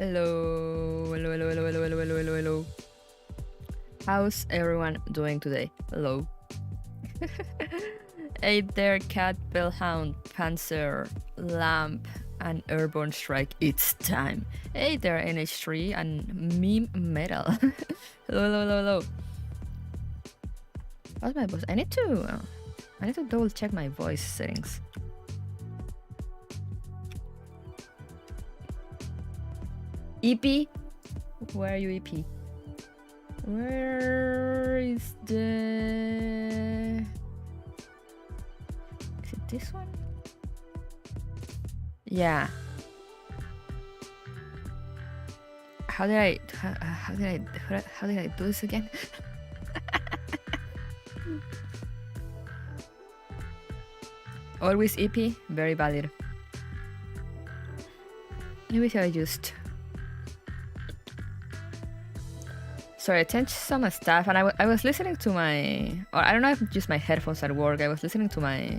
Hello, hello, hello, hello, hello, hello, hello, hello, hello. How's everyone doing today? Hello. Hey there, cat, bellhound, panzer, lamp, and airborne strike. It's time. Hey there, NH3 and meme metal. Hello, hello, hello, hello. How's my voice? I need to double check my voice settings. EP? Where are you, EP? Where is the... Is it this one? Yeah. How did I do this again? Always EP, very valid. Maybe I just... Sorry, I changed some stuff, and I was listening to my... Or I don't know if it's just my headphones at work. I was listening to my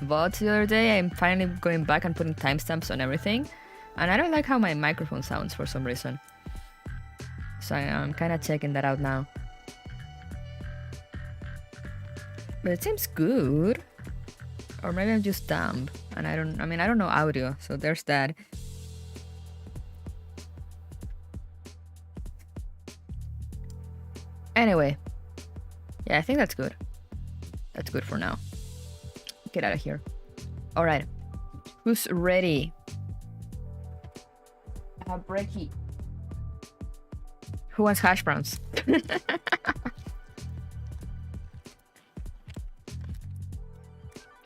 VODs the other day. I'm finally going back and putting timestamps on everything. And I don't like how my microphone sounds for some reason. So I'm kind of checking that out now. But it seems good. Or maybe I'm just dumb. And I don't know audio, so there's that. Anyway, yeah, I think that's good. That's good for now. Get out of here. All right, who's ready? Breaky. Who wants hash browns?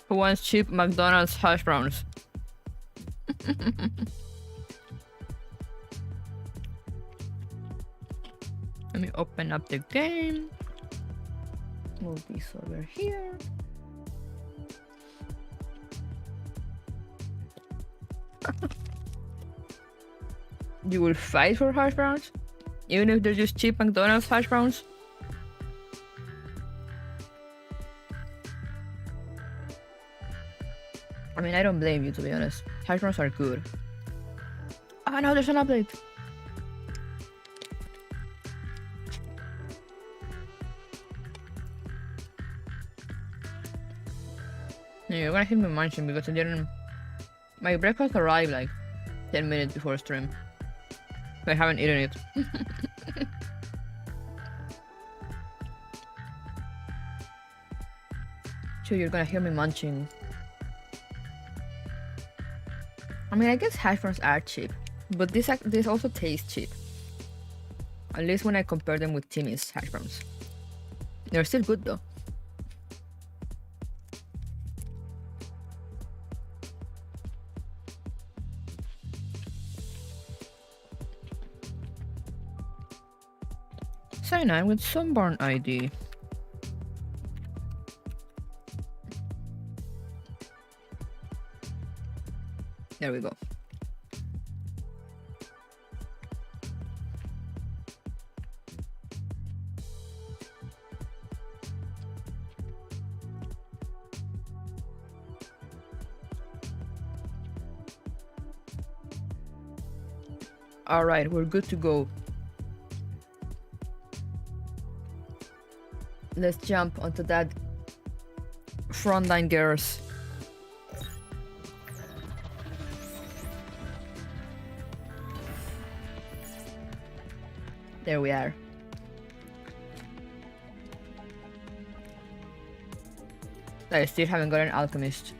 Who wants cheap McDonald's hash browns? Let me open up the game. Move this over here. You will fight for hash browns? Even if they're just cheap McDonald's hash browns? I mean, I don't blame you, to be honest. Hash browns are good. Oh no, there's an update. Yeah, you're gonna hear me munching because I didn't... My breakfast arrived like 10 minutes before stream. I haven't eaten it. So you're gonna hear me munching. I mean, I guess hash browns are cheap, but this also tastes cheap. At least when I compare them with Timmy's hash browns. They're still good though. Sign in with Sunburn ID. There we go. All right, we're good to go. Let's jump onto that Frontline girls. There we are. I still haven't got an alchemist.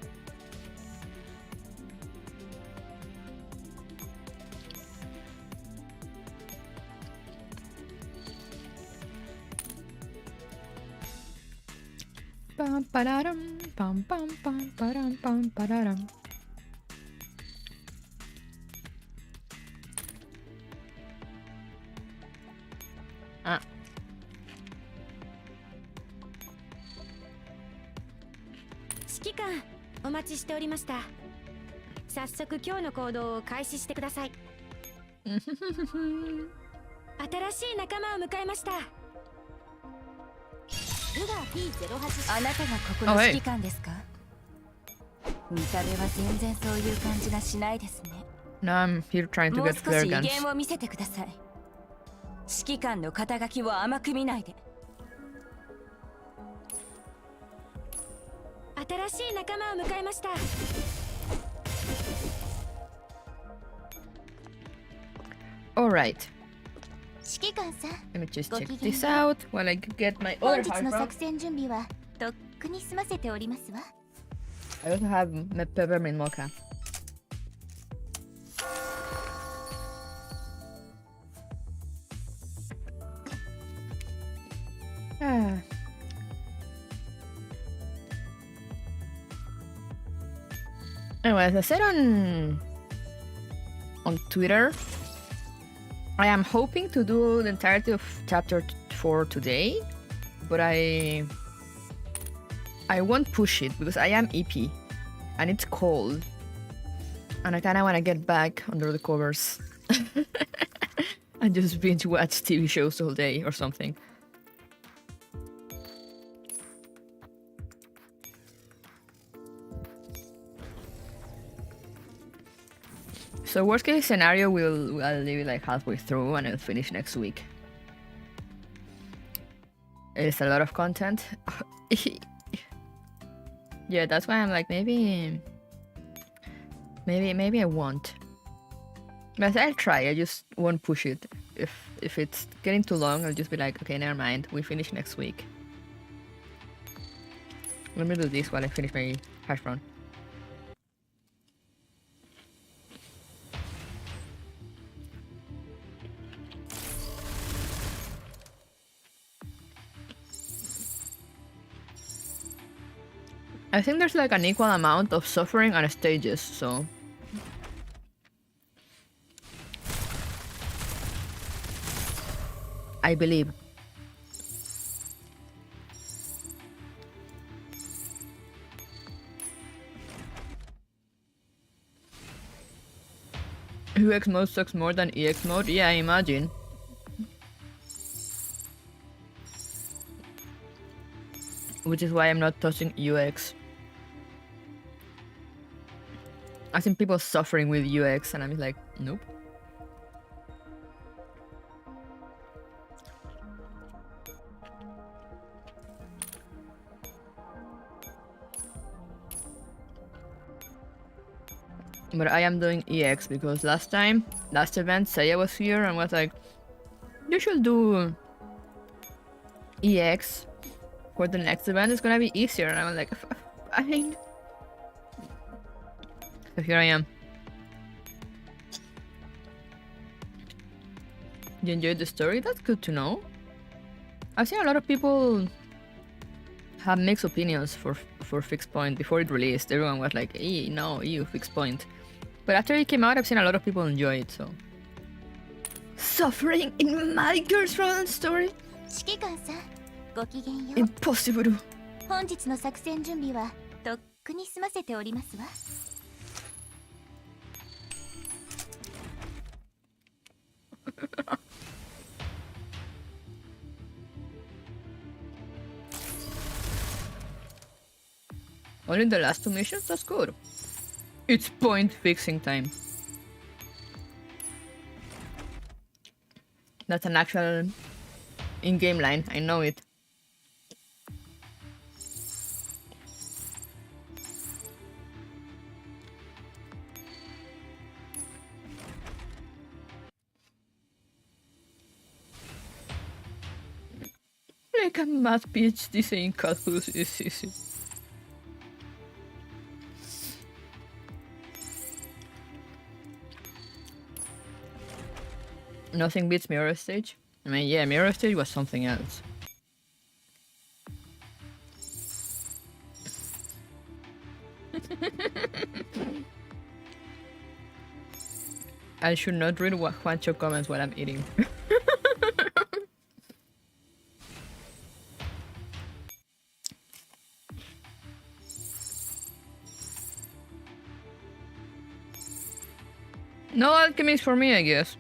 Pam pararam, pam pam pam param pam pararam. Ah. 指揮官、お待ちしておりました。早速今日の行動を開始してください。新しい仲間を迎えました。P08 あなたがここの指揮官ですか？見た目は全然そういう感じがしないですね。Now I'm here trying to もう get 少 flare し威 guns. 厳を見せてください。指揮官の肩書きを甘く見ないで。新しい仲間を迎えました。Alright, 指揮官さん、 let me just ご check きげん this よう。 out while I get my 本 other 日 hard の round. 作戦準備はとっくに済ませておりますわ。 I also have my peppermint mocha. Ah. Anyway, as I said on Twitter, I am hoping to do the entirety of chapter 4 today, but I won't push it because I am EP and it's cold and I kind of want to get back under the covers and just binge watch TV shows all day or something. So worst case scenario, I'll leave it like halfway through and I'll finish next week. It's a lot of content. Yeah, that's why I'm like maybe I won't. But I'll try. I just won't push it. If it's getting too long, I'll just be like, okay, never mind. We finish next week. Let me do this while I finish my hash brown. I think there's like an equal amount of suffering and stages, so... I believe. UX mode sucks more than EX mode? Yeah, I imagine. Which is why I'm not touching UX. I've seen people suffering with UX and I'm like, nope. But I am doing EX because last event, Saya was here and was like, you should do EX for the next event, it's gonna be easier. And I was like, fine. So here I am. You enjoyed the story? That's good to know. I've seen a lot of people have mixed opinions for Fixed Point before it released. Everyone was like, no, Fixed Point. But after it came out, I've seen a lot of people enjoy it, so... Suffering in my girlfriend story? 指揮官さん、ごきげんよう。 Impossible. 本日の作戦準備はとっくに済ませておりますわ。 Only the last 2 missions? That's good. It's point fixing time. That's an actual in-game line, I know it. Like a math PhD saying calculus is easy. Nothing beats Mirror Stage. I mean, yeah, Mirror Stage was something else. I should not read Juancho comments while I'm eating. No alchemist for me, I guess.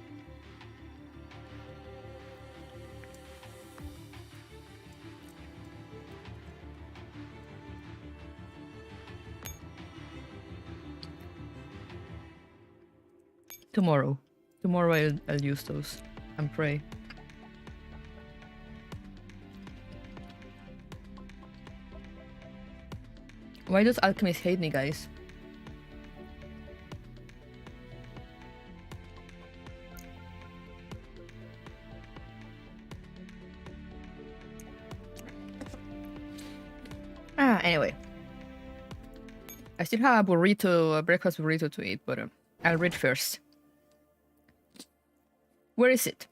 Tomorrow. Tomorrow I'll use those and pray. Why does alchemists hate me, guys? Anyway. I still have a burrito, a breakfast burrito to eat, but I'll read first. Where is it?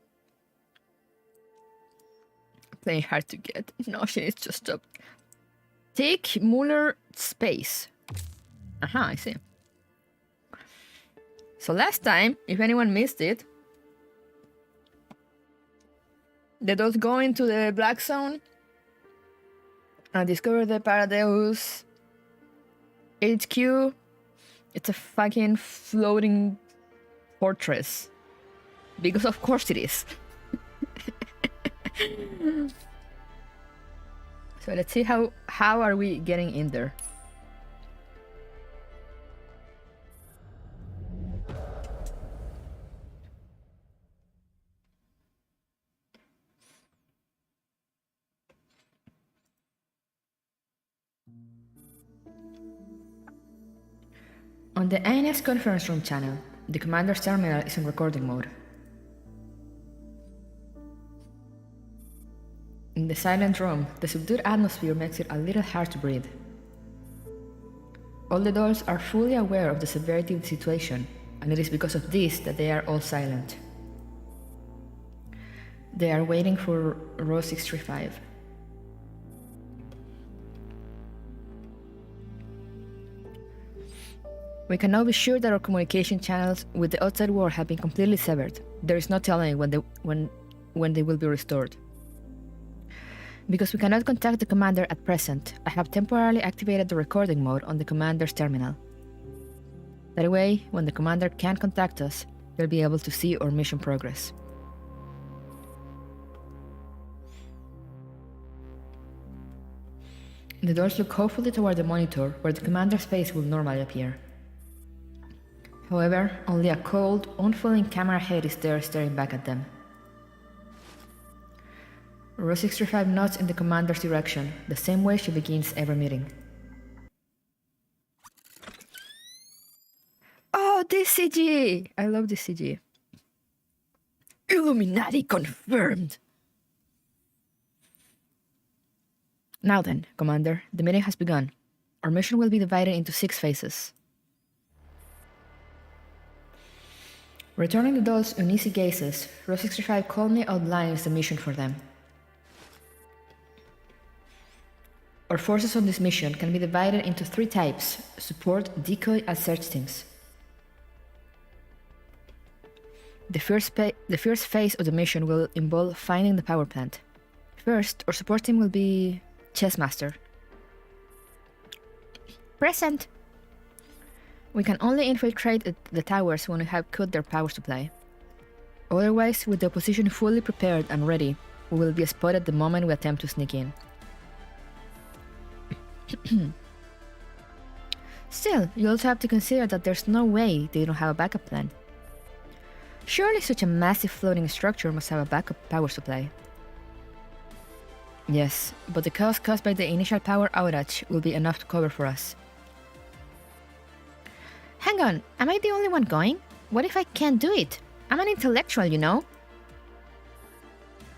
Playing hard to get. No, she needs to stop. Teichmuller space. Aha, I see. So last time, if anyone missed it, they don't go into the black zone and discover the Paradeus HQ. It's a fucking floating fortress. Because of course it is. So let's see how are we getting in there. On the INS conference room channel, the commander's terminal is in recording mode. In the silent room, the subdued atmosphere makes it a little hard to breathe. All the dolls are fully aware of the severity of the situation, and it is because of this that they are all silent. They are waiting for row 635. We can now be sure that our communication channels with the outside world have been completely severed. There is no telling when they will be restored. Because we cannot contact the commander at present, I have temporarily activated the recording mode on the commander's terminal. That way, when the commander can't contact us, he'll be able to see our mission progress. The doors look hopefully toward the monitor, where the commander's face will normally appear. However, only a cold, unfolding camera head is there staring back at them. Row 635 nods in the commander's direction, the same way she begins every meeting. Oh, this CG! I love this CG. Illuminati confirmed! Now then, Commander, the meeting has begun. Our mission will be divided into 6 phases. Returning the dolls' uneasy gazes, Row 65 calmly outlines the mission for them. Our forces on this mission can be divided into 3 types: support, decoy, and search teams. The first phase of the mission will involve finding the power plant. First, our support team will be Chessmaster. Present! We can only infiltrate the towers when we have cut their power supply. Otherwise, with the opposition fully prepared and ready, we will be spotted the moment we attempt to sneak in. Still, you also have to consider that there's no way they don't have a backup plan. Surely such a massive floating structure must have a backup power supply. Yes, but the cost caused by the initial power outage will be enough to cover for us. Hang on, am I the only one going? What if I can't do it? I'm an intellectual, you know?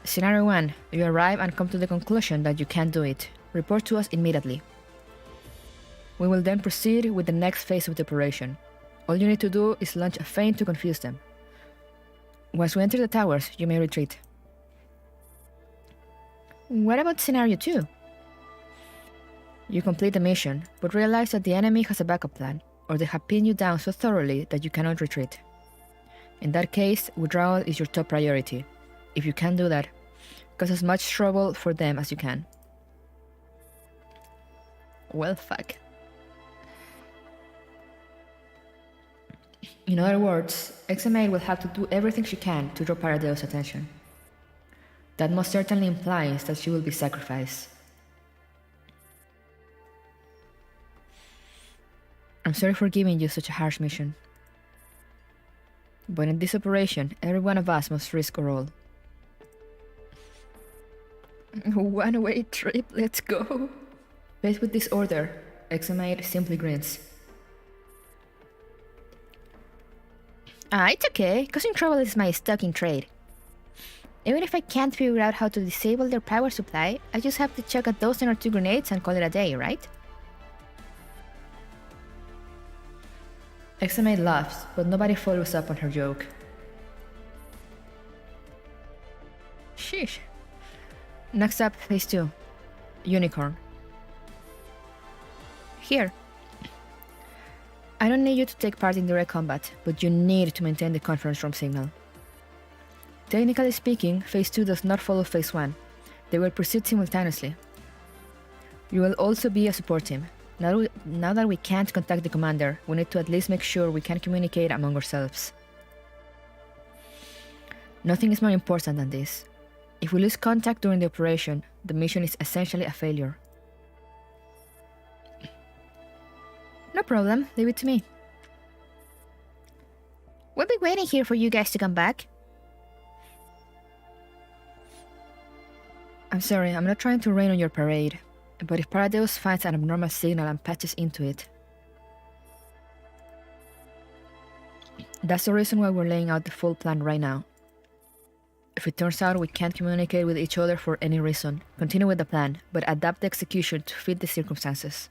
Scenario 1. You arrive and come to the conclusion that you can't do it. Report to us immediately. We will then proceed with the next phase of the operation. All you need to do is launch a feint to confuse them. Once we enter the towers, you may retreat. What about Scenario 2? You complete the mission, but realize that the enemy has a backup plan, or they have pinned you down so thoroughly that you cannot retreat. In that case, withdrawal is your top priority. If you can't do that, cause as much trouble for them as you can. Well, fuck. In other words, XMA will have to do everything she can to draw Paradeo's attention. That most certainly implies that she will be sacrificed. I'm sorry for giving you such a harsh mission. But in this operation, every one of us must risk a roll. One-way trip, let's go. Faced with this order, Examate simply grins. It's okay. Causing trouble is my stock in trade. Even if I can't figure out how to disable their power supply, I just have to chuck a dozen or 2 grenades and call it a day, right? Examate laughs, but nobody follows up on her joke. Sheesh. Next up, phase 2. Unicorn. Here. I don't need you to take part in direct combat, but you need to maintain the conference room signal. Technically speaking, phase 2 does not follow phase 1. They will proceed simultaneously. You will also be a support team. Now that we can't contact the commander, we need to at least make sure we can communicate among ourselves. Nothing is more important than this. If we lose contact during the operation, the mission is essentially a failure. No problem, leave it to me. We'll be waiting here for you guys to come back. I'm sorry, I'm not trying to rain on your parade. But if Paradeus finds an abnormal signal and patches into it, that's the reason why we're laying out the full plan right now. If it turns out we can't communicate with each other for any reason, continue with the plan, but adapt the execution to fit the circumstances.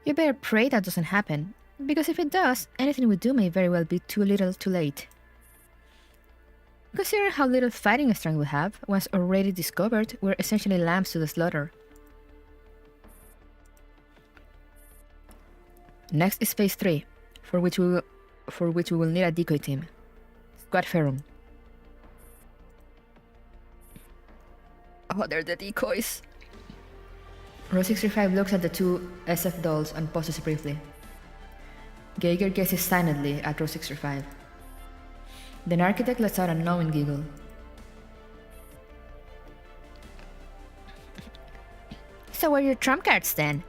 You better pray that doesn't happen, because if it does, anything we do may very well be too little too late. Considering how little fighting strength we have, once already discovered, we're essentially lambs to the slaughter. Next is phase 3, for which we will need a decoy team. Squad Ferrum. Oh, they're the decoys. Row 65 looks at the 2 SF dolls and pauses briefly. Geiger gazes silently at Row 65. Then Architect lets out a knowing giggle. So where are your trump cards then?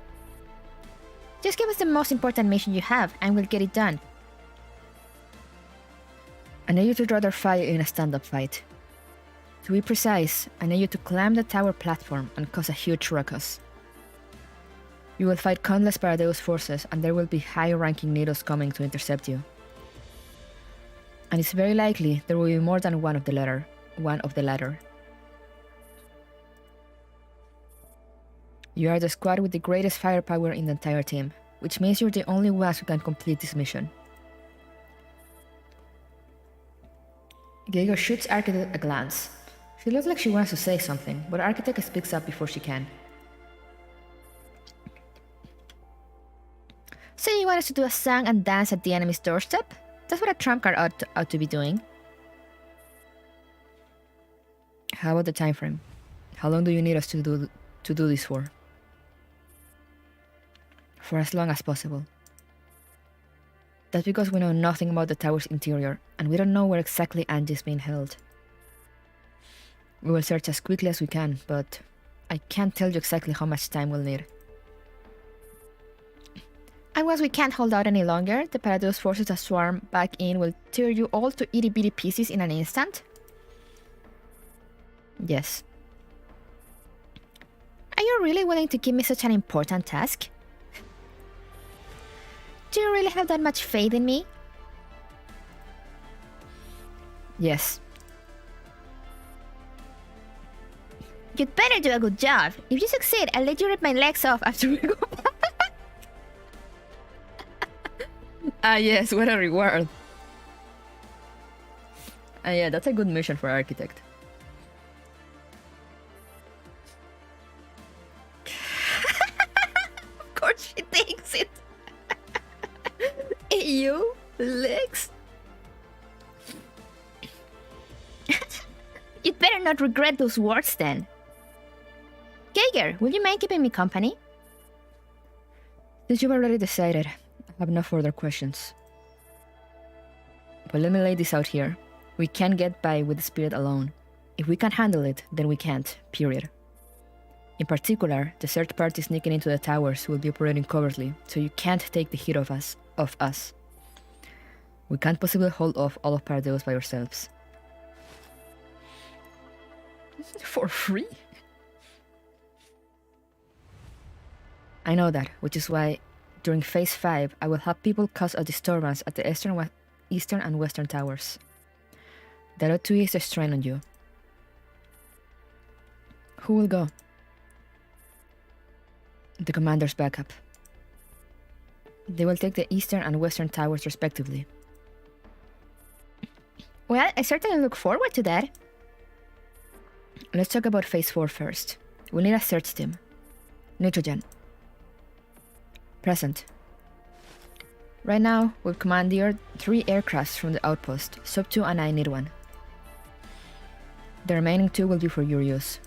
Just give us the most important mission you have and we'll get it done. I need you to draw their fire in a stand-up fight. To be precise, I need you to climb the tower platform and cause a huge ruckus. You will fight countless Paradeus forces and there will be high-ranking NATOs coming to intercept you. And it's very likely there will be more than one of the latter. You are the squad with the greatest firepower in the entire team, which means you're the only ones who can complete this mission. Geiger shoots Architect a glance. She looks like she wants to say something, but Architect speaks up before she can. So you want us to do a song and dance at the enemy's doorstep? That's what a trump card ought to be doing. How about the time frame? How long do you need us to do this for? For as long as possible. That's because we know nothing about the tower's interior, and we don't know where exactly Angie is being held. We will search as quickly as we can, but I can't tell you exactly how much time we'll need. And once we can't hold out any longer, the Paradeus forces that swarm back in will tear you all to itty-bitty pieces in an instant? Yes. Are you really willing to give me such an important task? Do you really have that much faith in me? Yes. You'd better do a good job. If you succeed, I'll let you rip my legs off after we go back. Ah yes, what a reward. Yeah, that's a good mission for Architect. Of course she takes it. You, legs? You'd better not regret those words then. Geiger, would you mind keeping me company? Since you've already decided, I have no further questions. But let me lay this out here. We can't get by with the spirit alone. If we can't handle it, then we can't, period. In particular, the third party sneaking into the towers will be operating covertly, so you can't take the hit of us. We can't possibly hold off all of Paradeus by ourselves. For free? I know that, which is why during Phase 5 I will have people cause a disturbance at the eastern and western towers. That ought to ease the strain on you. Who will go? The commander's backup. They will take the eastern and western towers respectively. Well, I certainly look forward to that. Let's talk about Phase 4 first. We need a search team. Nitrogen. Present. Right now, we've commandeered 3 aircrafts from the outpost. Sub 2 and I need one. The remaining 2 will be for your use.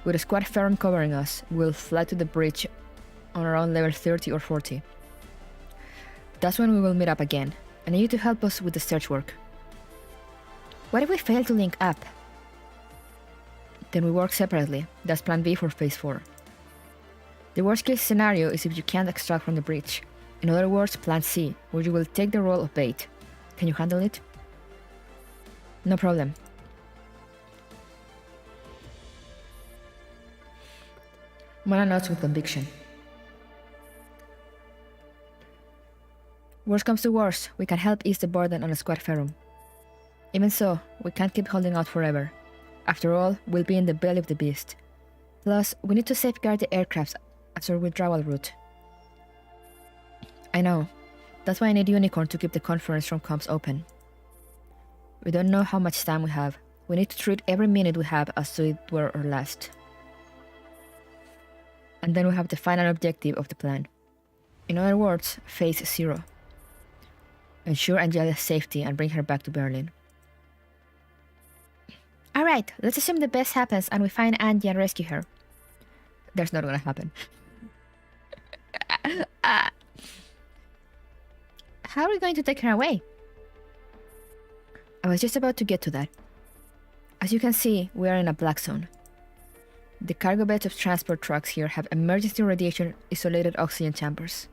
With a squad ferrum covering us, we'll fly to the bridge on around level 30 or 40. That's when we will meet up again. I need you to help us with the search work. What if we fail to link up? Then we work separately. That's plan B for Phase 4. The worst case scenario is if you can't extract from the breach. In other words, plan C, where you will take the role of bait. Can you handle it? No problem. Mana nods with conviction. Worst comes to worst, we can help ease the burden on a squad ferrum. Even so, we can't keep holding out forever. After all, we'll be in the belly of the beast. Plus, we need to safeguard the aircrafts as our withdrawal route. I know. That's why I need Unicorn to keep the conference room comms open. We don't know how much time we have. We need to treat every minute we have as though it were our last. And then we have the final objective of the plan. In other words, Phase 0. Ensure Angelia's safety and bring her back to Berlin. Alright, let's assume the best happens and we find Angie and rescue her. That's not gonna happen. How are we going to take her away? I was just about to get to that. As you can see, we are in a black zone. The cargo beds of transport trucks here have emergency radiation isolated oxygen chambers.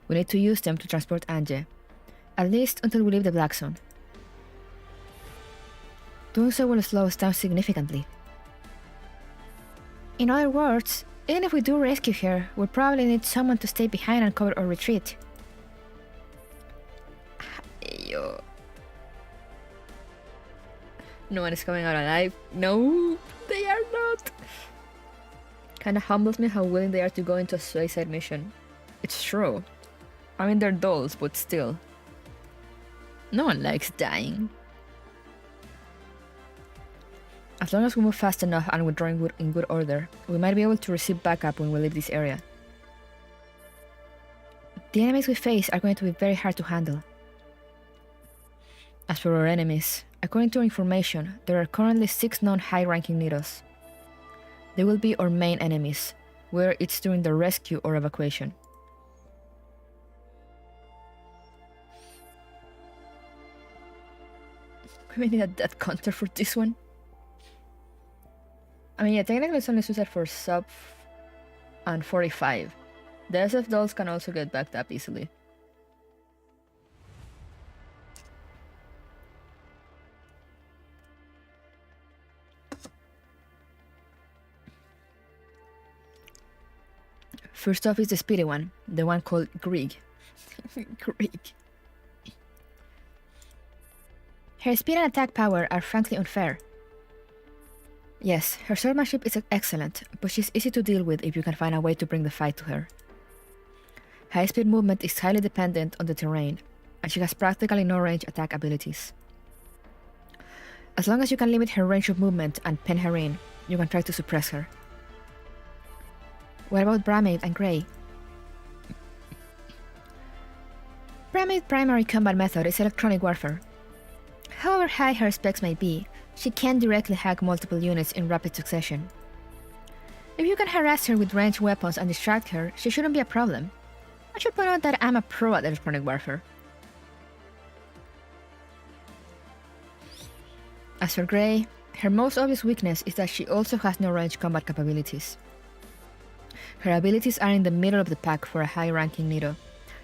We need to use them to transport Angie, at least until we leave the black zone. Doing so will slow us down significantly. In other words, even if we do rescue her, we'll probably need someone to stay behind and cover our retreat. No one is coming out alive. No, they are not. Kinda humbles me how willing they are to go into a suicide mission. It's true. I mean, they're dolls, but still. No one likes dying. As long as we move fast enough and withdraw in good order, we might be able to receive backup when we leave this area. The enemies we face are going to be very hard to handle. As for our enemies, according to our information, there are currently 6 known high-ranking Nidos. They will be our main enemies, whether it's during the rescue or evacuation. We need a death counter for this one. I mean, yeah, technically it's only suited for sub and 45. The SF dolls can also get backed up easily. First off is the speedy one, the one called Grieg. Grieg. Her speed and attack power are frankly unfair. Yes, her swordsmanship is excellent, but she's easy to deal with if you can find a way to bring the fight to her. High-speed movement is highly dependent on the terrain, and she has practically no range attack abilities. As long as you can limit her range of movement and pen her in, you can try to suppress her. What about Bramade and Grey? Bramade's primary combat method is electronic warfare. However high her specs may be, she can directly hack multiple units in rapid succession. If you can harass her with ranged weapons and distract her, she shouldn't be a problem. I should point out that I'm a pro at electronic warfare. As for Grey, her most obvious weakness is that she also has no ranged combat capabilities. Her abilities are in the middle of the pack for a high-ranking Nido,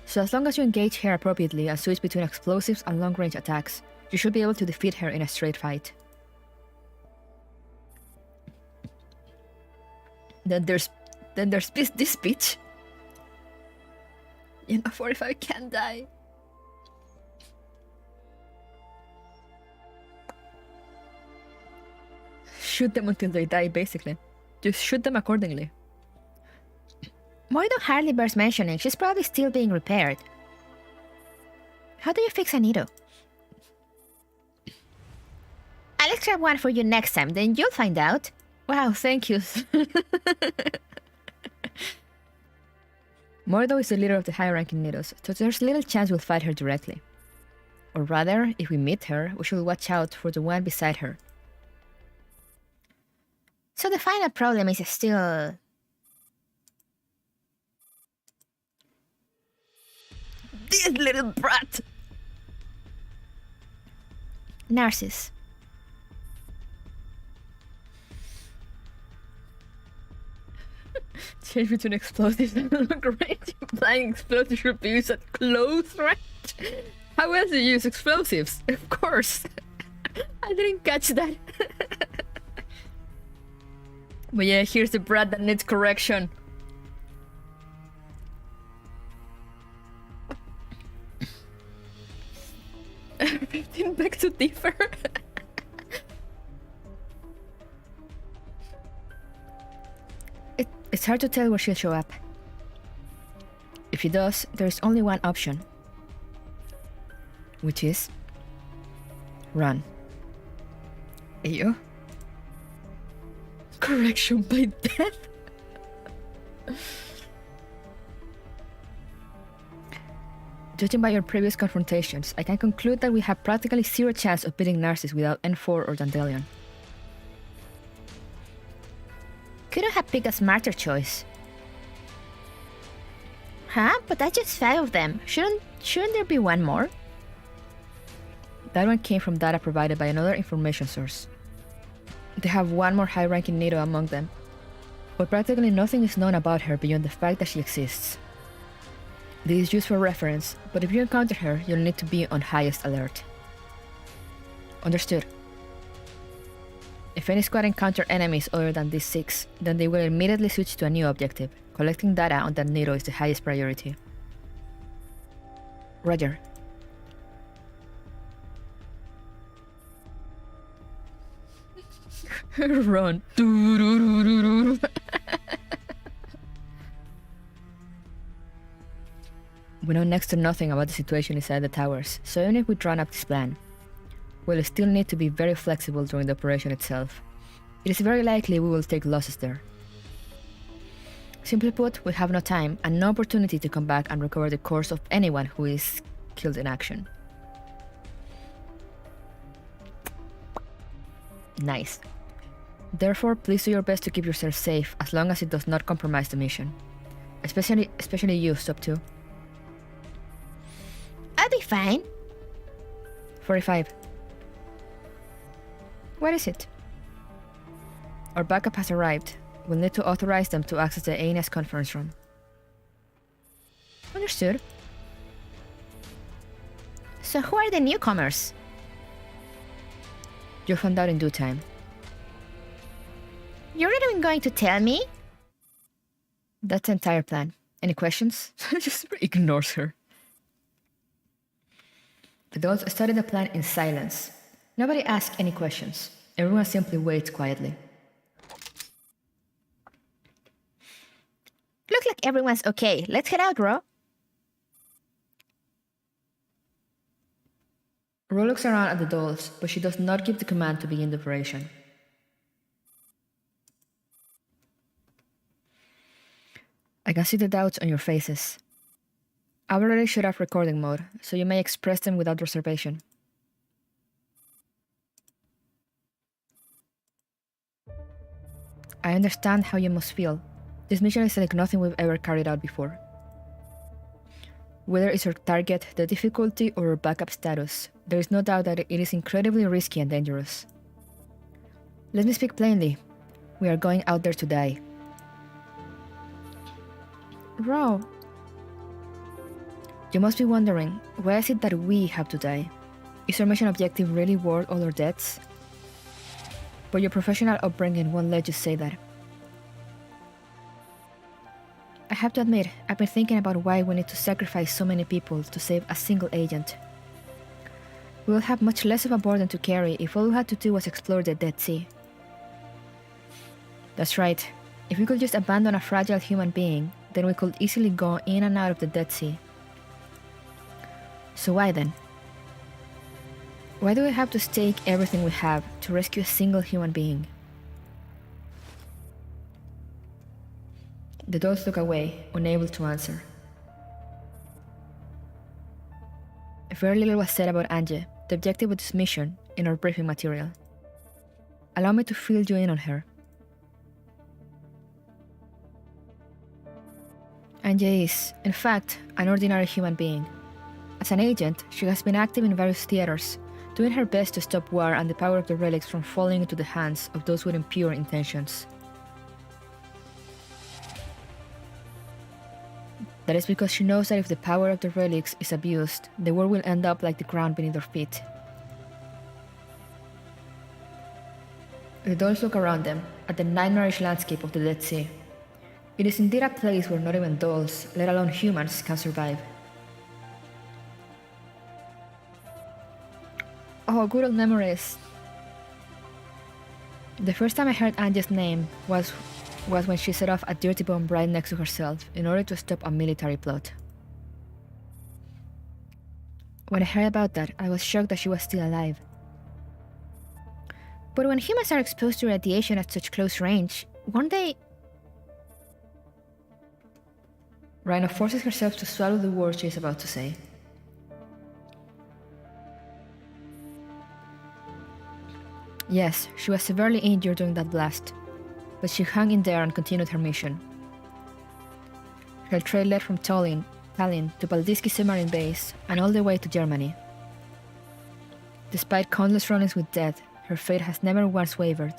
So as long as you engage her appropriately and switch between explosives and long-range attacks, you should be able to defeat her in a straight fight. Then there's this bitch. You know, 45 can die. Shoot them until they die, basically. Just shoot them accordingly. Moido hardly bears mentioning. She's probably still being repaired. How do you fix a needle? I'll grab one for you next time, then you'll find out. Wow, thank you. Mordo is the leader of the high-ranking Nidos, so there's little chance we'll fight her directly. Or rather, if we meet her, we should watch out for the one beside her. So the final problem is still... This little brat! Narcissus. Change between explosives and long range. Applying explosives should be used at close range. How else do you use explosives? Of course. I didn't catch that. But yeah, here's the brat that needs correction. Everything back to differ. It's hard to tell where she'll show up. If she does, there's only one option. Which is... run. Ew. Correction by death? Judging by your previous confrontations, I can conclude that we have practically zero chance of beating Narcissus without N4 or Dandelion. Couldn't have picked a smarter choice. Huh? But that's just 5 of them. Shouldn't there be one more? That one came from data provided by another information source. They have one more high-ranking Nido among them, but practically nothing is known about her beyond the fact that she exists. This is used for reference, but if you encounter her, you'll need to be on highest alert. Understood. If any squad encounter enemies other than these 6, then they will immediately switch to a new objective. Collecting data on that Nido is the highest priority. Roger. Run. We know next to nothing about the situation inside the towers, so even if we drawn up this plan, we'll still need to be very flexible during the operation itself. It is very likely we will take losses there. Simply put, we have no time and no opportunity to come back and recover the corpse of anyone who is killed in action. Nice. Therefore, please do your best to keep yourself safe as long as it does not compromise the mission. Especially you, Sub 2. I'll be fine. 45. What is it? Our backup has arrived. We'll need to authorize them to access the ANS conference room. Understood. So who are the newcomers? You'll find out in due time. You're not even going to tell me? That's the entire plan. Any questions? Just ignores her. The adults study the plan in silence. Nobody asks any questions. Everyone simply waits quietly. Looks like everyone's okay. Let's head out, Ro. Ro looks around at the dolls, but she does not give the command to begin the operation. I can see the doubts on your faces. I've already shut off recording mode, so you may express them without reservation. I understand how you must feel. This mission is like nothing we've ever carried out before. Whether it's your target, the difficulty, or your backup status, there is no doubt that it is incredibly risky and dangerous. Let me speak plainly. We are going out there to die. Ro. You must be wondering, why is it that we have to die? Is our mission objective really worth all our deaths? But your professional upbringing won't let you say that. I have to admit, I've been thinking about why we need to sacrifice so many people to save a single agent. We will have much less of a burden to carry if all we had to do was explore the Dead Sea. That's right. If we could just abandon a fragile human being, then we could easily go in and out of the Dead Sea. So why then? Why do we have to stake everything we have to rescue a single human being? The dolls look away, unable to answer. Very little was said about Angie, the objective of this mission, in our briefing material. Allow me to fill you in on her. Angie is, in fact, an ordinary human being. As an agent, she has been active in various theaters, doing her best to stop war and the power of the relics from falling into the hands of those with impure intentions. That is because she knows that if the power of the relics is abused, the world will end up like the ground beneath her feet. The dolls look around them, at the nightmarish landscape of the Dead Sea. It is indeed a place where not even dolls, let alone humans, can survive. Oh, good old memories. The first time I heard Angie's name was when she set off a dirty bomb right next to herself in order to stop a military plot. When I heard about that, I was shocked that she was still alive. But when humans are exposed to radiation at such close range, won't they... Rhino forces herself to swallow the words she is about to say. Yes, she was severely injured during that blast, but she hung in there and continued her mission. Her trail led from Tallinn to Baldiski submarine base and all the way to Germany. Despite countless run-ins with death, her fate has never once wavered.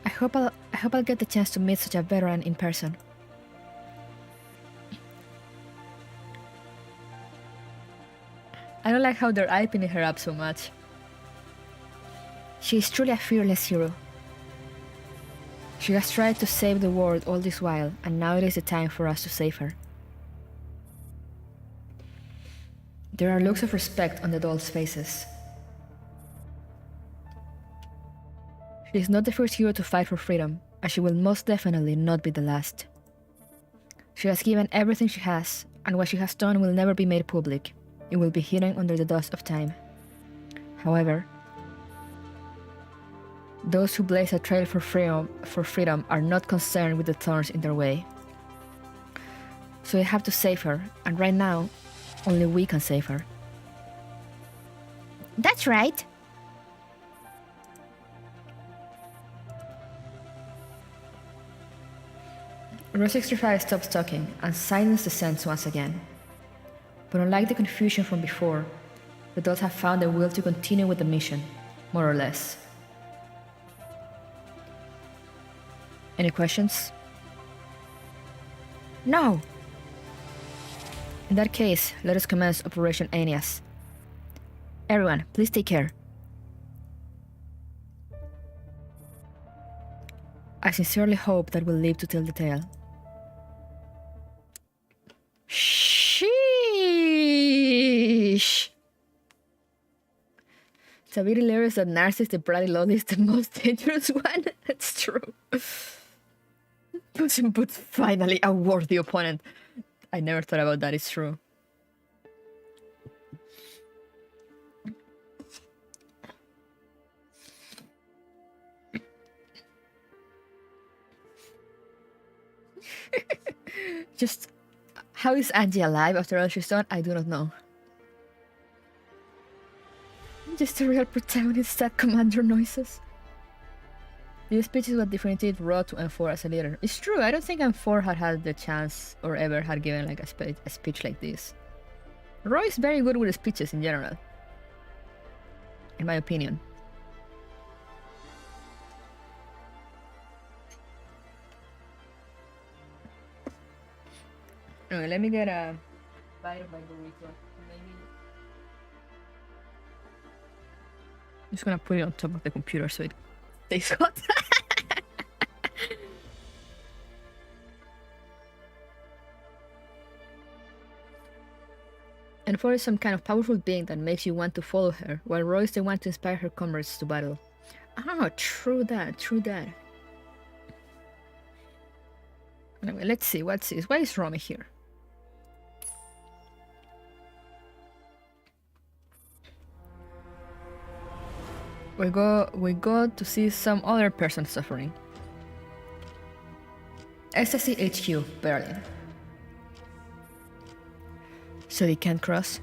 I hope I'll get the chance to meet such a veteran in person. I don't like how they're hyping her up so much. She is truly a fearless hero. She has tried to save the world all this while, and now it is the time for us to save her. There are looks of respect on the dolls' faces. She is not the first hero to fight for freedom, and she will most definitely not be the last. She has given everything she has, and what she has done will never be made public. It will be hidden under the dust of time. However, those who blaze a trail for freedom are not concerned with the thorns in their way. So we have to save her, and right now, only we can save her. That's right. Row 65 stops talking, and silence descends once again. But unlike the confusion from before, the dolls have found the will to continue with the mission, more or less. Any questions? No. In that case, let us commence Operation Aeneas. Everyone, please take care. I sincerely hope that we'll live to tell the tale. Sheesh! It's a bit hilarious that Narcissus the Bloody Lord is the most dangerous one. It's true. But finally, a worthy opponent. I never thought about that, it's true. Just, how is Angie alive after all she's done? I do not know. Just a real protagonist that commander noises. This speech is what definitively brought to M4 as a leader. It's true, I don't think M4 had the chance or ever had given like a speech like this. Roy is very good with speeches in general, in my opinion. Anyway, let me get a bite of my burrito. Maybe. I'm just gonna put it on top of the computer so it stays hot. And Ford is some kind of powerful being that makes you want to follow her, while Roy is the one to inspire her comrades to battle. Oh, true that, true that. Anyway, let's see, what's this? Why is Romy here? We go to see some other person suffering. Ecstasy HQ, Berlin. So they can't cross?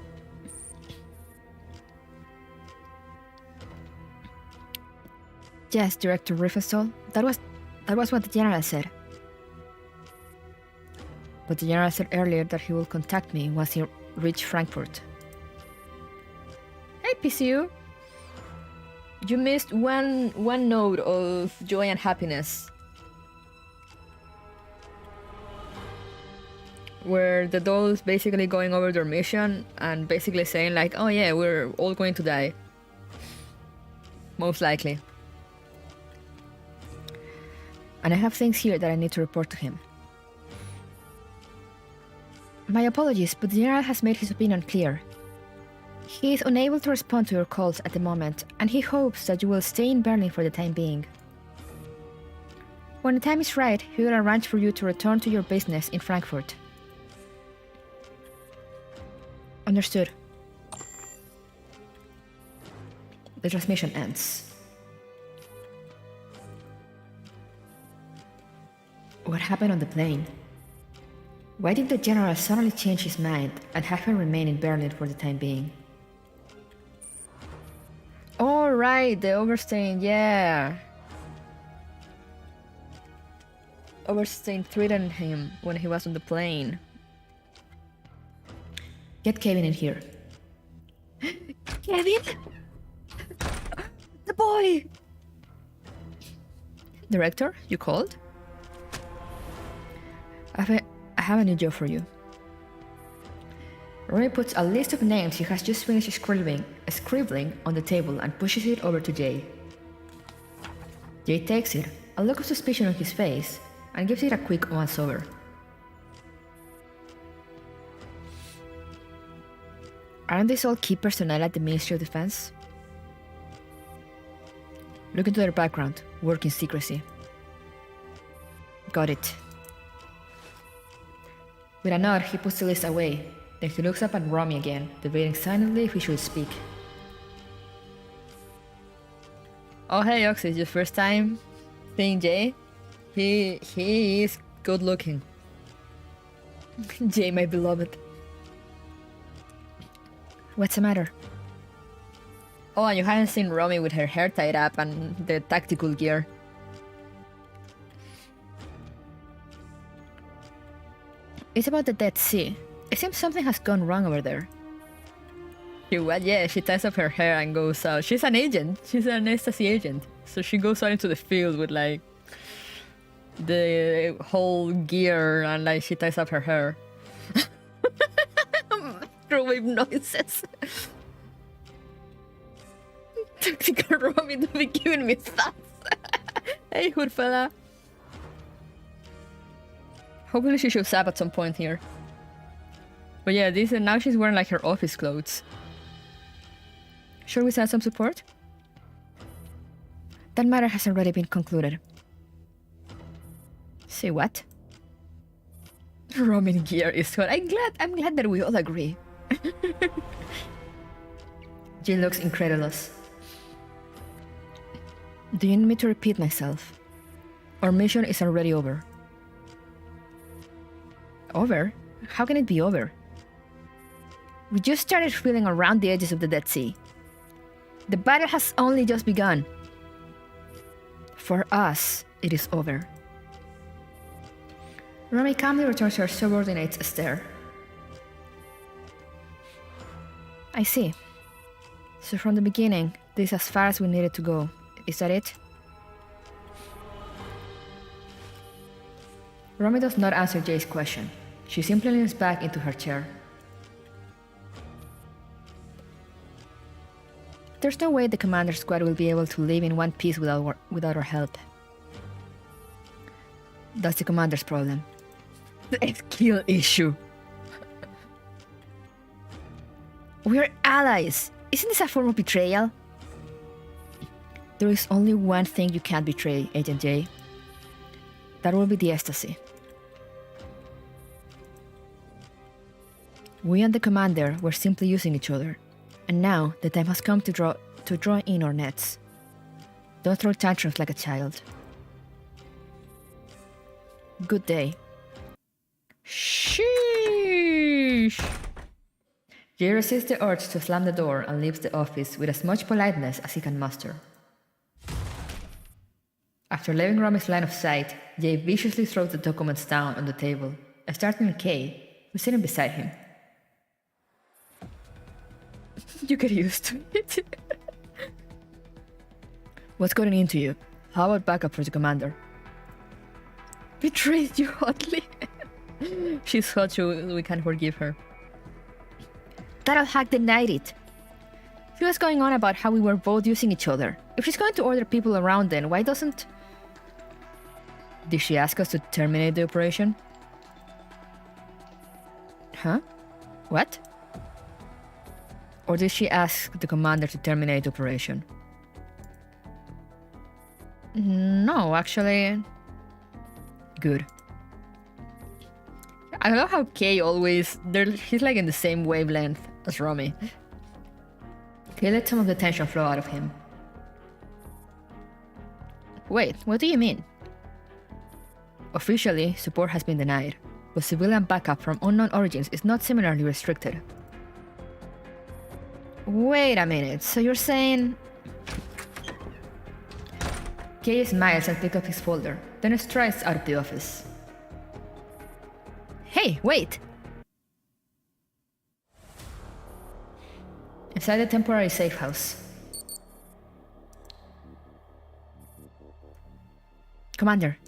Yes, Director Riefenstahl. That was what the General said. But the General said earlier that he will contact me once he reached Frankfurt. Hey, PCU! You missed one note of joy and happiness. Where the dolls basically going over their mission and basically saying like, oh yeah, we're all going to die. Most likely. And I have things here that I need to report to him. My apologies, but the General has made his opinion clear. He is unable to respond to your calls at the moment, and he hopes that you will stay in Berlin for the time being. When the time is right, he will arrange for you to return to your business in Frankfurt. Understood. The transmission ends. What happened on the plane? Why did the General suddenly change his mind and have her remain in Berlin for the time being? Oh, right, the overstaying, yeah. Overstaying threatened him when he was on the plane. Get Kevin in here. Kevin? The boy! Director, you called? I have a new job for you. Roy puts a list of names he has just finished scribbling on the table and pushes it over to Jay. Jay takes it, a look of suspicion on his face, and gives it a quick once-over. Aren't these all key personnel at the Ministry of Defense? Look into their background, work in secrecy. Got it. With a nod, he puts the list away. Then he looks up at Romy again, debating silently if he should speak. Oh hey Oxy, it's your first time seeing Jay? He is good looking. Jay, my beloved. What's the matter? Oh, and you haven't seen Romy with her hair tied up and the tactical gear. It's about the Dead Sea. It seems something has gone wrong over there. What? Yeah, she ties up her hair and goes out. She's an agent. She's an ecstasy agent. So she goes out into the field with like the whole gear and like she ties up her hair. Microwave noises. Tactical Romy, don't be giving me stuff. Hey, hood fella. Hopefully she shows up at some point here. But yeah, now she's wearing like her office clothes. Sure we send some support? That matter has already been concluded. Say what? Roman gear is hot. I'm glad that we all agree. Jill looks incredulous. Do you need me to repeat myself? Our mission is already over. Over? How can it be over? We just started feeling around the edges of the Dead Sea. The battle has only just begun. For us, it is over. Romy calmly returns her subordinate's stare. I see. So from the beginning, this is as far as we needed to go. Is that it? Romy does not answer Jay's question. She simply leans back into her chair. There's no way the commander squad will be able to live in one piece without our help. That's the commander's problem. The skill issue. We're allies. Isn't this a form of betrayal? There is only one thing you can't betray, Agent J. That will be the ecstasy. We and the commander were simply using each other, and now the time has come to draw in our nets. Don't throw tantrums like a child. Good day. Sheesh. Jay resists the urge to slam the door and leaves the office with as much politeness as he can muster. After leaving Romy's line of sight, Jay viciously throws the documents down on the table, starting with Kay, who's sitting beside him. You get used to it. What's going into you? How about backup for the commander? Betrayed you hotly. She's hot, so we can forgive her. That old hack denied it. She was going on about how we were both using each other. If she's going to order people around, then why doesn't... Did she ask us to terminate the operation? Huh? What? Or did she ask the commander to terminate the operation? No, actually... Good. I love how Kay always... he's like in the same wavelength as Romy. Kay let some of the tension flow out of him. Wait, what do you mean? Officially, support has been denied, but civilian backup from unknown origins is not similarly restricted. Wait a minute, so you're saying... Kay smiles and picks up his folder, then strides out of the office. Hey, wait! Inside the temporary safe house. Commander.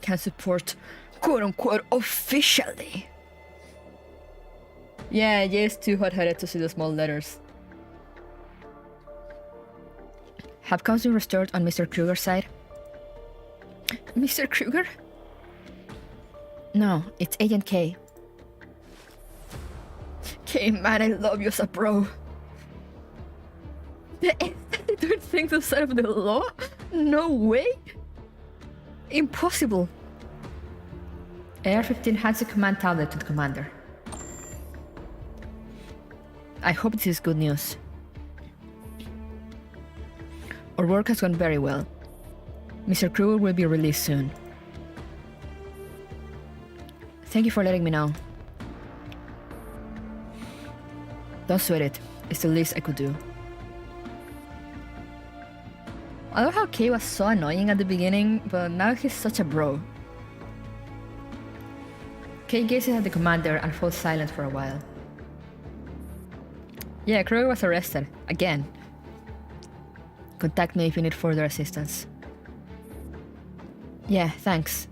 Can support, quote-unquote, officially. Yeah, Jay's too hot-headed to see the small letters. Have comms been restored on Mr. Kruger's side? Mr. Kruger? No, it's Agent K. K, man, I love you as a bro. They don't think outside of the law? No way! Impossible. AR-15 hands the command tablet to the commander. I hope this is good news. Our work has gone very well. Mr. Kruger will be released soon. Thank you for letting me know. Don't sweat it. It's the least I could do. I love how Kay was so annoying at the beginning, but now he's such a bro. Kay gazes at the commander and falls silent for a while. Yeah, Kruger was arrested. Again. Contact me if you need further assistance. Yeah, thanks.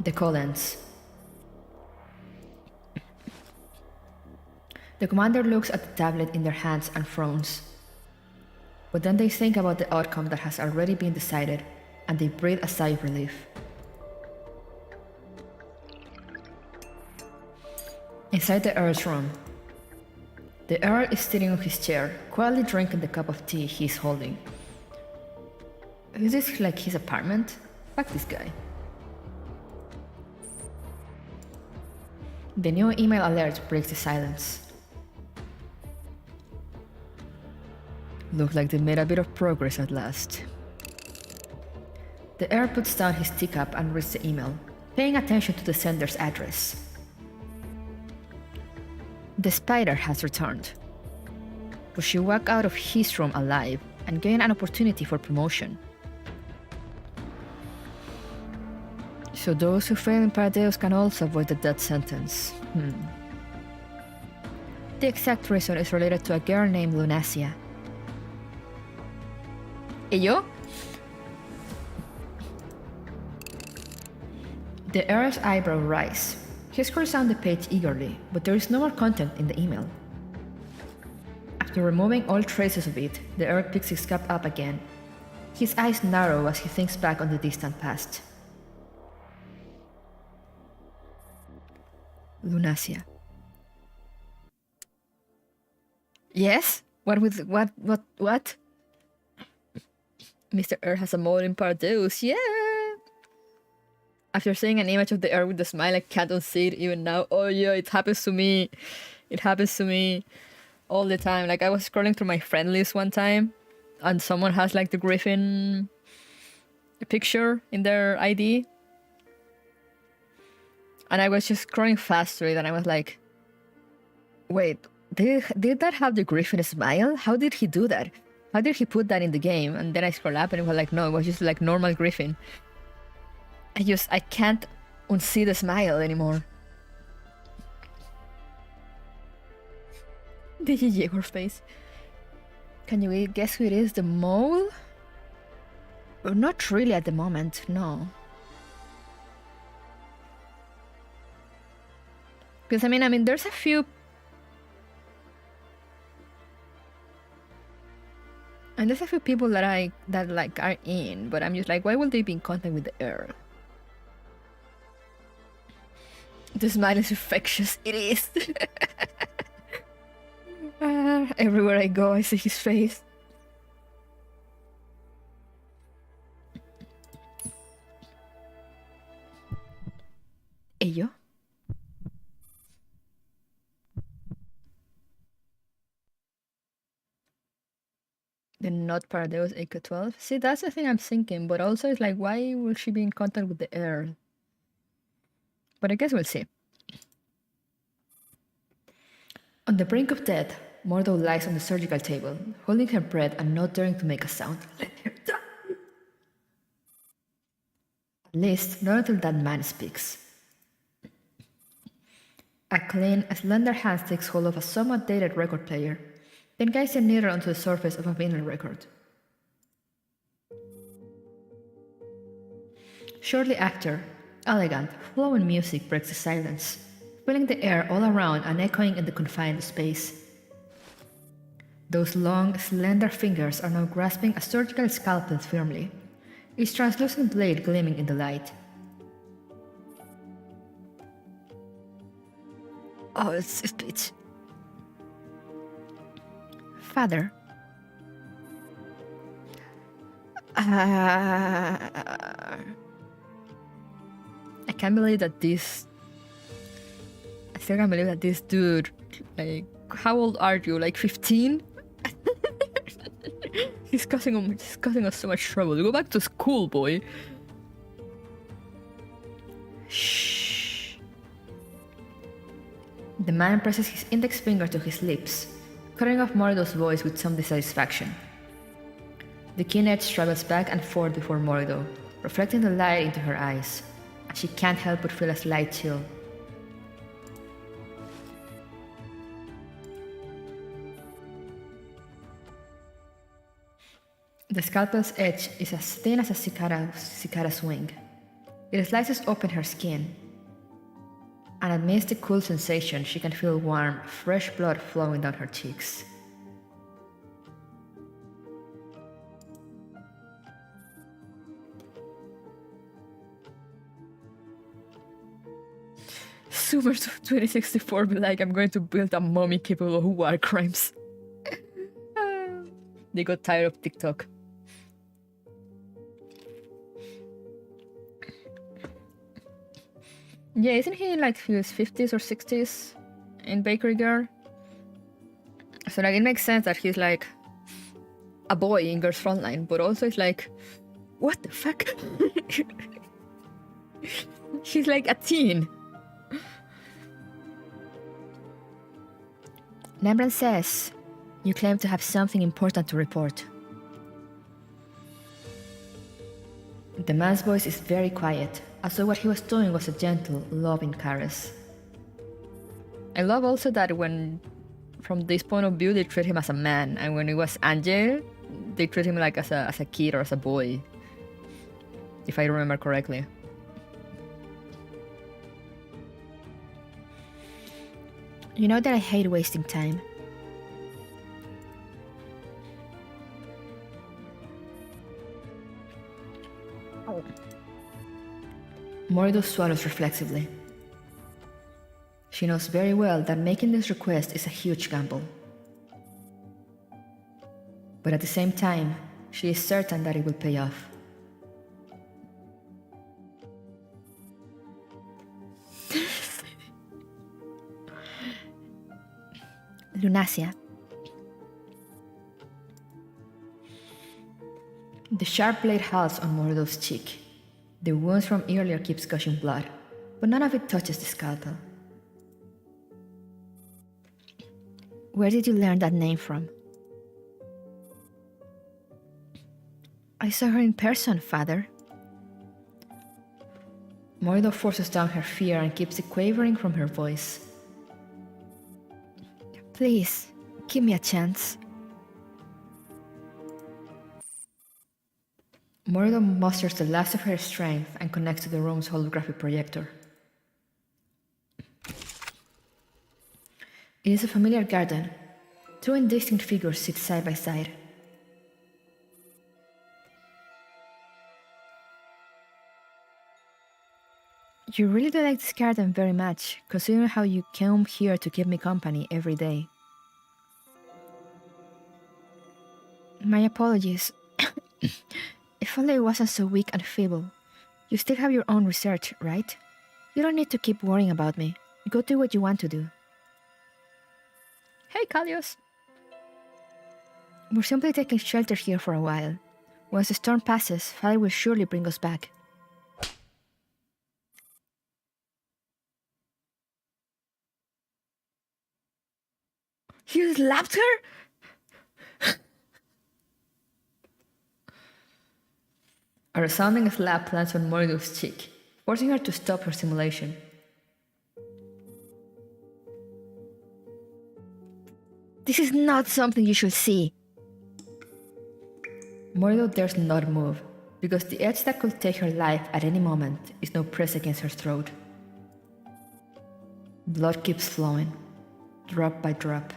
The call ends. The commander looks at the tablet in their hands and frowns. But then they think about the outcome that has already been decided, and they breathe a sigh of relief. Inside the Earl's room, the Earl is sitting on his chair, quietly drinking the cup of tea he's holding. Is this like his apartment? Fuck this guy. The new email alert breaks the silence. Look like they made a bit of progress at last. The Earl puts down his teacup and reads the email, paying attention to the sender's address. The spider has returned. Will she walk out of his room alive and gain an opportunity for promotion? So those who fail in Paradeus can also avoid the death sentence. The exact reason is related to a girl named Lunacia. ¿Y yo? The Earl's eyebrow rise. He scrolls down the page eagerly, but there is no more content in the email. After removing all traces of it, the Earl picks his cup up again. His eyes narrow as he thinks back on the distant past. Lunacia. Yes? What? Mr. Earl has a mole in Pardeus, yeah! After seeing an image of the Earl with the smile, I can't unsee it even now. Oh yeah, it happens to me. It happens to me all the time. Like, I was scrolling through my friend list one time, and someone has like the Griffin picture in their ID. And I was just scrolling fast through it, and I was like, wait, did that have the Griffin smile? How did he do that? How did he put that in the game? And then I scrolled up and it was like, no, it was just like normal Griffin. I can't unsee the smile anymore. The Jaeger face. Can you guess who it is? The mole? Or not really at the moment, no. Because I mean, there's a few. And there's a few people that are in, but I'm just like, why would they be in contact with the Earl? The smile is infectious. It is. Everywhere I go, I see his face. ¿Ello? The not Paradeus AK-12. See, that's the thing I'm thinking, but also it's like, why will she be in contact with the Earl? But I guess we'll see. On the brink of death, Mordo lies on the surgical table, holding her breath and not daring to make a sound. Let her die. At least, not until that man speaks. A clean, slender hand takes hold of a somewhat dated record player, then guides the needle onto the surface of a vinyl record. Shortly after, elegant, flowing music breaks the silence, filling the air all around and echoing in the confined space. Those long, slender fingers are now grasping a surgical scalpel firmly, its translucent blade gleaming in the light. Oh, it's this bitch. Father. I can't believe that this. I still can't believe that this dude. Like, how old are you? Like 15? He's causing us so much trouble. Go back to school, boy. Shh. The man presses his index finger to his lips, cutting off Morido's voice with some dissatisfaction. The keen edge travels back and forth before Morido, reflecting the light into her eyes, and she can't help but feel a slight chill. The scalpel's edge is as thin as a cicada's wing. It slices open her skin, and amidst the cool sensation, she can feel warm, fresh blood flowing down her cheeks. Zoomers of 2064 be like, I'm going to build a mummy capable of war crimes. They got tired of TikTok. Yeah, isn't he in like his 50s or 60s in Bakery Girl? So like it makes sense that he's like a boy in Girls Frontline, but also it's like, what the fuck? He's like a teen. Lembran says, you claim to have something important to report. The man's voice is very quiet, as though what he was doing was a gentle, loving caress. I love also that when, from this point of view, they treat him as a man, and when it was Angel, they treat him like as a kid or as a boy, if I remember correctly. You know that I hate wasting time. Morido swallows reflexively. She knows very well that making this request is a huge gamble. But at the same time, she is certain that it will pay off. Lunacia. The sharp blade halts on Morido's cheek. The wounds from earlier keeps gushing blood, but none of it touches the scalpel. Where did you learn that name from? I saw her in person, father. Morido forces down her fear and keeps the quavering from her voice. Please, give me a chance. Morido musters the last of her strength and connects to the room's holographic projector. It is a familiar garden. Two indistinct figures sit side by side. You really do like this garden very much, considering how you come here to keep me company every day. My apologies. If only I wasn't so weak and feeble. You still have your own research, right? You don't need to keep worrying about me. Go do what you want to do. Hey, Kalios. We're simply taking shelter here for a while. Once the storm passes, Father will surely bring us back. You slapped her? A resounding slap lands on Morido's cheek, forcing her to stop her simulation. This is not something you should see. Morido dares not move, because the edge that could take her life at any moment is now pressed against her throat. Blood keeps flowing, drop by drop.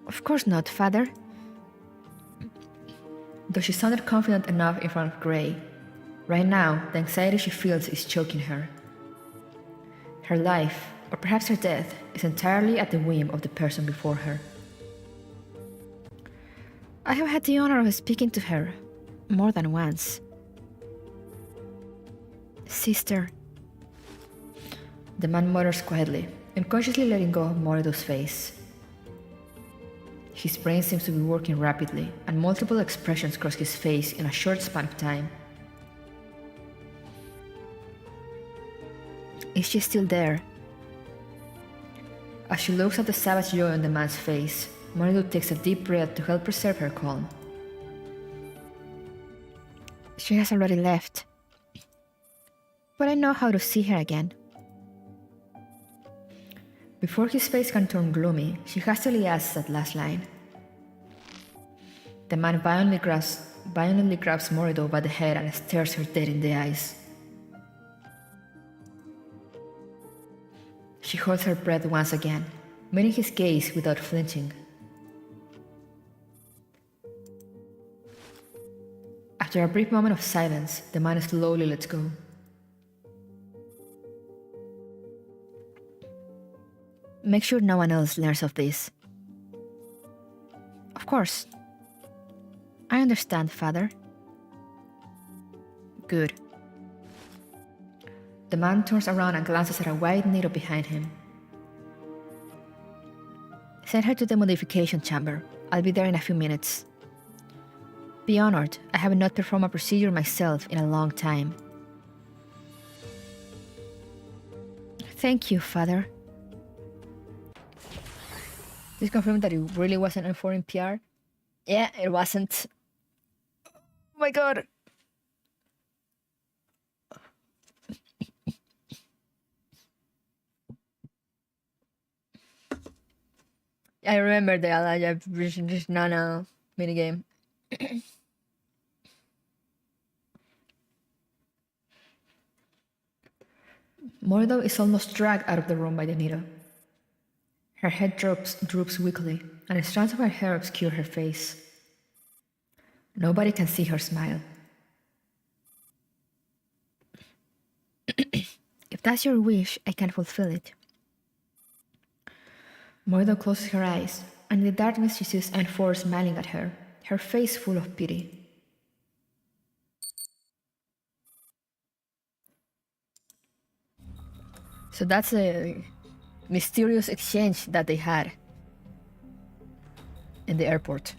Of course not, Father. Though she sounded confident enough in front of Gray, right now the anxiety she feels is choking her. Her life, or perhaps her death, is entirely at the whim of the person before her. I have had the honor of speaking to her more than once. Sister. The man mutters quietly, unconsciously letting go of Morido's face. His brain seems to be working rapidly, and multiple expressions cross his face in a short span of time. Is she still there? As she looks at the savage joy on the man's face, Morido takes a deep breath to help preserve her calm. She has already left. But I know how to see her again. Before his face can turn gloomy, she hastily asks that last line. The man violently grabs Morido by the head and stares her dead in the eyes. She holds her breath once again, meeting his gaze without flinching. After a brief moment of silence, the man slowly lets go. Make sure no one else learns of this. Of course. I understand, Father. Good. The man turns around and glances at a white needle behind him. Send her to the modification chamber. I'll be there in a few minutes. Be honored, I have not performed a procedure myself in a long time. Thank you, Father. This confirmed that it really wasn't a foreign PR. Yeah, it wasn't. Oh my god. I remember the Elijah Nana minigame. Morido is almost dragged out of the room by the needle. Her head droops weakly, and the strands of her hair obscure her face. Nobody can see her smile. If that's your wish, I can fulfill it. Morido closes her eyes, and in the darkness she sees N4 smiling at her, her face full of pity. So that's a mysterious exchange that they had in the airport.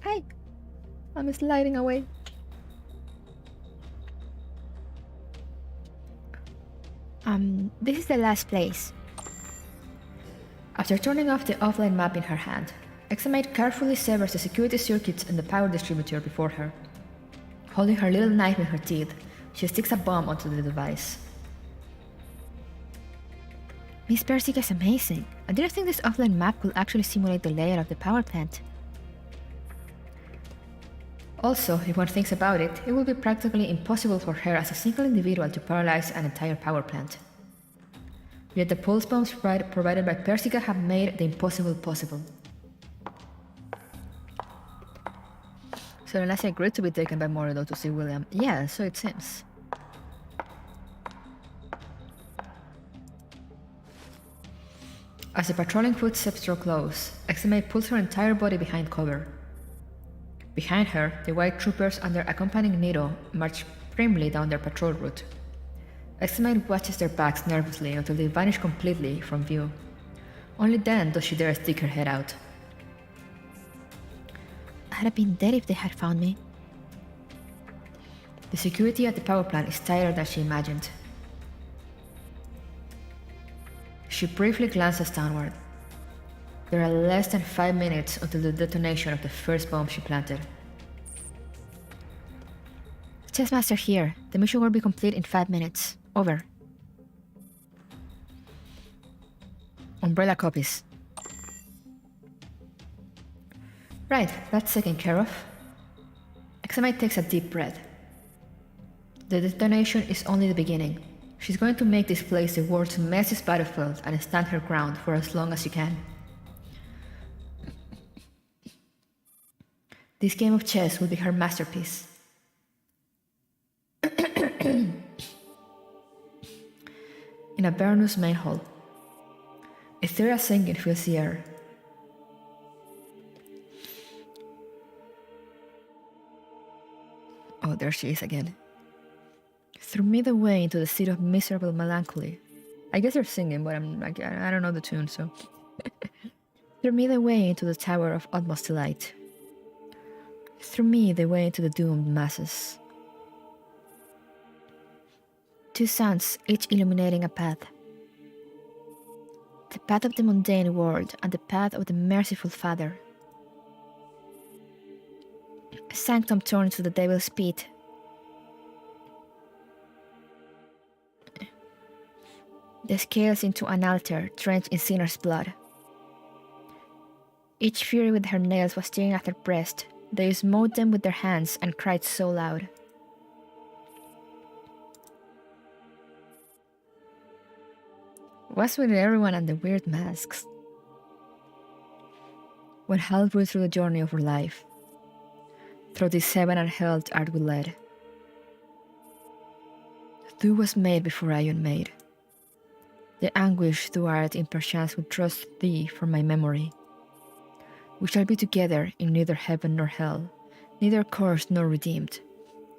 Hi! I'm sliding away. This is the last place. After turning off the offline map in her hand, Examite carefully severs the security circuits and the power distributor before her. Holding her little knife in her teeth, she sticks a bomb onto the device. Miss Persica is amazing. I didn't think this offline map could actually simulate the layout of the power plant. Also, if one thinks about it, it would be practically impossible for her as a single individual to paralyze an entire power plant. Yet the pulse bombs provided by Persica have made the impossible possible. So Renasia agreed to be taken by Morido to see William. Yeah, so it seems. As the patrolling footsteps draw close, Examite pulls her entire body behind cover. Behind her, the white troopers under accompanying Nito march primly down their patrol route. Examite watches their backs nervously until they vanish completely from view. Only then does she dare stick her head out. I'd have been dead if they had found me. The security at the power plant is tighter than she imagined. She briefly glances downward. There are less than 5 minutes until the detonation of the first bomb she planted. Chessmaster here. The mission will be complete in 5 minutes. Over. Umbrella copies. Right, that's taken care of. Examite takes a deep breath. The detonation is only the beginning. She's going to make this place the world's messiest battlefield and stand her ground for as long as she can. This game of chess will be her masterpiece. In Avernus main hall, ethereal singing fills the air. Oh, there she is again. Threw me the way into the seat of miserable melancholy. I guess they're singing, but I don't know the tune, so. Threw me the way into the tower of utmost delight. Threw me the way into the doomed masses. Two suns, each illuminating a path. The path of the mundane world and the path of the merciful Father. A sanctum torn to the devil's pit. The scales into an altar drenched in sinner's blood. Each fury with her nails was tearing at her breast. They smote them with their hands and cried so loud. What's with everyone and the weird masks? When hell ruled through the journey of her life, through this heaven and hell art we led. Thou was made before Ion made. The anguish thou art in perchance would trust thee for my memory. We shall be together in neither heaven nor hell, neither cursed nor redeemed.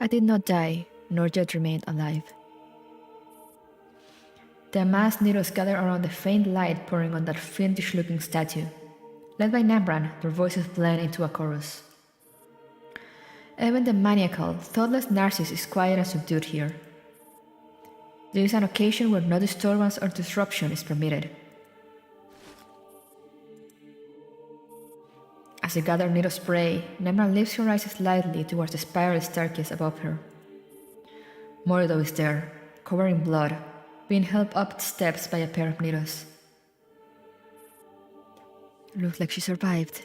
I did not die, nor yet remain alive. The amassed needles gather around the faint light pouring on that fiendish-looking statue. Led by Nambran, their voices blend into a chorus. Even the maniacal, thoughtless Narcissus is quiet and subdued here. There is an occasion where no disturbance or disruption is permitted. As the gathered needles spray, Nambran lifts her eyes slightly towards the spiral staircase above her. Morido is there, covered in blood, being helped up the steps by a pair of needles. Looks like she survived.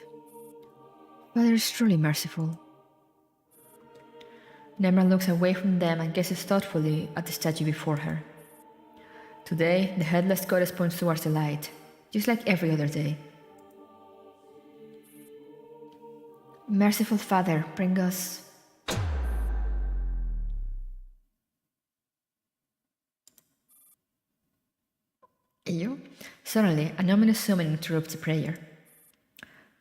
Father is truly merciful. Nemra looks away from them and gazes thoughtfully at the statue before her. Today, the headless goddess points towards the light, just like every other day. Merciful Father, bring us... You? Suddenly, an ominous summon interrupts the prayer.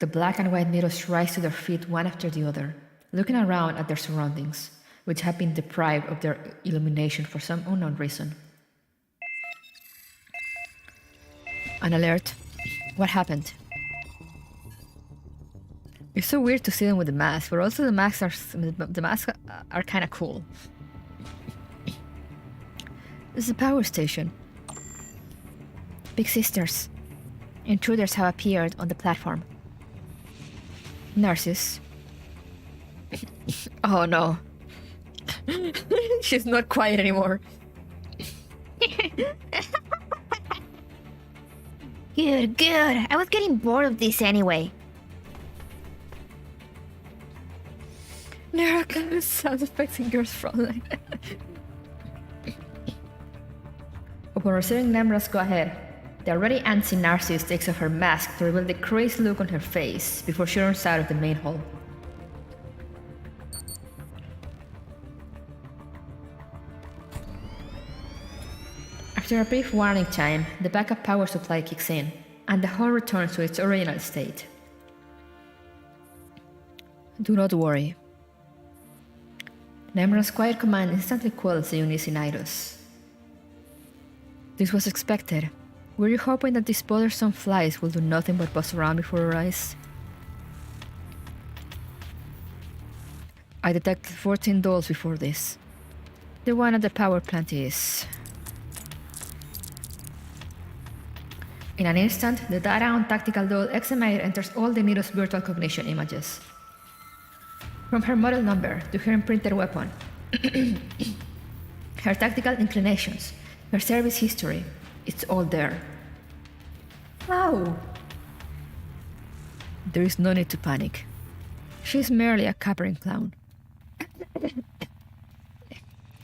The black and white needles rise to their feet one after the other, looking around at their surroundings, which have been deprived of their illumination for some unknown reason. An alert. What happened? It's so weird to see them with the mask, but also the masks are kind of cool. This is a power station. Big sisters. Intruders have appeared on the platform. Narcissus. Oh no. She's not quiet anymore. Good. I was getting bored of this anyway. Nara can sound effects in girls' Frontline. Upon receiving Nemra's go-ahead, the already antsy Narcissus takes off her mask to reveal the crazy look on her face before she runs out of the main hall. After a brief warning time, the backup power supply kicks in, and the hall returns to its original state. Do not worry. Nemra's quiet command instantly quells the uneasy Nidus. This was expected. Were you hoping that these bothersome flies will do nothing but buzz around before our eyes? I detected 14 dolls before this. The one at the power plant is... In an instant, the data on Tactical Doll Examiner enters all the Nidus virtual cognition images. From her model number to her imprinted weapon, her tactical inclinations, her service history, it's all there. How? There is no need to panic. She's merely a capering clown.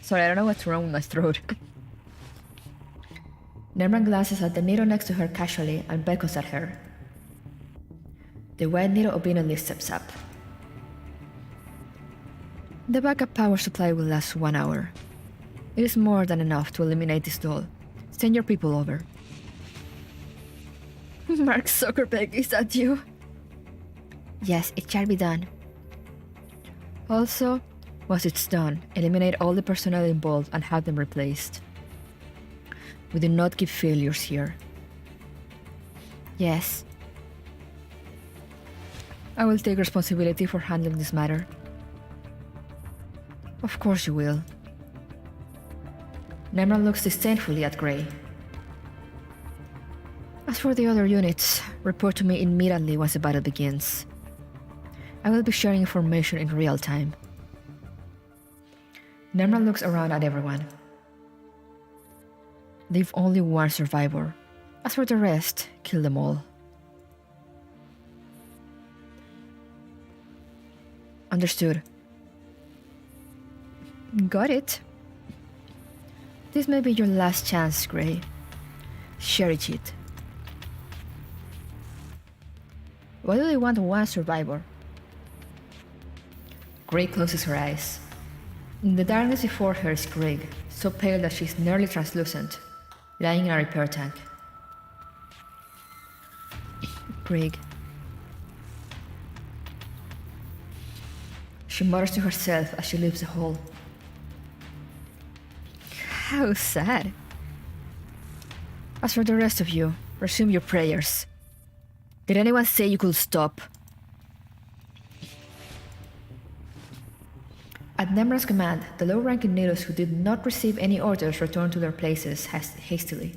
Sorry, I don't know what's wrong with my throat. Nemra glances at the needle next to her casually and beckons at her. The white needle obediently steps up. The backup power supply will last 1 hour. It is more than enough to eliminate this doll. Send your people over. Mark Zuckerberg, is that you? Yes, it shall be done. Also, once it's done, eliminate all the personnel involved and have them replaced. We do not give failures here. Yes. I will take responsibility for handling this matter. Of course you will. Nemra looks disdainfully at Grey. As for the other units, report to me immediately once the battle begins. I will be sharing information in real time. Nemra looks around at everyone. Leave only one survivor. As for the rest, kill them all. Understood. Got it. This may be your last chance, Grey. Cherish it. Why do they want one survivor? Grey closes her eyes. In the darkness before her is Greg, so pale that she is nearly translucent, lying in a repair tank. Greg. She mutters to herself as she leaves the hall. How sad. As for the rest of you, resume your prayers. Did anyone say you could stop? At Nemra's command, the low-ranking Nidus who did not receive any orders returned to their places hastily.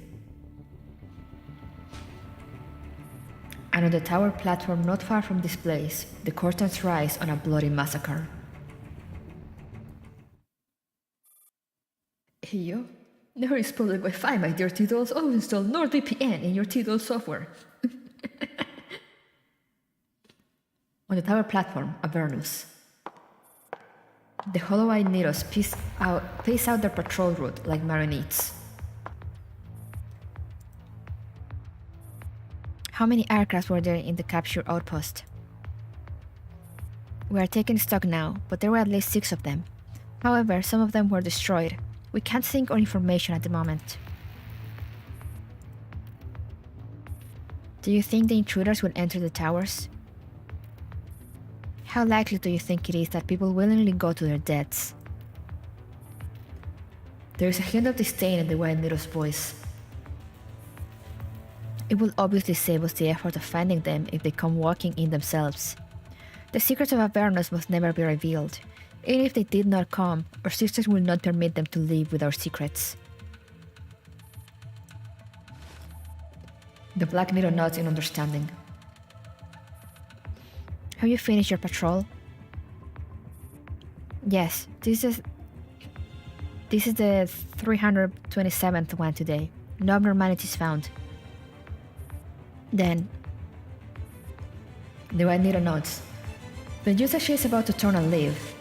And on the tower platform not far from this place, the curtains rise on a bloody massacre. Hey yo, there is public Wi-Fi, my dear T-Dolls. Always install NordVPN in your T-Doll software. On the tower platform, Avernus. The hollow-eyed Neros pace out their patrol route like marionettes. How many aircraft were there in the capture outpost? We are taking stock now, but there were at least 6 of them. However, some of them were destroyed. We can't sync our information at the moment. Do you think the intruders will enter the towers? How likely do you think it is that people willingly go to their deaths? There is a hint of disdain in the White Nero's voice. It will obviously save us the effort of finding them if they come walking in themselves. The secrets of Avernus must never be revealed. Even if they did not come, our sisters will not permit them to live with our secrets. The Black Nero nods in understanding. Have you finished your patrol? Yes, this is the 327th one today. No abnormalities found. Then the White Nero nods. Then just as she is about to turn and leave,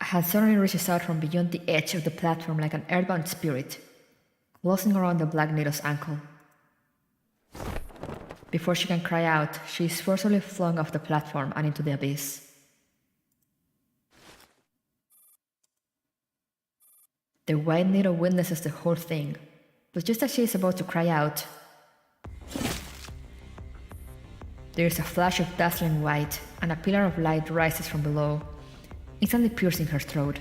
a hand suddenly reaches out from beyond the edge of the platform like an earthbound spirit, closing around the Black Nero's ankle. Before she can cry out, she is forcibly flung off the platform and into the abyss. The White Nero witnesses the whole thing, but just as she is about to cry out, there is a flash of dazzling white, and a pillar of light rises from below, instantly piercing her throat.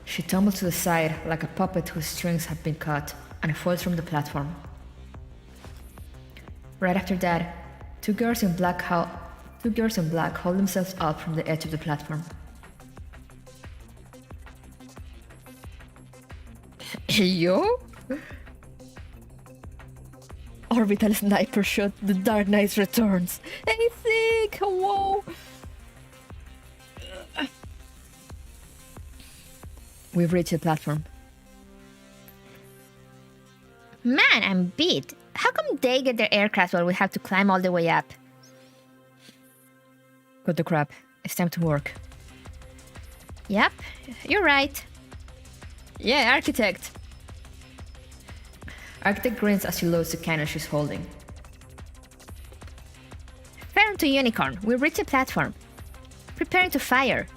She tumbles to the side like a puppet whose strings have been cut, and falls from the platform. Right after that, two girls in black hold themselves up from the edge of the platform. Hey yo! Orbital sniper shot, the Dark Knight returns. Hey sick! Whoa! We've reached the platform. Man, I'm beat. How come they get their aircraft while we have to climb all the way up? Got the crap. It's time to work. Yep, you're right. Yeah, architect. Architect grins as she loads the cannon she's holding. Firm to Unicorn, we reach the platform. Preparing to fire.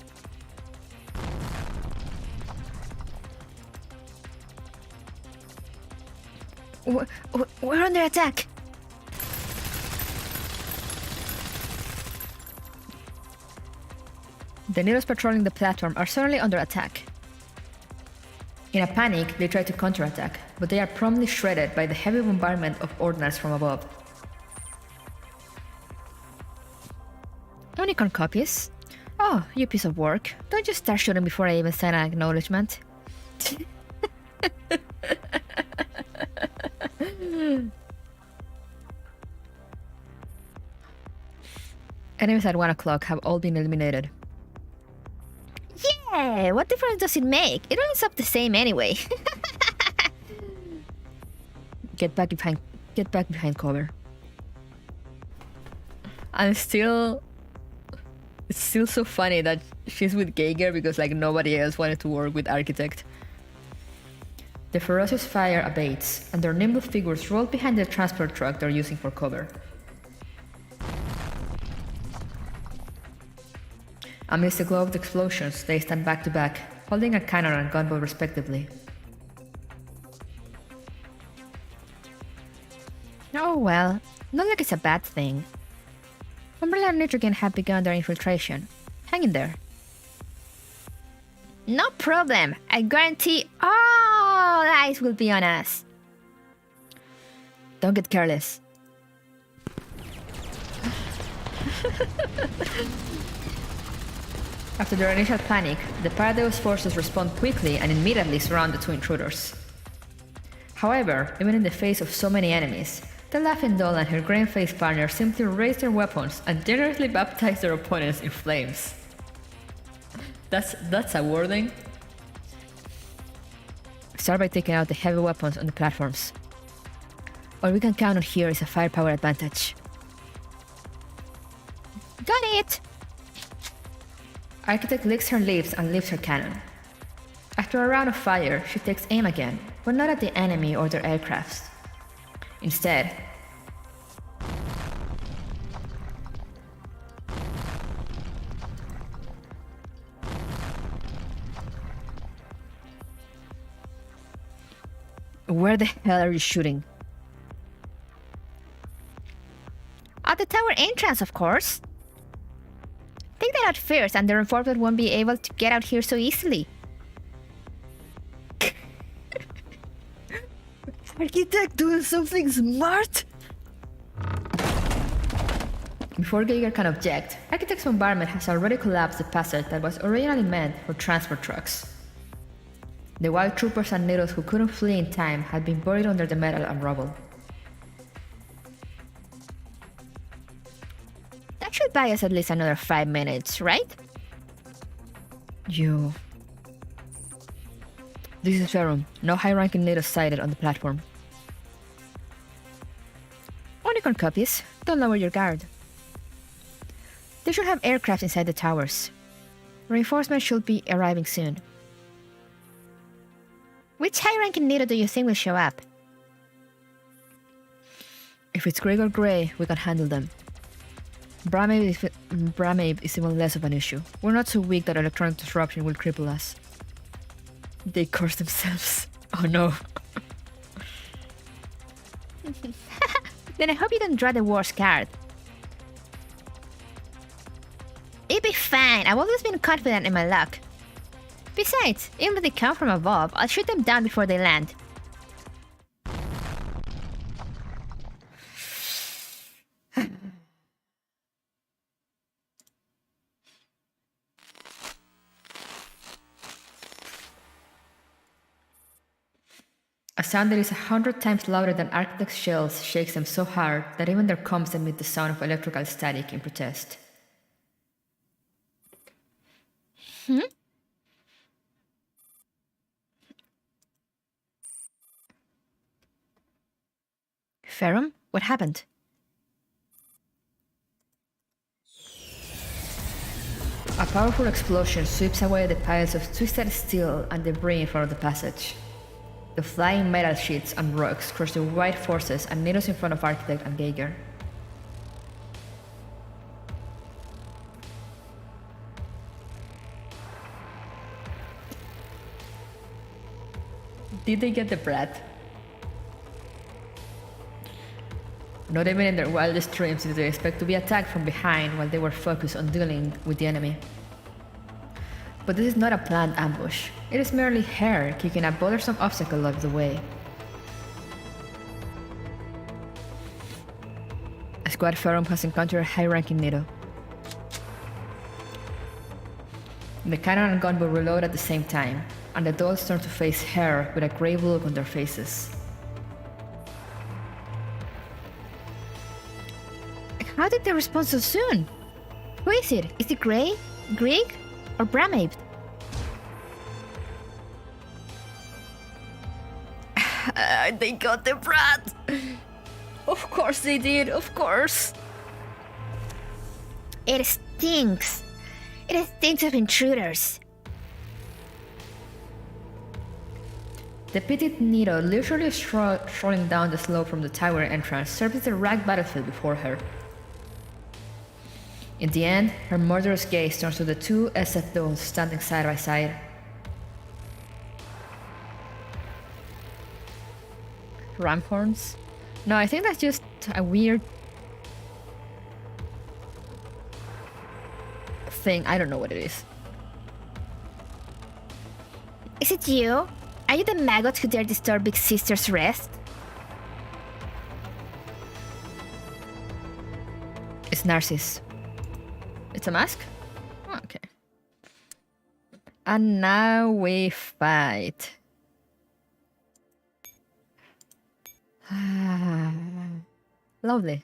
We're under attack. The Neros patrolling the platform are suddenly under attack. In a panic, they try to counterattack, but they are promptly shredded by the heavy bombardment of ordnance from above. Unicorn copies. Oh, you piece of work. Don't just start shooting before I even send an acknowledgement. Enemies at 1 o'clock have all been eliminated. Yeah, what difference does it make? It ends up the same anyway. Get back behind cover. It's still so funny that she's with Geiger because like nobody else wanted to work with Architect. The ferocious fire abates, and their nimble figures roll behind the transport truck they're using for cover. Amidst the glow of the explosions, they stand back to back, holding a cannon and gunbow respectively. Oh well, not like it's a bad thing. Umbrella and Nitrogen have begun their infiltration. Hang in there. No problem. I guarantee all eyes will be on us. Don't get careless. After their initial panic, the Paradeus forces respond quickly and immediately surround the two intruders. However, even in the face of so many enemies, the Laughing Doll and her green-faced partner simply raise their weapons and generously baptize their opponents in flames. That's a wording. Start by taking out the heavy weapons on the platforms. All we can count on here is a firepower advantage. Got it! Architect licks her lips and lifts her cannon. After a round of fire, she takes aim again, but not at the enemy or their aircrafts. Instead, where the hell are you shooting? At the tower entrance, of course. Take that out first, and the reinforcement won't be able to get out here so easily. Architect doing something smart? Before Geiger can object, Architect's bombardment has already collapsed the passage that was originally meant for transport trucks. The wild troopers and needles who couldn't flee in time had been buried under the metal and rubble. That should buy us at least another 5 minutes, right? You... This is Ferrum. No high-ranking needles sighted on the platform. Unicorn copies. Don't lower your guard. They should have aircraft inside the towers. Reinforcements should be arriving soon. Which high-ranking needle do you think will show up? If it's Greg or Grey, we can handle them. Bramabe is even less of an issue. We're not so weak that electronic disruption will cripple us. They curse themselves. Oh no. Then I hope you don't draw the worst card. It'll be fine. I've always been confident in my luck. Besides, even if they come from above, I'll shoot them down before they land. A sound that is 100 times louder than Architect's shells shakes them so hard that even their comms emit the sound of electrical static in protest. Ferrum, what happened? A powerful explosion sweeps away the piles of twisted steel and debris in front of the passage. The flying metal sheets and rocks crush the white forces and needles in front of Architect and Geiger. Did they get the brat? Not even in their wildest dreams did they expect to be attacked from behind while they were focused on dealing with the enemy. But this is not a planned ambush. It is merely hair kicking a bothersome obstacle out of the way. A squad Ferrum has encountered a high-ranking needle. The cannon and gunboat reload at the same time, and the dolls turn to face her with a grave look on their faces. How did they respond so soon? Who is it? Is it Grey, Greg, or Bramabe? They got the brat! Of course they did, of course! It stinks. It stinks of intruders. The pitted needle, leisurely strolling down the slope from the tower entrance, surveys the ragged battlefield before her. In the end, her murderous gaze turns to the two SF dolls standing side by side. Ram horns? No, I think that's just a weird thing. I don't know what it is. Is it you? Are you the maggots who dare disturb Big Sister's rest? It's Narcissus. It's a mask? Oh, okay. And now we fight. Lovely.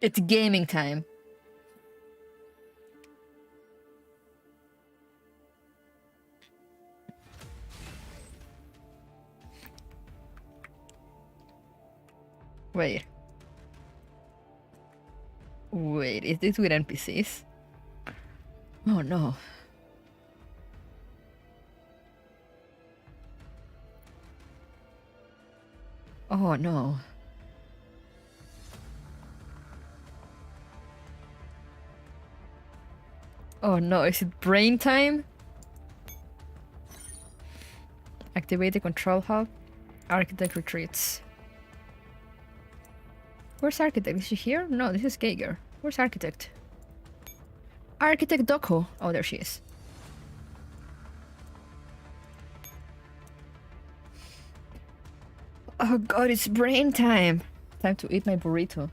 It's gaming time. Wait. Wait, is this with NPCs? Oh no. Oh no. Oh no, is it brain time? Activate the control hub. Architect retreats. Where's Architect? Is she here? No, this is Geiger. Where's Architect? Architect Doko. Oh, there she is. Oh god, it's brain time. Time to eat my burrito.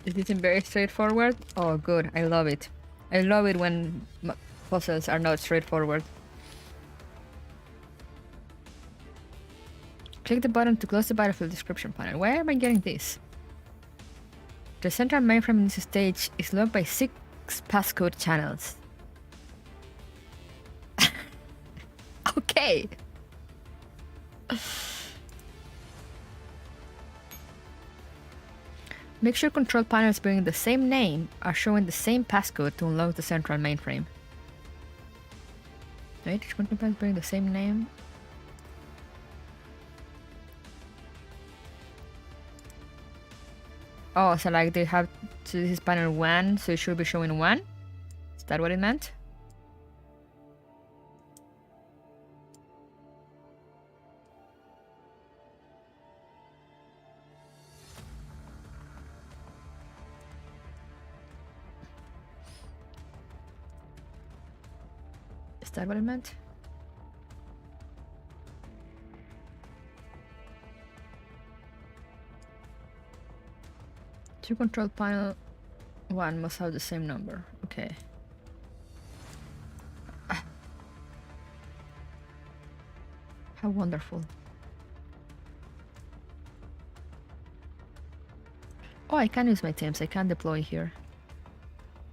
Is this very straightforward? Oh good, I love it. I love it when puzzles are not straightforward. Click the button to close the battlefield description panel. Why am I getting this? The central mainframe in this stage is locked by 6 passcode channels. Okay. Make sure control panels bearing the same name are showing the same passcode to unlock the central mainframe. Wait, each control panel bearing the same name? Oh, so like they have to, this is panel 1, so it should be showing 1? Is that what it meant? Is that what it meant? To control panel 1 must have the same number. Okay. How wonderful. Oh, I can use my teams. I can deploy here.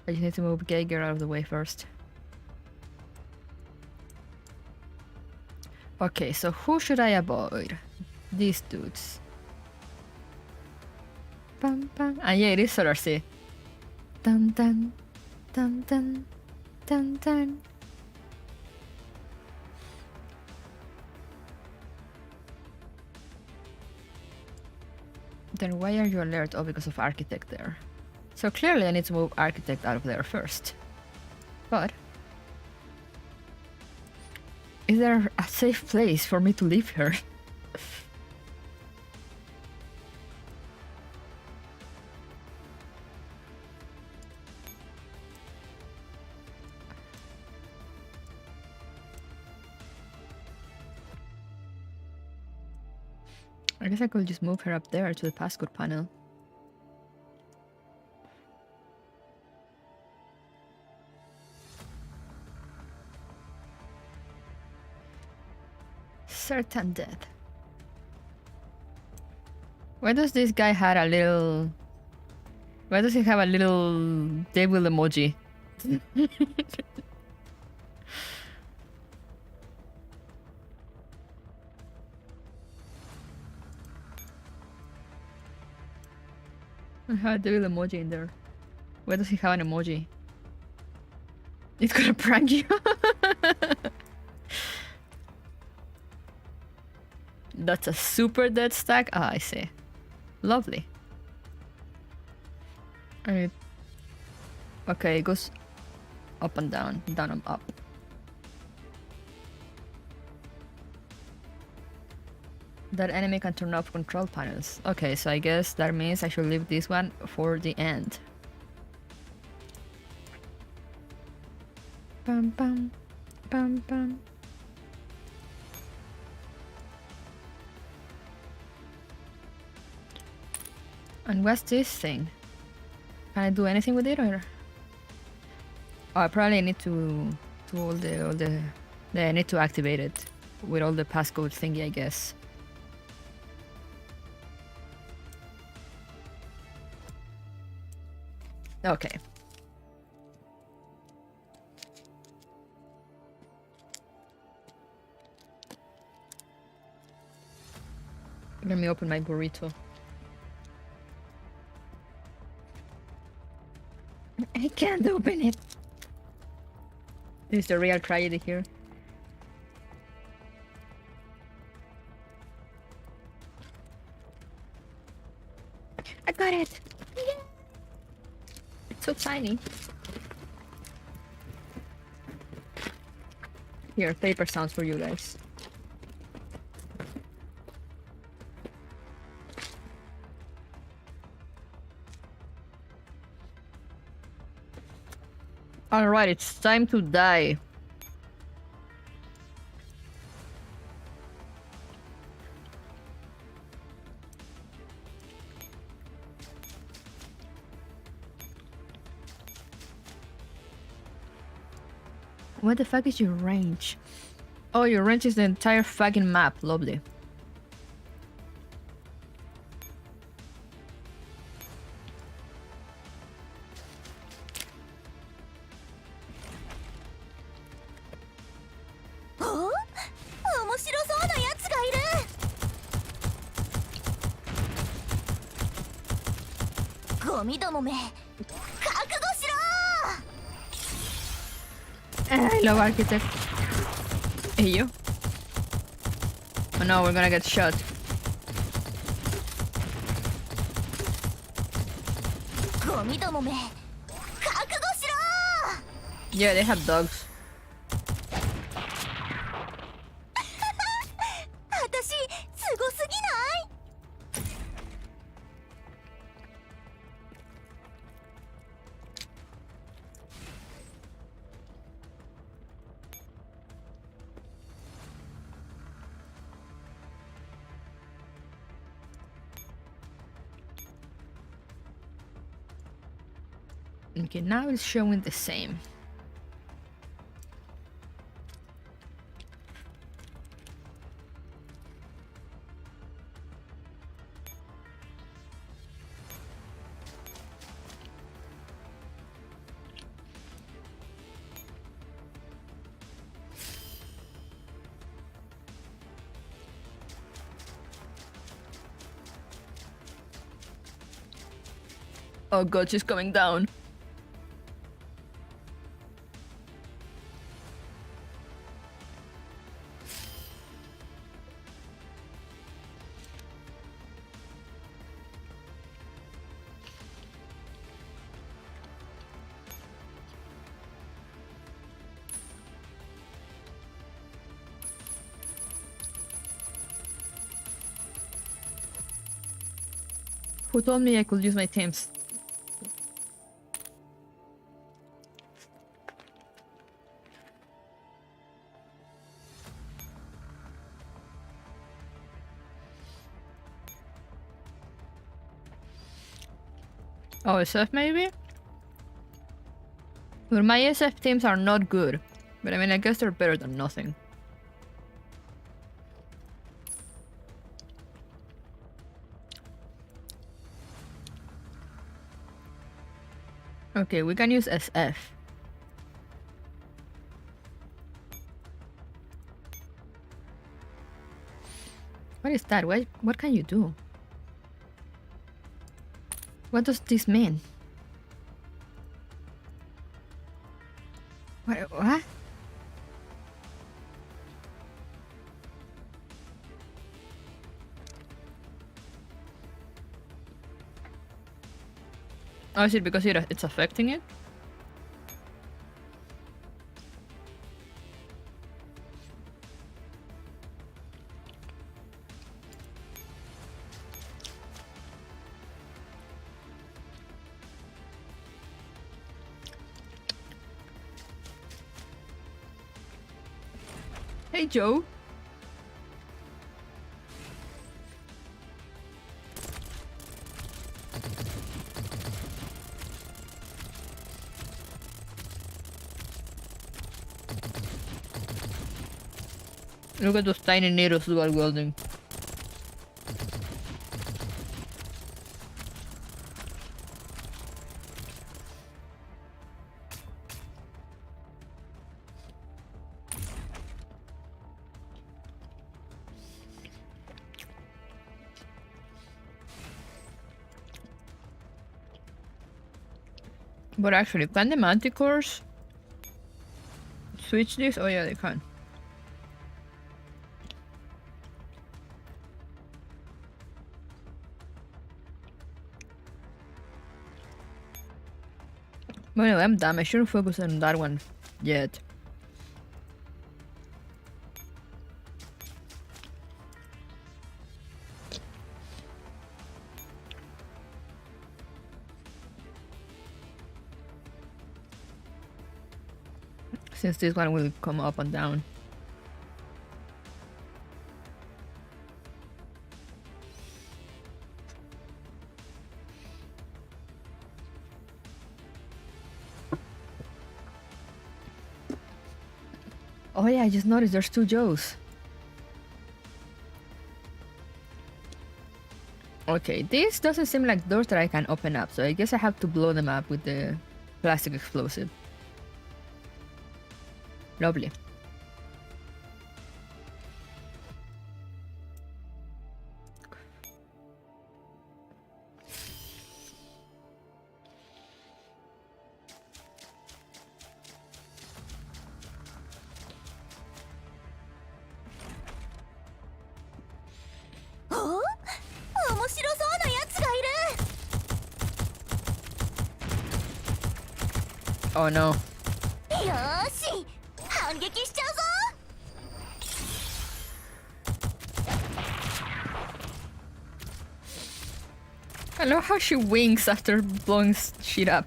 I just need to move Geiger out of the way first. Okay, so who should I avoid? These dudes. Bum, bum. Ah, yeah, it is Solar Sea. Dun dun dun dun dun dun. Then why are you alert? Oh, because of Architect there. So clearly I need to move Architect out of there first. But is there a safe place for me to leave her? I guess I could just move her up there to the passcode panel. Certain death. Why does this guy have a little... Why does he have a little devil emoji? I have a devil emoji in there. Why does he have an emoji? It's gonna prank you. That's a super dead stack. Ah, I see. Lovely. Alright. Okay, it goes up and down, down and up. That enemy can turn off control panels. Okay, so I guess that means I should leave this one for the end. Bum bum bum bum. And what's this thing? Can I do anything with it, or? Oh, I probably need to all the yeah, I need to activate it with all the passcode thingy, I guess. Okay. Let me open my burrito. I can't open it. This is the real tragedy here. I got it. It's so tiny. Here, paper sounds for you guys. Alright, it's time to die. What the fuck is your range? Oh, your range is the entire fucking map. Lovely. Oh? 面白そうなやつがいる。ゴミどもめ、覚悟しろ。 I love architect. Hey, you. Oh no, we're gonna get shot. Yeah, they have dogs. 私すごすぎない？ Okay, now it's showing the same. Oh god, she's coming down. Who told me I could use my teams? Oh, SF maybe? Well, my SF teams are not good. But I mean, I guess they're better than nothing. Okay, we can use SF. What is that? What can you do? What does this mean? What? Oh, is it because it's affecting it? Hey, Joe. Look at those tiny needles dual wielding. But actually, can the manticores switch this? Oh yeah, they can. But anyway, I'm dumb. I shouldn't focus on that one yet. Since this one will come up and down. Oh yeah, I just noticed there's 2 Joes. Okay, this doesn't seem like doors that I can open up, so I guess I have to blow them up with the plastic explosive. Lovely. Oh no. I love how she winks after blowing shit up.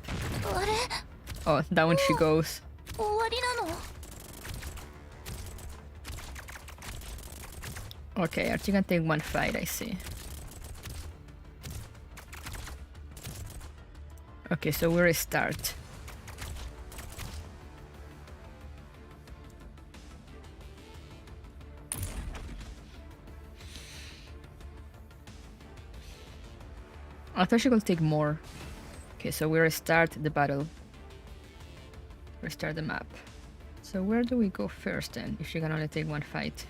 Oh, down she goes. Okay, Archie can take 1 fight, I see. Okay, so we restart. I thought she could take more. Okay, so we restart the battle. Restart the map. So where do we go first then, if she can only take 1 fight?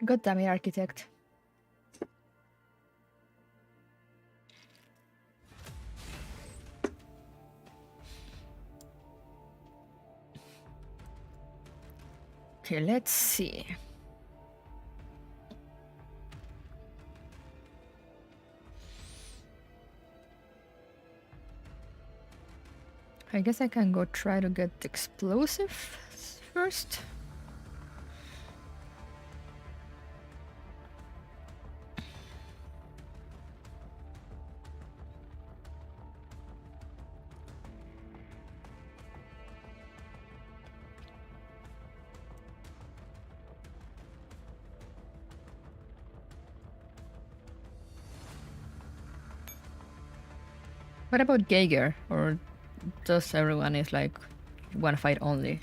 God damn it, Architect. Okay, let's see. I guess I can go try to get the explosive first. What about Geiger? Or does everyone is like 1 fight only?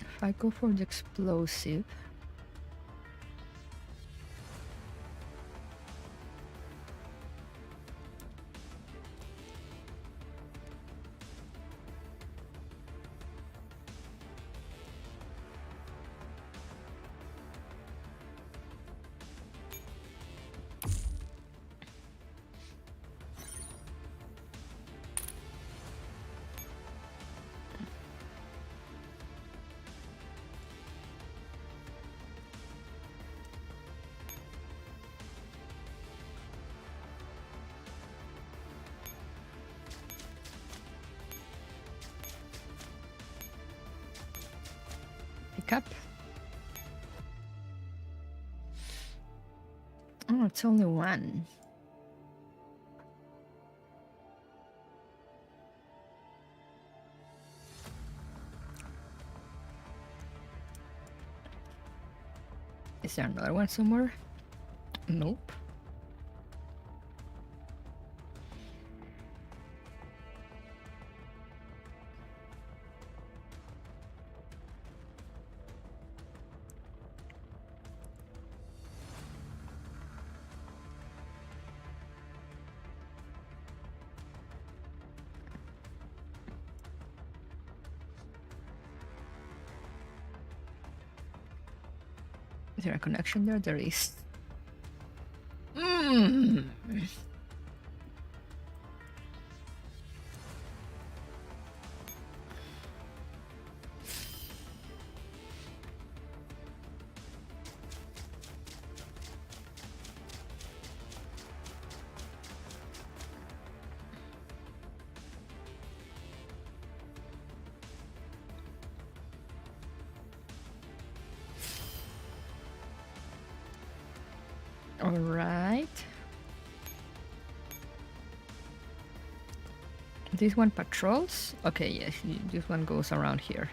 If I go for the explosive... Up. Oh, it's only 1. Is there another one somewhere? Nope. Is there a connection there? There is. Mm. All right. This one patrols. Okay, yes, this one goes around here.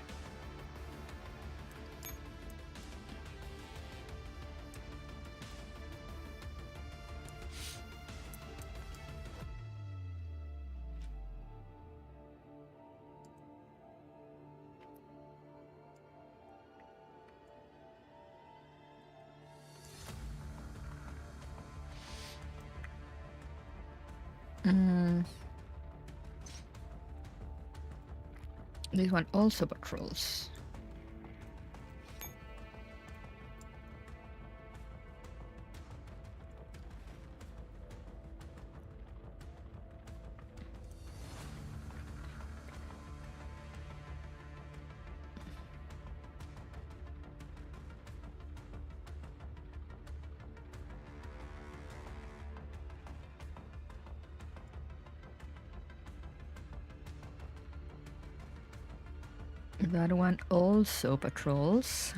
This one also patrols. That one also patrols.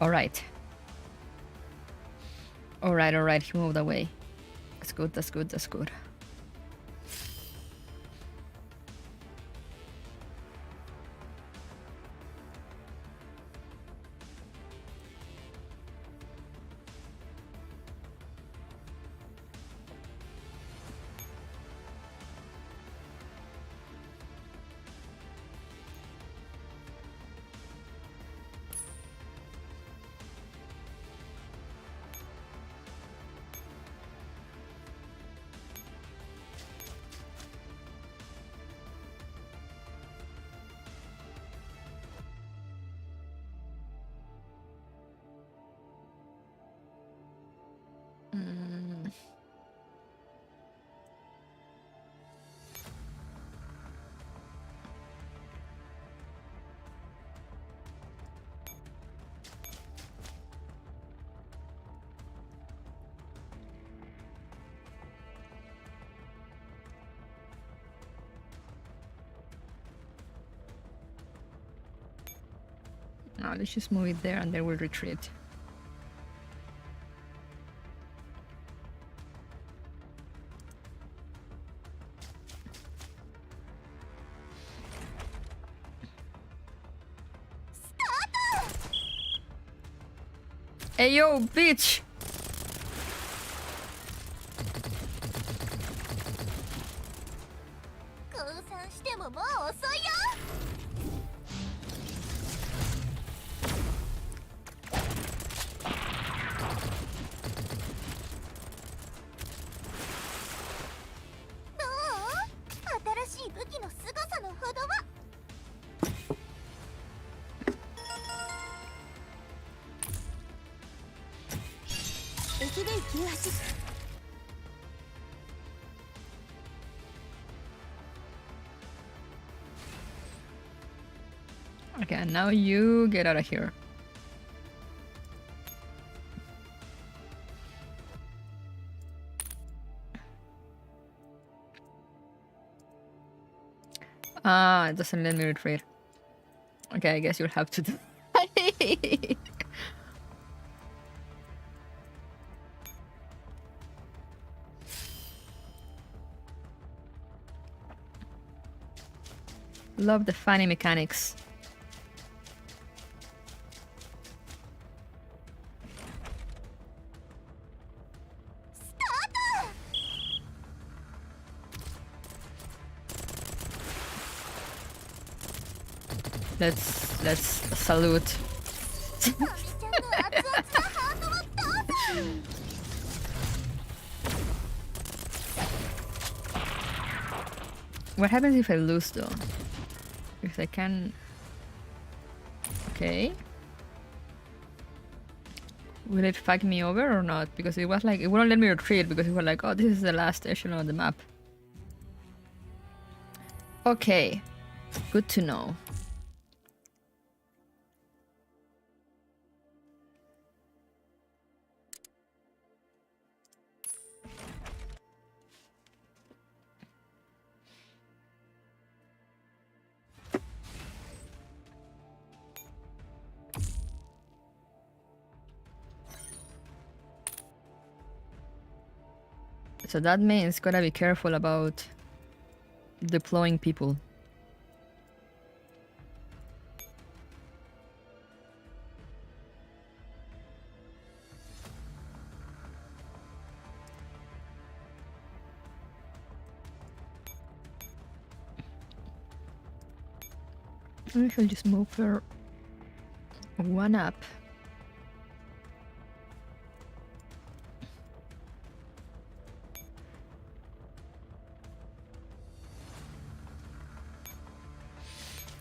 All right. All right. He moved away. That's good. That's good. That's good. Now let's just move it there and then we'll retreat. Hey yo, bitch! 散してももう遅いよ。どう？新しい武器の凄さのほどは。FV98。Okay, and now you get out of here. Ah, it doesn't let me retreat. Okay, I guess you'll have to do. Love the funny mechanics. Let's salute. What happens if I lose though? If I can... Okay. Will it fuck me over or not? Because it was like, it wouldn't let me retreat because it was like, oh, this is the last echelon of the map. Okay. Good to know. So that means gotta be careful about deploying people. I shall just move her one up.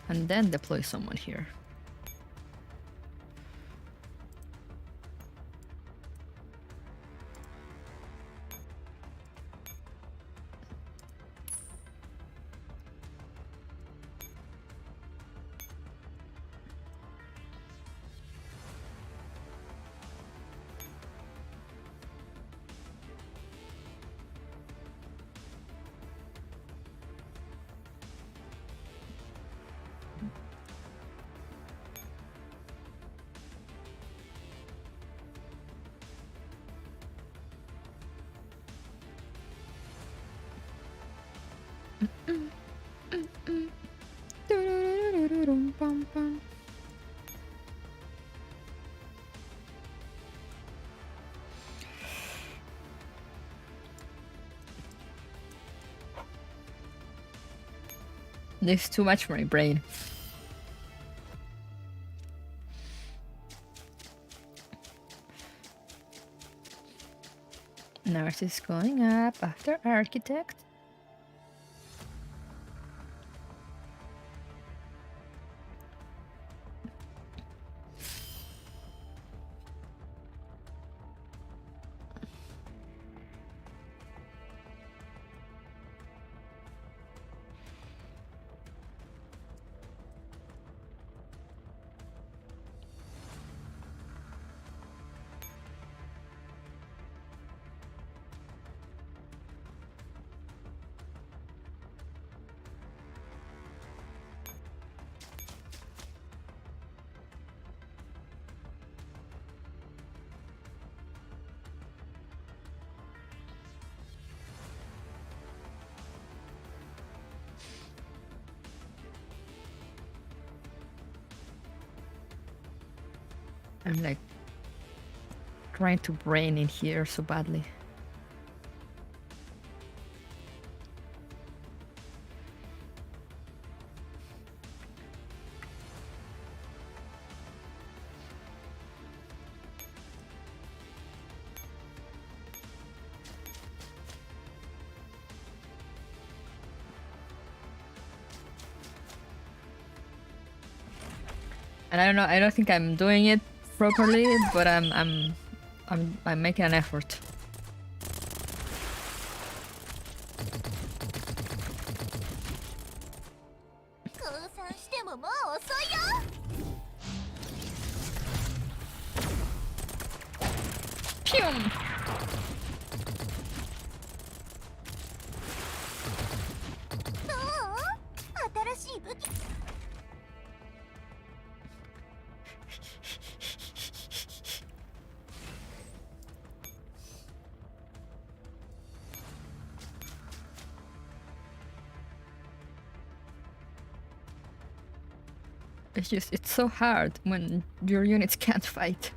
And then deploy someone here. This is too much for my brain. Nurse is going up after architect. I'm like trying to brain in here so badly. And I don't know. I don't think I'm doing it properly, but I'm making an effort. 降参してももう遅いよ。Pew! どう？新しい武器。It's so hard when your units can't fight.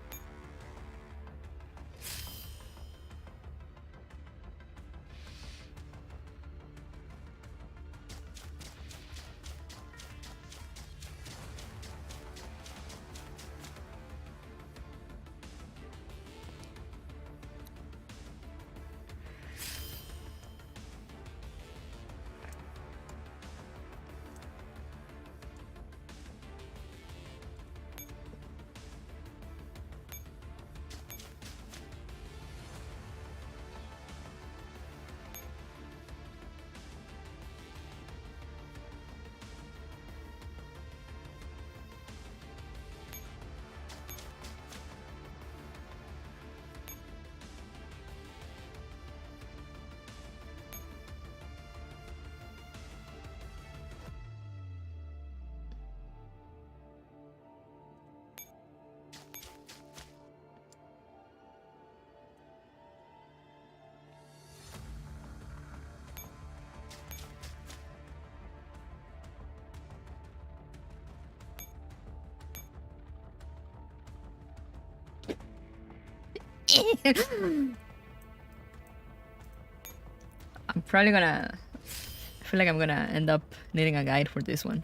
I'm probably gonna... I feel like I'm gonna end up needing a guide for this one.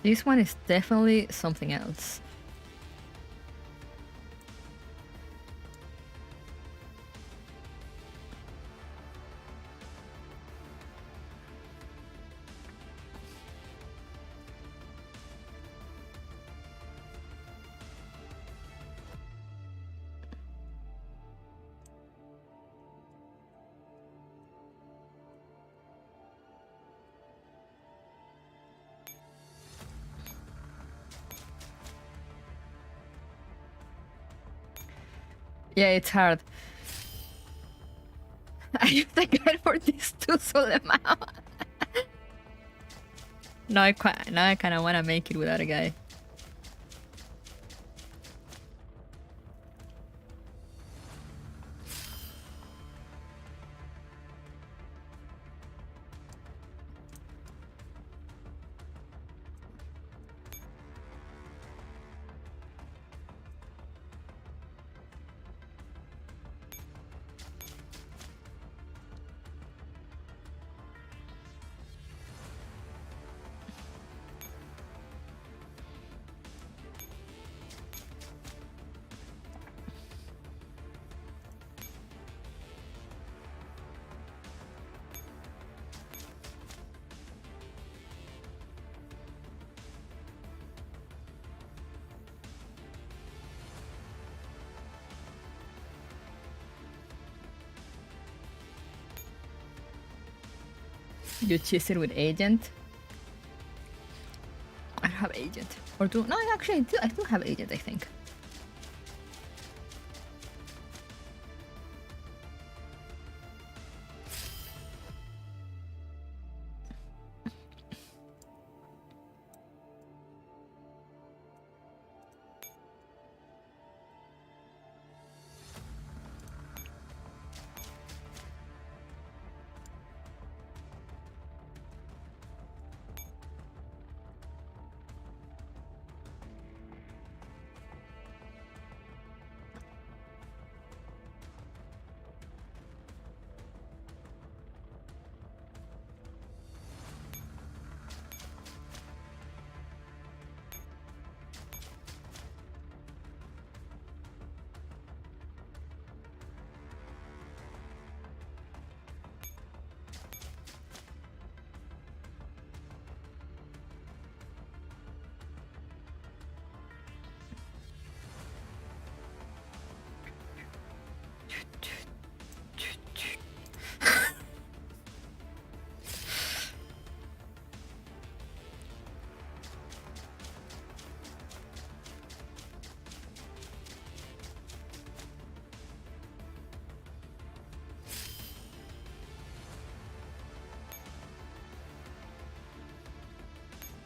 This one is definitely something else. Yeah, it's hard. I used a guide for this too, Solemao. Now I kind of want to make it without a guy. You chase it with agent? I don't have agent. Or do... No, actually I do have agent, I think.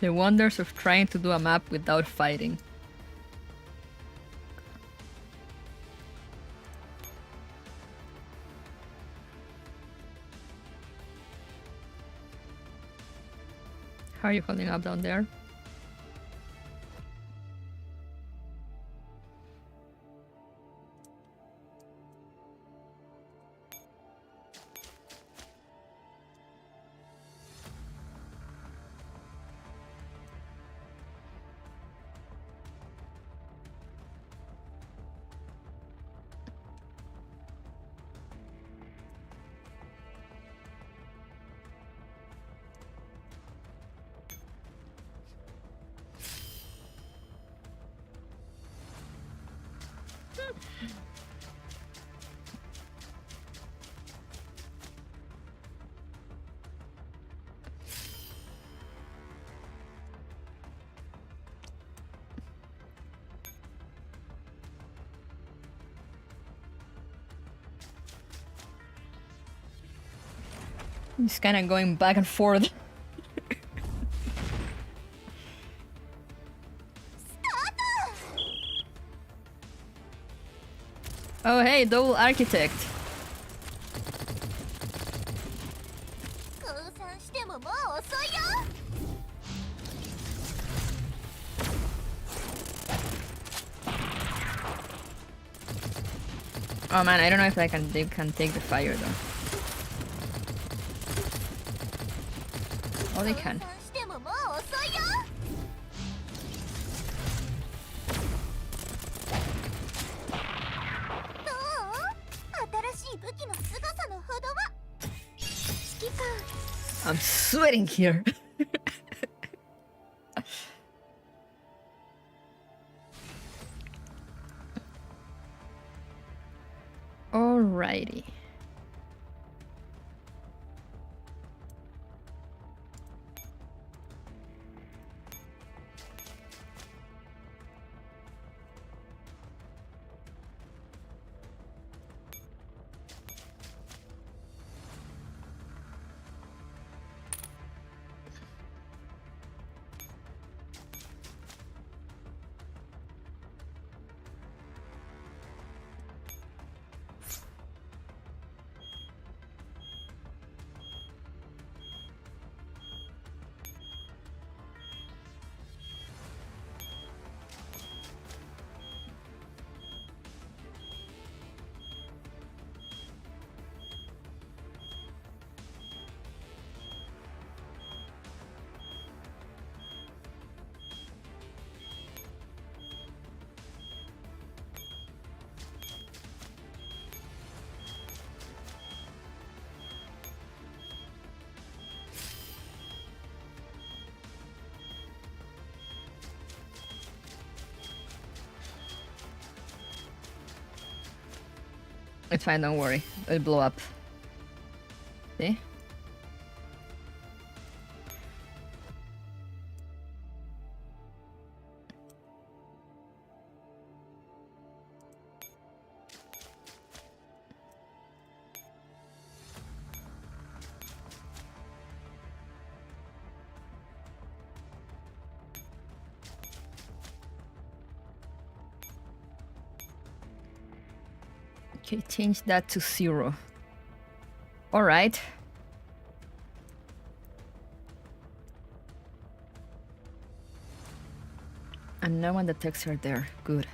The wonders of trying to do a map without fighting. How are you holding up down there? He's kind of going back and forth. Oh hey, double architect. 降参してももう遅いよ。 Oh man, I don't know if they can take the fire though. Oh, they can. 降参してももう遅いよ。 どう？新しい武器のすごさのほどは？指揮官。 I'm sweating here. Alrighty. It's fine, don't worry. It'll blow up. See? Okay, change that to 0. Alright. And no one detects her there. Good.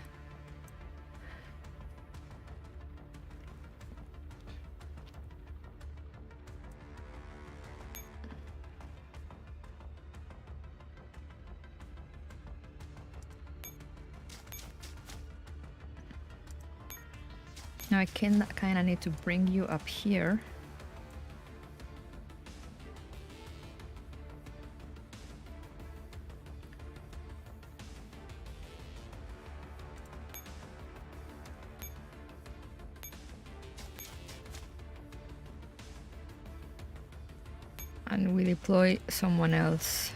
Now I kind of need to bring you up here. And we deploy someone else.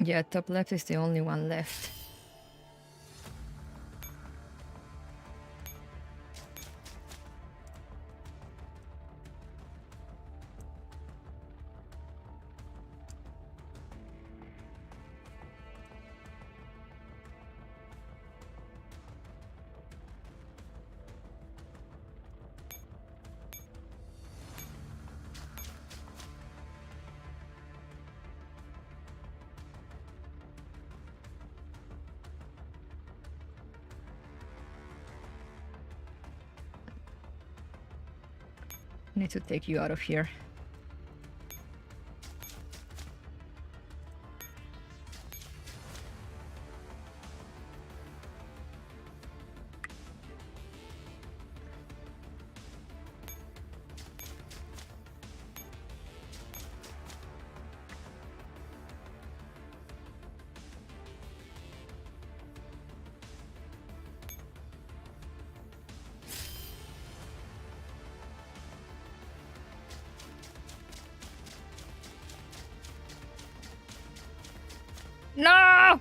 Yeah, top left is the only one left. Need to take you out of here. No!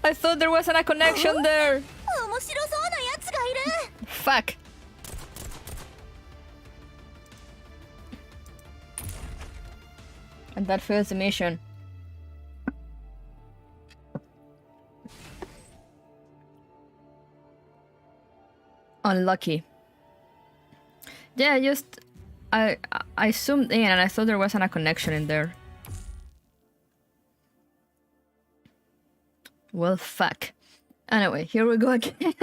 I thought there wasn't a connection there. 面白そうなやつがいる。 Fuck. And that fails the mission. Unlucky. Yeah, I zoomed in and I thought there wasn't a connection in there. Well, fuck. Anyway, here we go again.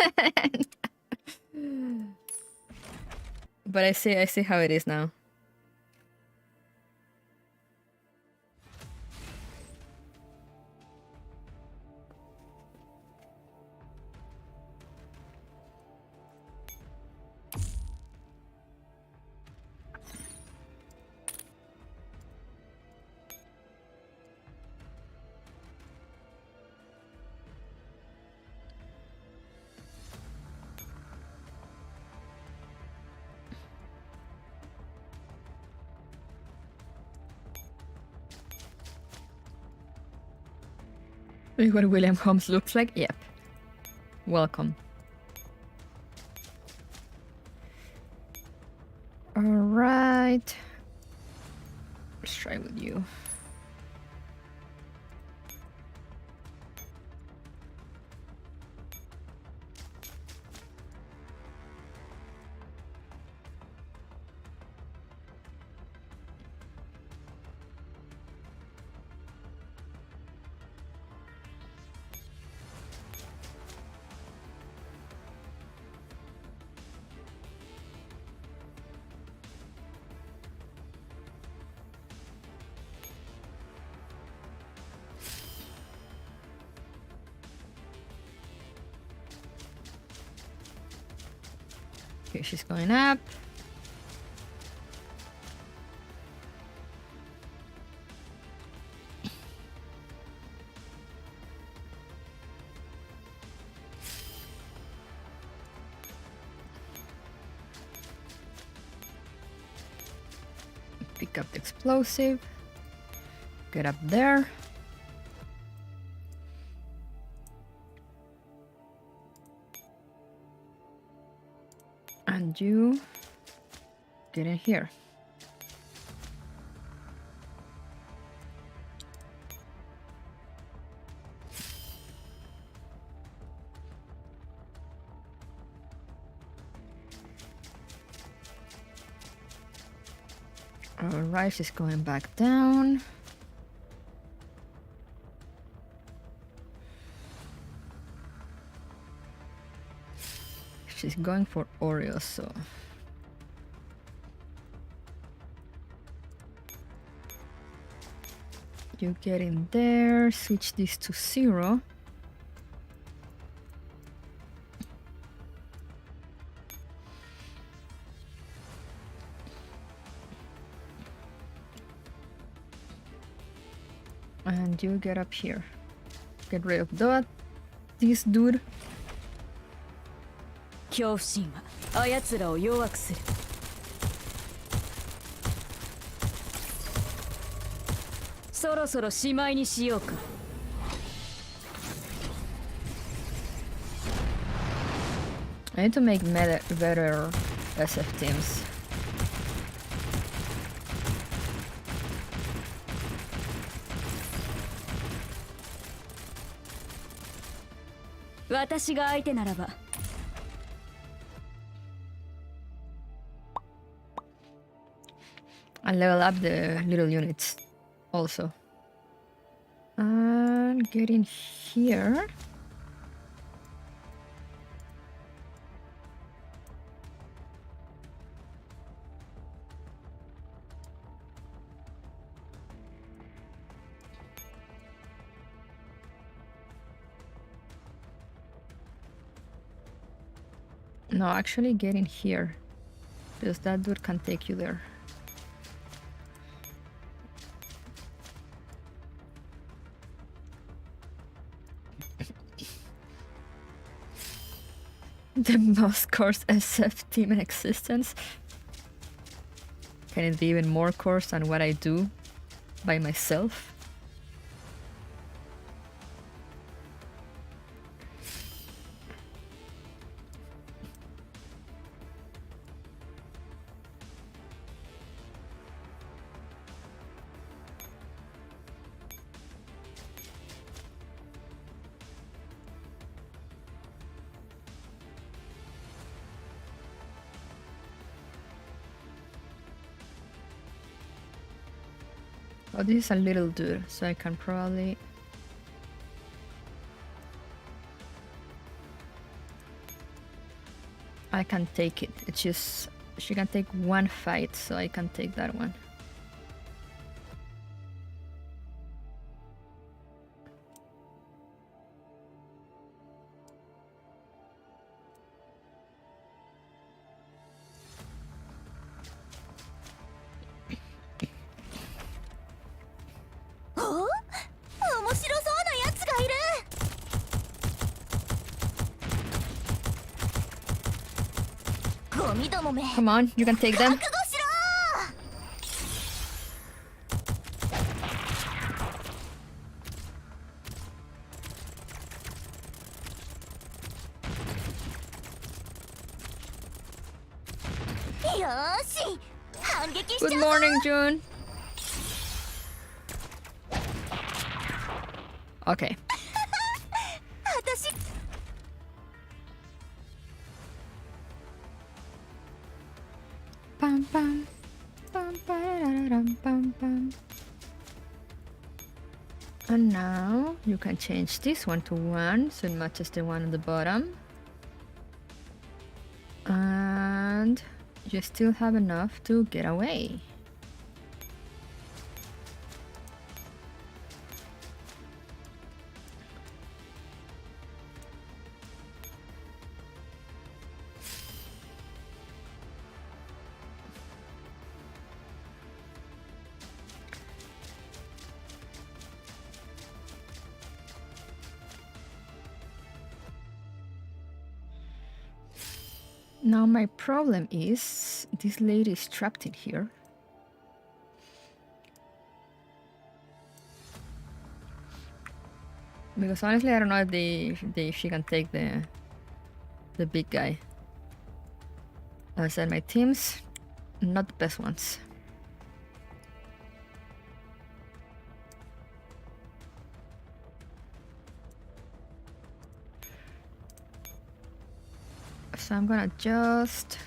But I see how it is now. What William Holmes looks like? Yep. Welcome. Alright. Let's try with you. Okay, she's going up. Pick up the explosive. Get up there. And you get in here. Alright, she's going back down. She's going for Oreo, so you get in there, switch this to 0. And you get up here. Get rid of this dude. 恐怖心はあやつらを弱くする。そろそろしまいにしようか。I need to make better SF teams. And level up the little units also. And get in here. No, actually get in here. Because that dude can take you there. The most cursed SF team in existence. Can it be even more cursed than what I do by myself? Oh, this is a little dude, so I can probably... I can take it. It's just... She can take one fight, so I can take that one. Come on, you can take them. Good morning, June. Okay. Bum, bum, bum, ba-da-da-dum, bum, bum. And now you can change this one to 1 so it matches the one on the bottom. And you still have enough to get away. Now my problem is this lady is trapped in here. Because honestly I don't know if she can take the big guy. As I said, my teams not the best ones. So I'm gonna just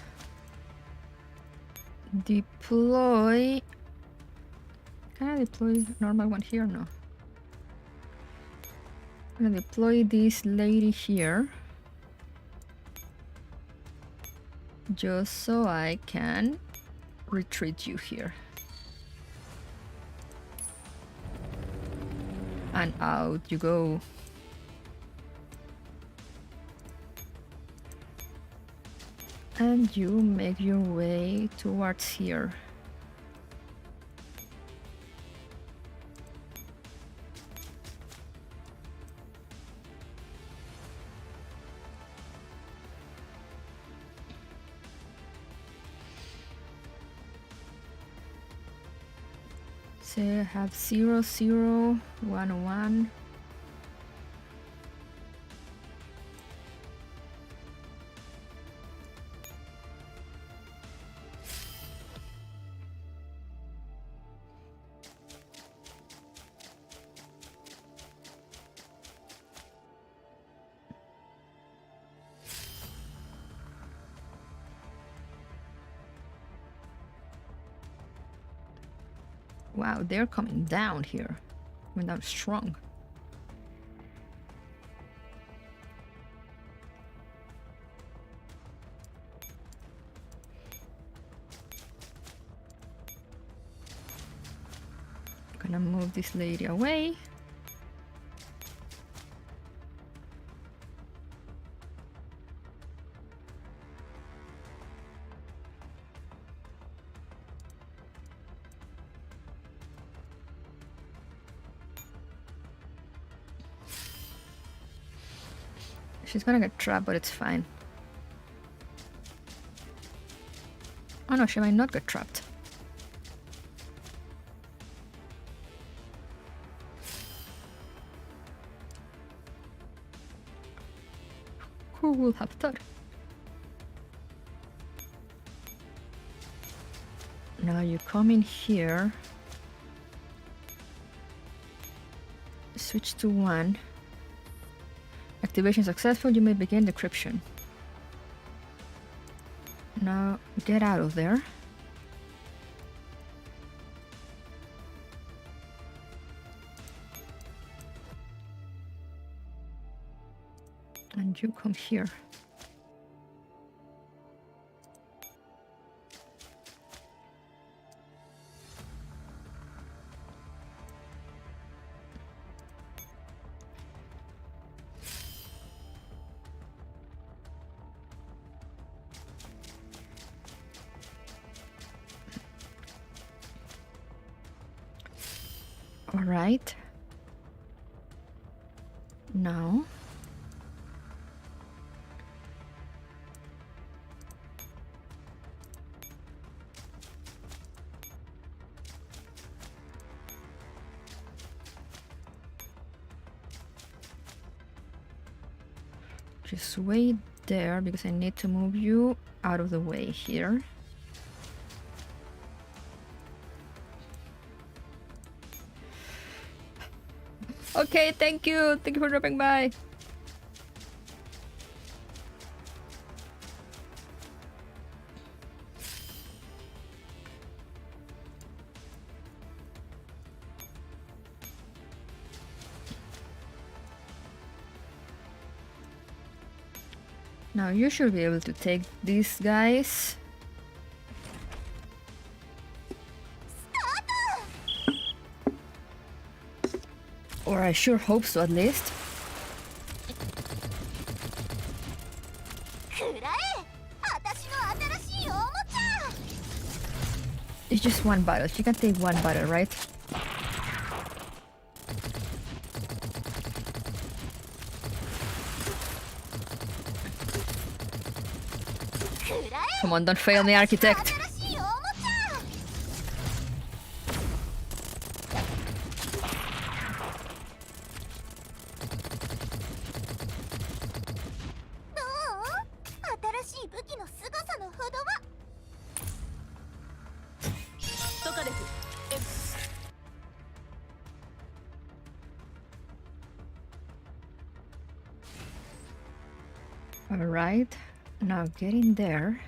deploy. Can I deploy normal one here? No. I'm gonna deploy this lady here just so I can retreat you here. And out you go. And you make your way towards here. So I have 0, 0, 1, 1. Wow, they're coming down here. Coming down strong. Gonna move this lady away. She's gonna get trapped, but it's fine. Oh no, she might not get trapped. Who will have thought? Now you come in here. Switch to 1. Activation successful, you may begin decryption. Now get out of there. And you come here. All right. Now just wait there because I need to move you out of the way here. Okay, thank you. Thank you for dropping by. Now you should be able to take these guys. Or I sure hope so, at least. It's just one battle. She can take one battle, right? Come on, don't fail me, architect. Alright, now get in there.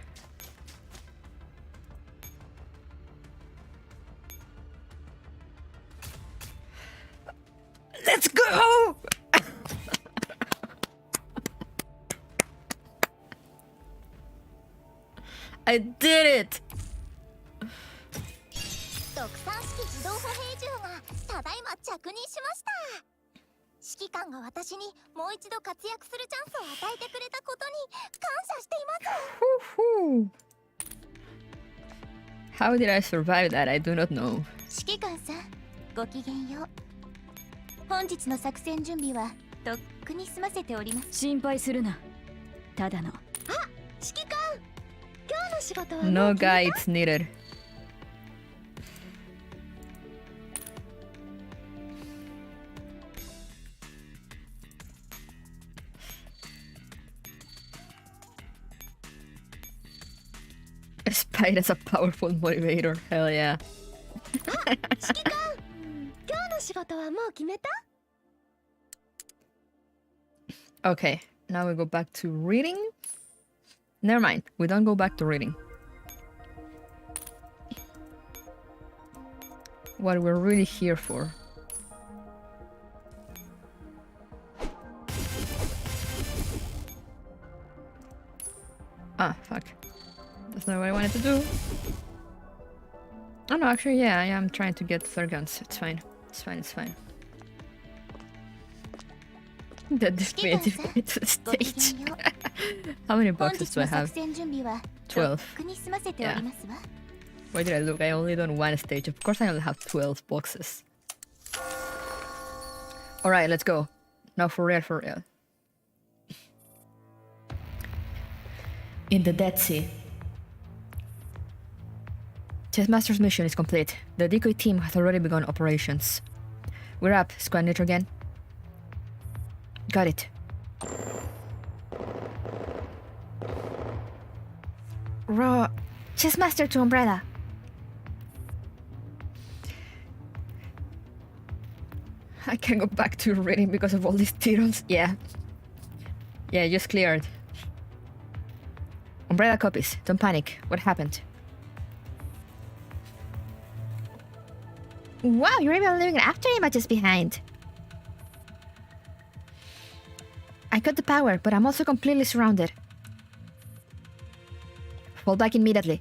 Let's go! I did it! 独産式自動歩兵銃がただいま着任しました。指揮官が私にもう一度活躍するチャンスを与えてくれたことに感謝しています。How did I survive that? I do not know. 指揮官さん、ごきげんよう。本日の作戦準備はとっくに済ませております。心配するな。ただの。あ、指揮官。今日の仕事は No guides needed. Spite as a powerful motivator. Hell yeah. 指揮官、今日の仕事はもう決めた？ Okay, now we go back to reading. Never mind, we don't go back to reading. what we're really here for. Ah, fuck. That's not what I wanted to do. Oh no, actually, yeah, I am trying to get flare guns. It's fine. It's fine, it's fine. The definitive way to the stage. How many boxes do I have? 12. Yeah. Why did I look? I only done one stage. Of course I only have 12 boxes. Alright, let's go. Now for real, for real. In the Dead Sea. Chessmaster's mission is complete. The decoy team has already begun operations. We're up, Squad Nitrogen. Got it. Raw. Chessmaster to Umbrella. I can't go back to reading because of all these titles. Yeah. Yeah, just cleared. Umbrella copies. Don't panic. What happened? Wow, you're even leaving after images behind. I cut the power, but I'm also completely surrounded. Fall back immediately.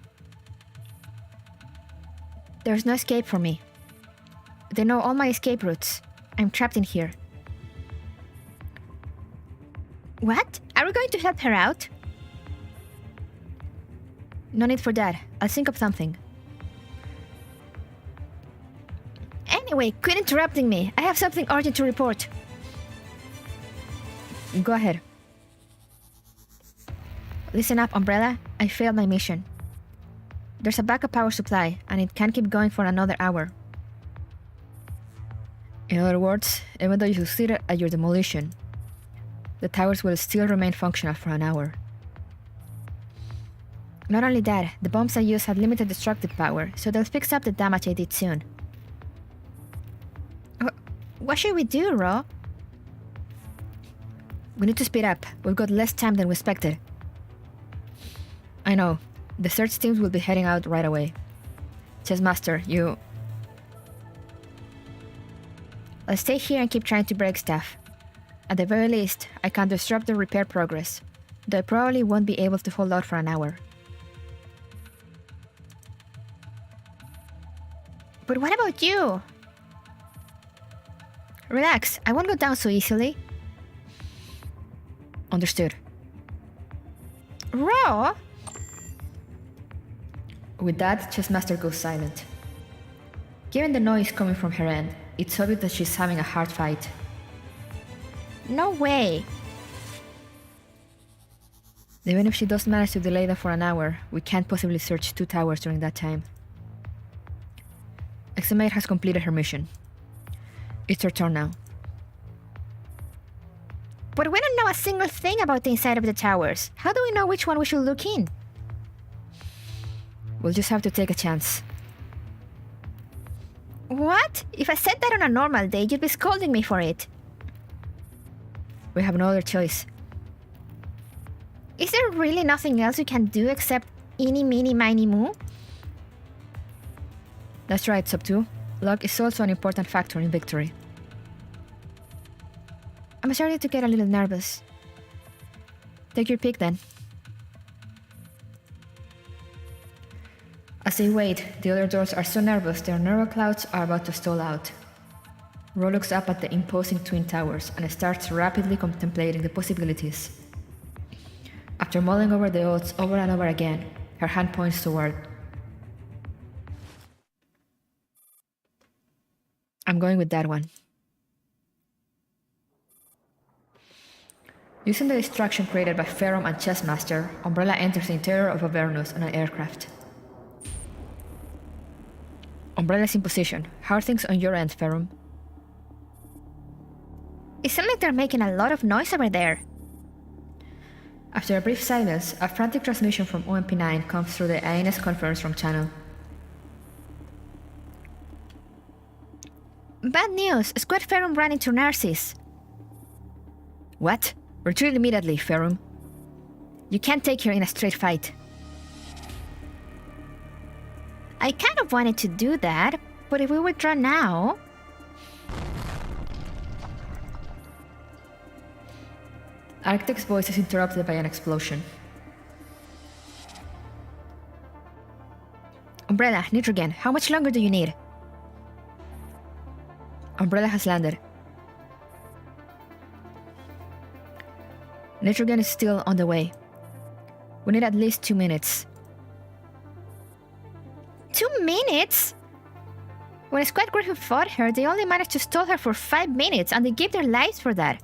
There's no escape for me. They know all my escape routes. I'm trapped in here. What? Are we going to help her out? No need for that. I'll think of something. Anyway, quit interrupting me. I have something urgent to report. Go ahead. Listen up, Umbrella. I failed my mission. There's a backup power supply, and it can't keep going for another hour. In other words, even though you succeeded at your demolition, the towers will still remain functional for an hour. Not only that, the bombs I used had limited destructive power, so they'll fix up the damage I did soon. What should we do, Ro? We need to speed up. We've got less time than we expected. I know. The search teams will be heading out right away. Chessmaster, you... I'll stay here and keep trying to break stuff. At the very least, I can disrupt the repair progress, though I probably won't be able to hold out for an hour. But what about you? Relax, I won't go down so easily. Understood. Raw? With that, Chessmaster goes silent. Given the noise coming from her end, it's obvious that she's having a hard fight. No way. Even if she does manage to delay them for an hour, we can't possibly search 2 towers during that time. Examate has completed her mission. It's her turn now. But we don't know a single thing about the inside of the towers. How do we know which one we should look in? We'll just have to take a chance. What? If I said that on a normal day, you'd be scolding me for it. We have no other choice. Is there really nothing else we can do except eeny, meeny, miny, moo? That's right, Sub-2. Luck is also an important factor in victory. I'm starting to get a little nervous. Take your pick then. As they wait, the other doors are so nervous their neural clouds are about to stall out. Ro looks up at the imposing twin towers and starts rapidly contemplating the possibilities. After mulling over the odds over and over again, her hand points toward. I'm going with that one. Using the distraction created by Ferrum and Chessmaster, Umbrella enters the interior of Avernus on an aircraft. Umbrella's in position. How are things on your end, Ferrum? It sounds like they're making a lot of noise over there. After a brief silence, a frantic transmission from OMP9 comes through the INS conference room channel. Bad news! Squad Ferrum ran into Narcissus. What? Retreat immediately, Ferrum. You can't take her in a straight fight. I kind of wanted to do that, but if we withdraw now... Architect's voice is interrupted by an explosion. Umbrella, Nitrogen, how much longer do you need? Umbrella has landed. Nitrogen is still on the way. We need at least 2 minutes. 2 minutes? When Squad Griffin fought her, they only managed to stall her for 5 minutes, and they gave their lives for that.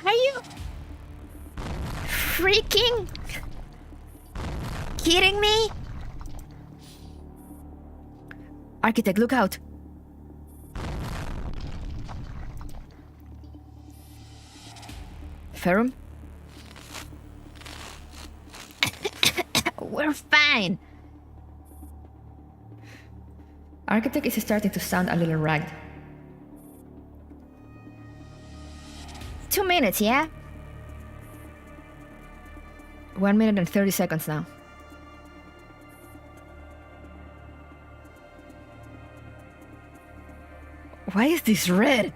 Are you freaking kidding me? Architect, look out! Ferrum? We're fine. Architect is starting to sound a little ragged. 2 minutes, yeah? 1 minute and 30 seconds now. Why is this red?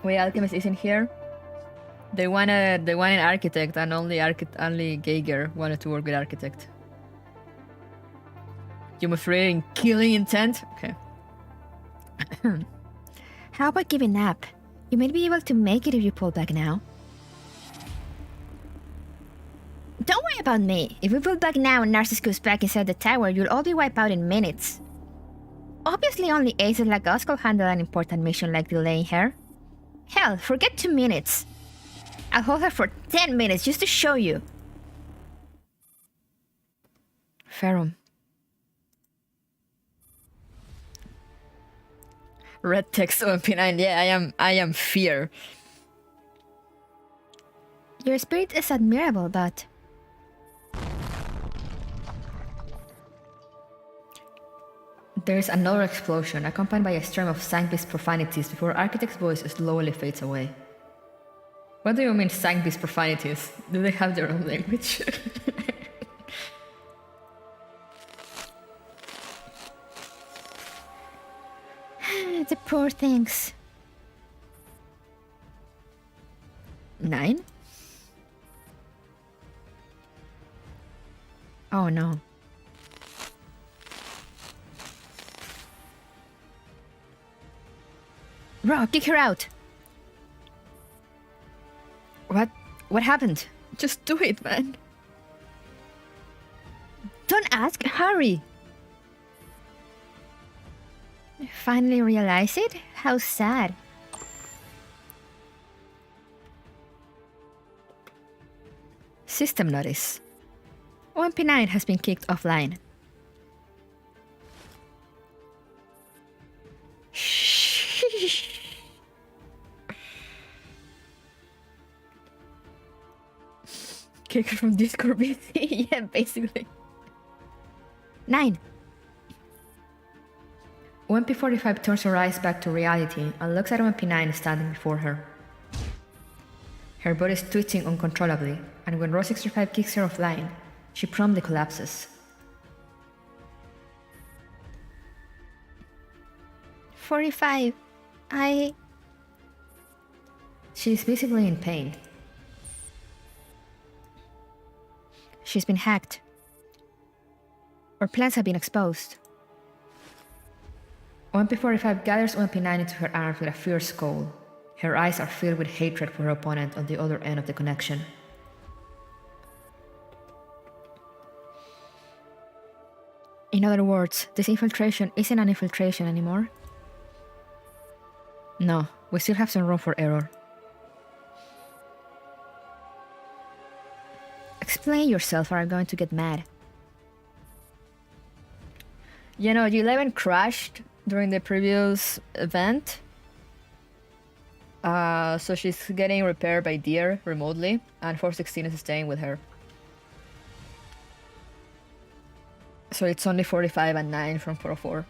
Wait, Alchemist isn't here. They wanted an architect, and only Geiger wanted to work with architect. Demonstrating killing intent. Okay. How about giving up? You may be able to make it if you pull back now. Don't worry about me. If we pull back now and Narcissus goes back inside the tower, you'll all be wiped out in minutes. Obviously, only aces like us can handle an important mission like delaying her. Hell, forget 2 minutes. I'll hold her for 10 minutes just to show you. Ferrum. Red text OMP9. Yeah, I am fear. Your spirit is admirable, but... There is another explosion, accompanied by a stream of sang-based profanities before Architect's voice slowly fades away. What do you mean sang-based profanities? Do they have their own language? The poor things. 9? Oh no. Raw, kick her out! What happened? Just do it, man. Don't ask, hurry! Finally realize it? How sad. System notice. OMP9 has been kicked offline. Kick her from Discord BC? Yeah, basically. 9. OMP45 turns her eyes back to reality and looks at OMP9 standing before her. Her body is twitching uncontrollably, and when Raw65 kicks her offline, she promptly collapses. 45. She is visibly in pain. She's been hacked. Her plans have been exposed. OMP45 gathers OMP9 into her arms with a fierce scowl. Her eyes are filled with hatred for her opponent on the other end of the connection. In other words, this infiltration isn't an infiltration anymore. No, we still have some room for error. Explain yourself or I'm going to get mad. You know, G11 crashed during the previous event. So she's getting repaired by Deer remotely, and 416 is staying with her. So it's only 45 and 9 from 404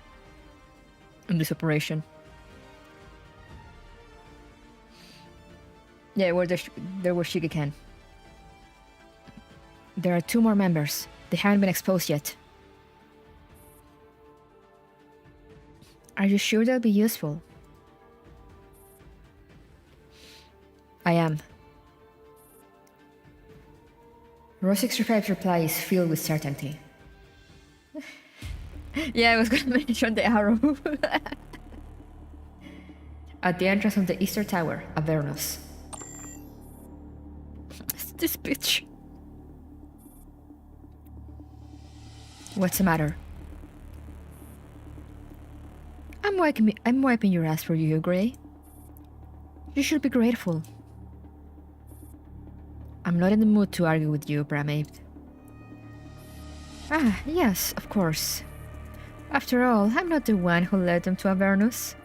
in this operation. Yeah, there was Shigekan. There are 2 more members. They haven't been exposed yet. Are you sure they'll be useful? I am. Row 65's reply is filled with certainty. Yeah, I was gonna mention the arrow. At the entrance of the Easter Tower, Avernus. It's this bitch. What's the matter? I'm wiping your ass for you, Gray. You should be grateful. I'm not in the mood to argue with you, Bramate. Ah, yes, of course. After all, I'm not the one who led them to Avernus.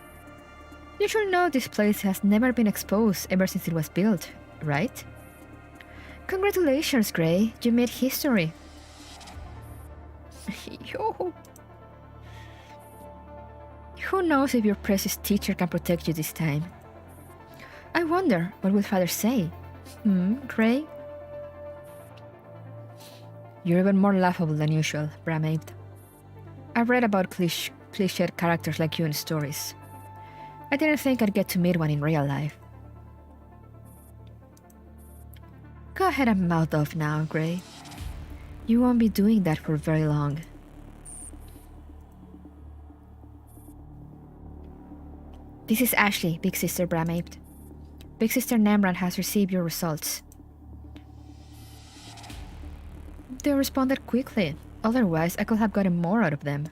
You should know this place has never been exposed ever since it was built, right? Congratulations, Gray. You made history. Yo. Who knows if your precious teacher can protect you this time? I wonder, what will Father say? Gray? You're even more laughable than usual, Bramate. I've read about cliched characters like you in stories. I didn't think I'd get to meet one in real life. Go ahead and mouth off now, Gray. You won't be doing that for very long. This is Ashley, Big Sister Bramate. Big Sister Nemran has received your results. They responded quickly, otherwise I could have gotten more out of them.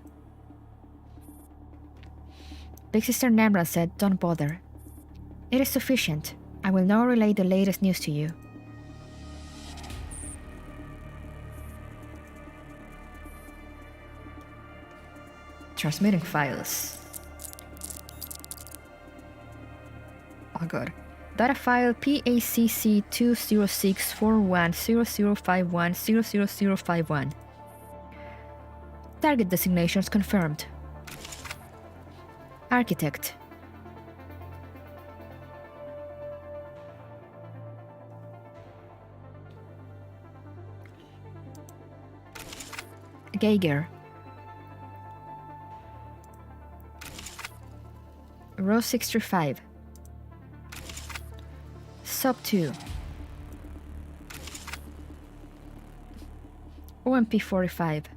Big Sister Nemran said, don't bother. It is sufficient. I will now relay the latest news to you. Transmitting files. Oh god. Data file PACC 206410051000051. Target designations confirmed. Architect. Geiger. Row 65. Sub 2. OMP 45.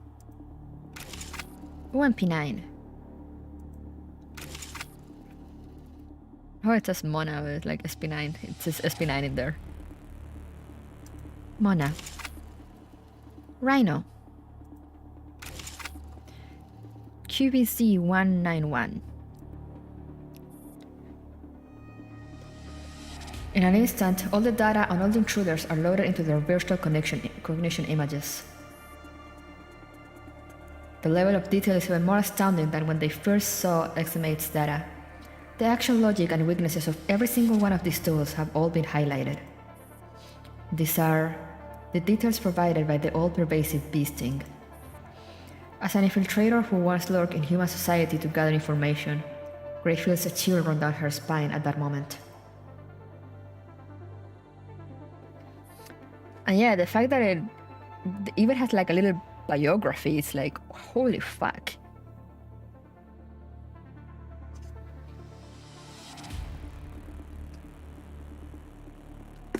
OMP 9. Oh, it says Mona with like SP9. It says SP9 in there. Mona. Rhino. QBC 191. In an instant, all the data on all the intruders are loaded into their virtual cognition images. The level of detail is even more astounding than when they first saw XMAte's data. The action logic and weaknesses of every single one of these tools have all been highlighted. These are the details provided by the all-pervasive beasting. As an infiltrator who once lurked in human society to gather information, Gray feels a chill run down her spine at that moment. And yeah, the fact that it even has like a little biography, it's like, holy fuck.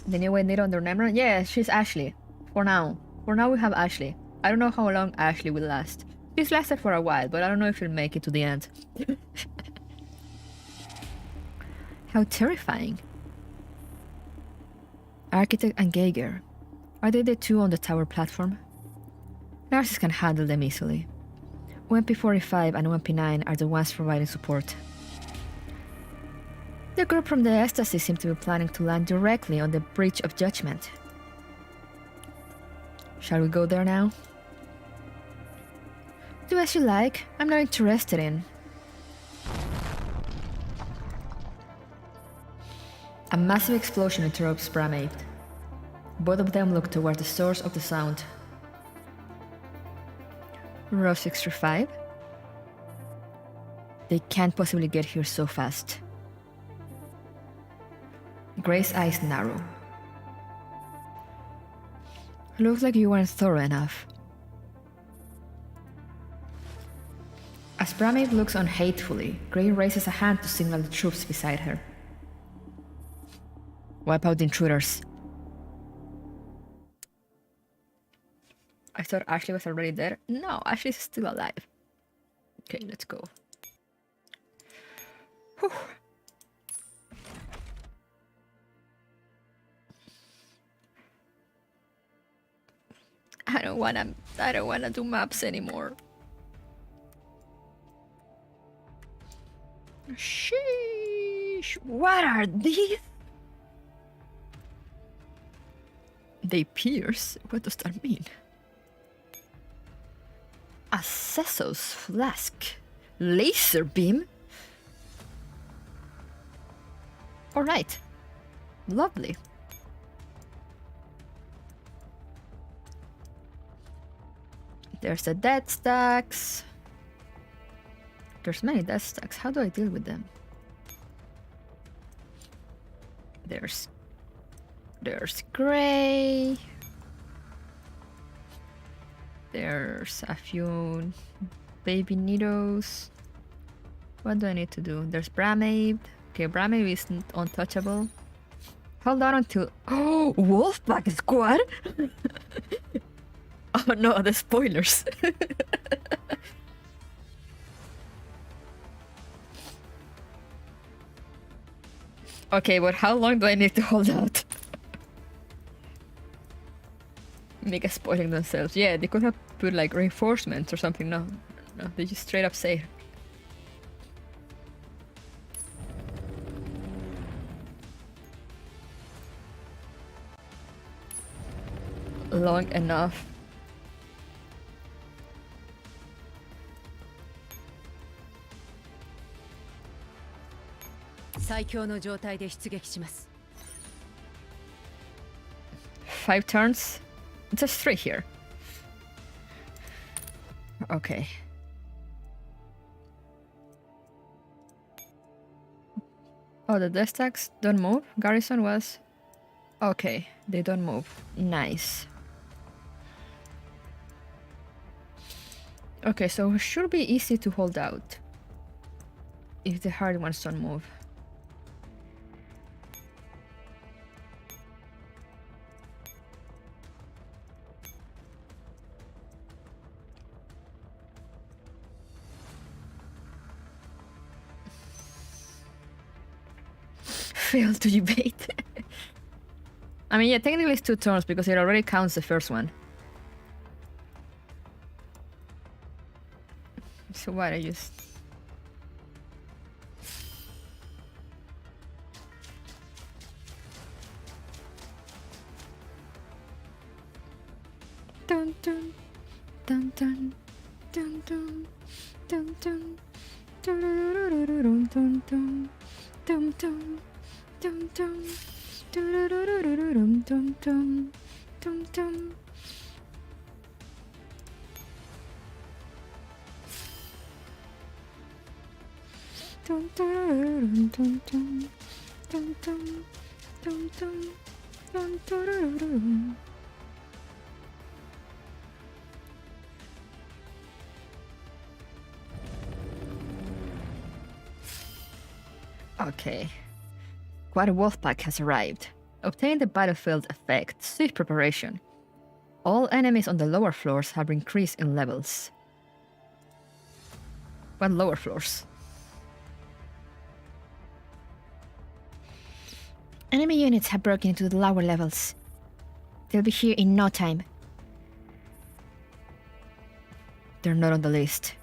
The new way Nito under Nemran? Yeah, she's Ashley. For now. For now we have Ashley. I don't know how long Ashley will last. She's lasted for a while, but I don't know if she'll make it to the end. How terrifying. Architect and Geiger. Are they the two on the tower platform? Nurses can handle them easily. OMP-45 and OMP-9 are the ones providing support. The group from the Ecstasy seem to be planning to land directly on the Bridge of Judgment. Shall we go there now? Do as you like. I'm not interested in. A massive explosion interrupts Bramate. Both of them look toward the source of the sound. Row 65? They can't possibly get here so fast. Gray's eyes narrow. Looks like you weren't thorough enough. As Bramate looks on hatefully, Gray raises a hand to signal the troops beside her. Wipe out the intruders. I thought Ashley was already dead. No, Ashley's still alive. Okay, let's go. Whew. I don't wanna do maps anymore. Sheesh, what are these? They pierce? What does that mean? A Sessos flask. Laser beam? Alright. Lovely. There's the dead stacks. There's many dead stacks. How do I deal with them? There's Gray. There's a few baby needles. What do I need to do? There's Bramade. Okay, Bramade is untouchable. Hold on until... Oh, Wolfpack Squad? Oh no, the spoilers. Okay, but how long do I need to hold out? Mega spoiling themselves. Yeah, they could have put like reinforcements or something. No, they just straight up say. Long enough. Five turns? Just 3 here. Okay. Oh, the death stacks don't move? Garrison was... Okay, they don't move. Nice. Okay, so it should be easy to hold out. If the hard ones don't move. Failed to debate. I mean, yeah, technically it's 2 turns because it already counts the first one. So what, I just... Dun dun dun dun dun dun dun dun dun dun dun dun dun dun. Dum dum dum dum dum dum dum dum. Dum dum dum dum dum dum dum dum dum dum. Okay. Quad Wolfpack has arrived. Obtain the battlefield effect. Swift preparation. All enemies on the lower floors have increased in levels. What lower floors? Enemy units have broken into the lower levels. They'll be here in no time. They're not on the list.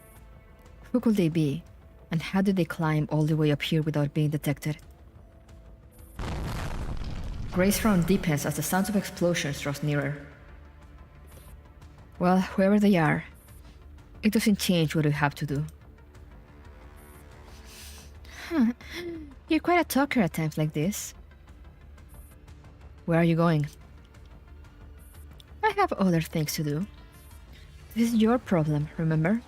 Who could they be? And how did they climb all the way up here without being detected? Gray's frown deepens as the sounds of explosions draws nearer. Well, whoever they are, it doesn't change what we have to do. Huh. You're quite a talker at times like this. Where are you going? I have other things to do. This is your problem, remember?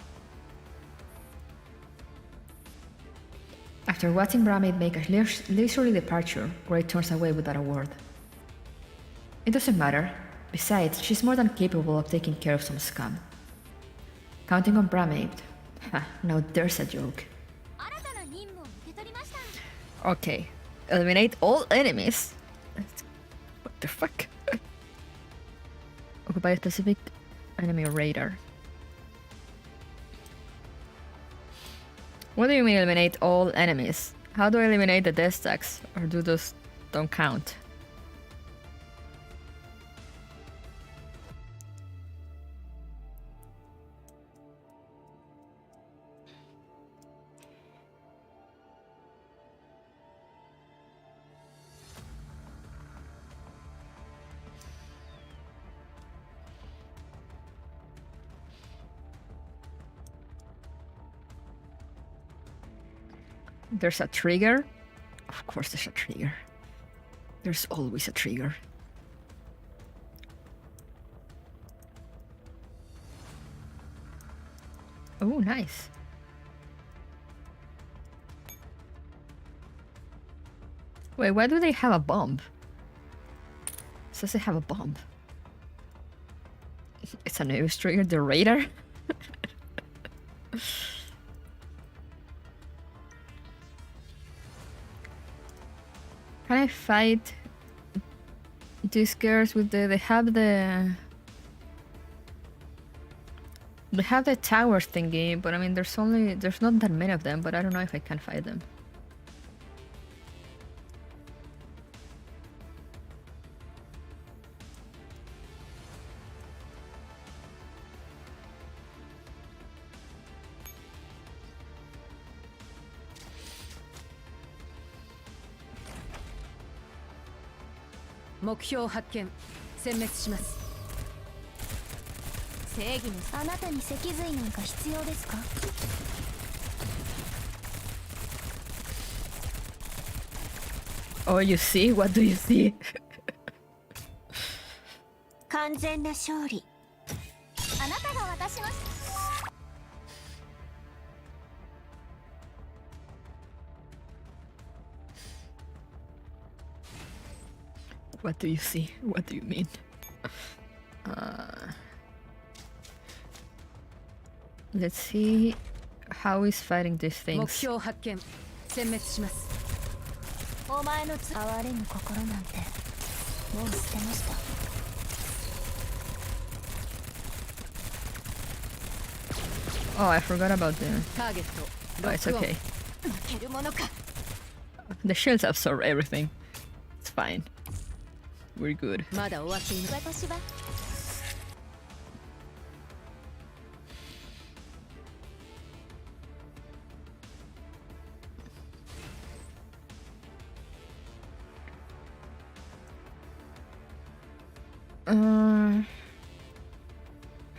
As After watching Brahmaid make a leisurely departure, Grey turns away without a word. It doesn't matter. Besides, she's more than capable of taking care of some scum. Counting on Brahmaid. Ha, now there's a joke. 新たな任務を受け取りました。 Okay. Eliminate all enemies? What the fuck? Occupy a specific enemy radar. What do you mean eliminate all enemies? How do I eliminate the death stacks? Or do those don't count? There's a trigger? Of course there's a trigger. There's always a trigger. Oh, nice. Wait, why do they have a bomb? It says they have a bomb. It's a news trigger, the radar? Can I fight these girls with the... They have the tower thingy, but I mean there's not that many of them, but I don't know if I can fight them.あなたに脊髄なんか必要ですか? Oh, you see? What do you see? 完全な勝利。あなたが私の What do you see? What do you mean? Let's see how he's fighting these things. お前の哀れむ心なんてもう捨てました。 Oh, I forgot about the... Oh, it's okay. 負けるものか。 The shields absorb everything. It's fine. We're good. 私は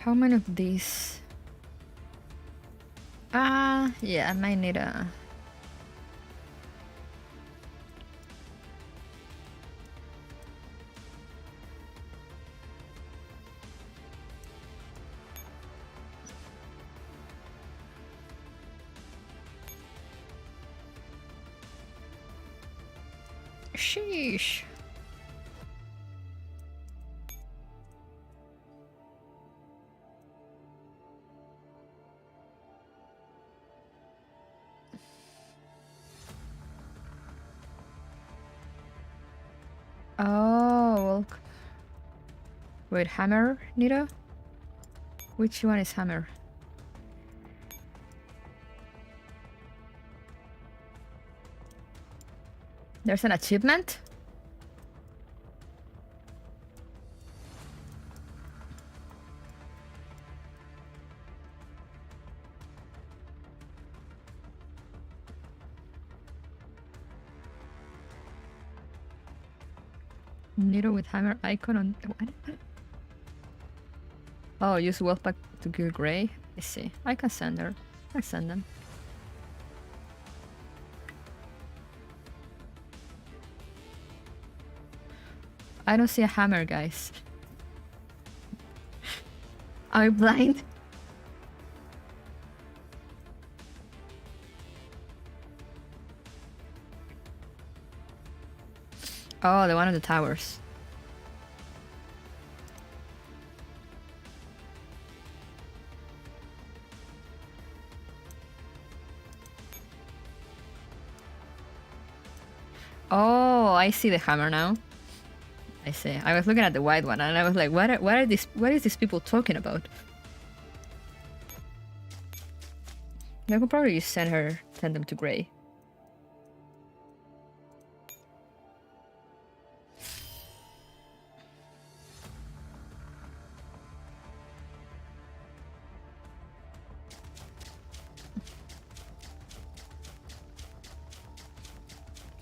How many of these? Yeah, I might need a... Sheesh. Oh, well. Wait, hammer, Nita? Which one is hammer? There's an achievement? Needle with hammer icon on... What? Oh, use Wolfpack to kill Grey? I see. I can send her. I send them. I don't see a hammer, guys. Are you blind? Oh, the one on the towers. Oh, I see the hammer now. I see. I was looking at the white one and I was like, what is these people talking about? I could probably just send them to Grey.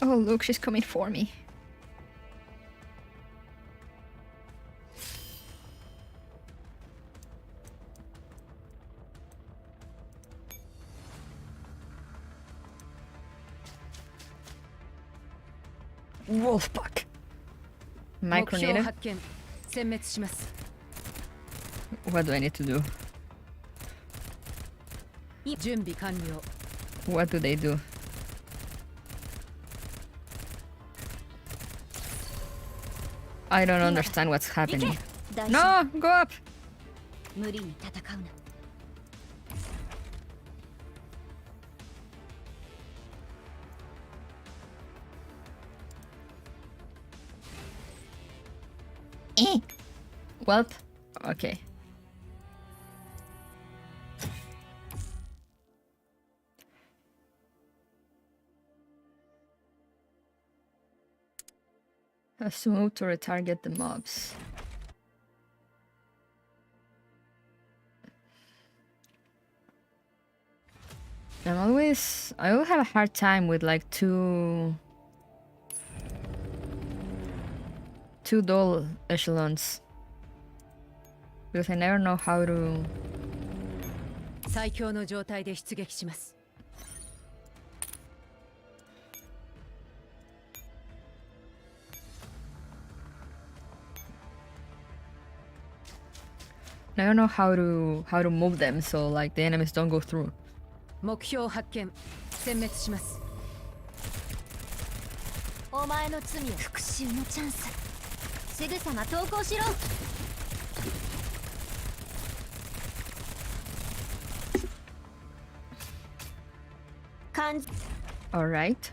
Oh, look, she's coming for me. Wolfpack. Micronator. What do I need to do? What do they do? I don't understand what's happening. No, go up. Welp. Okay. Has to move to retarget the mobs. I will have a hard time with like two dual echelons. Because I never know how to... I don't know how to move them so like the enemies don't go through. 目標発見殲滅しますお前の罪を復讐のチャンスすぐさま投降しろ All right.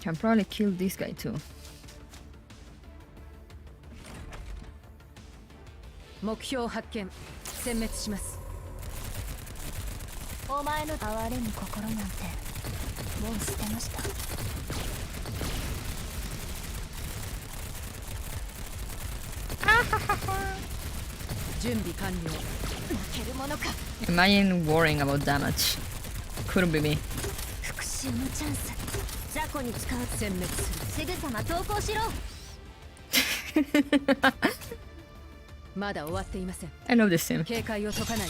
Can probably kill this guy too. 目標発見殲滅しますお前の哀れむ心なんてもう捨てました準備完了負けるものか Imagine worrying about damage. Couldn't be me. 復讐のチャンス雑魚に使う殲滅するすぐさま投降しろまだ終わっていません I love this sim. 警戒を解かない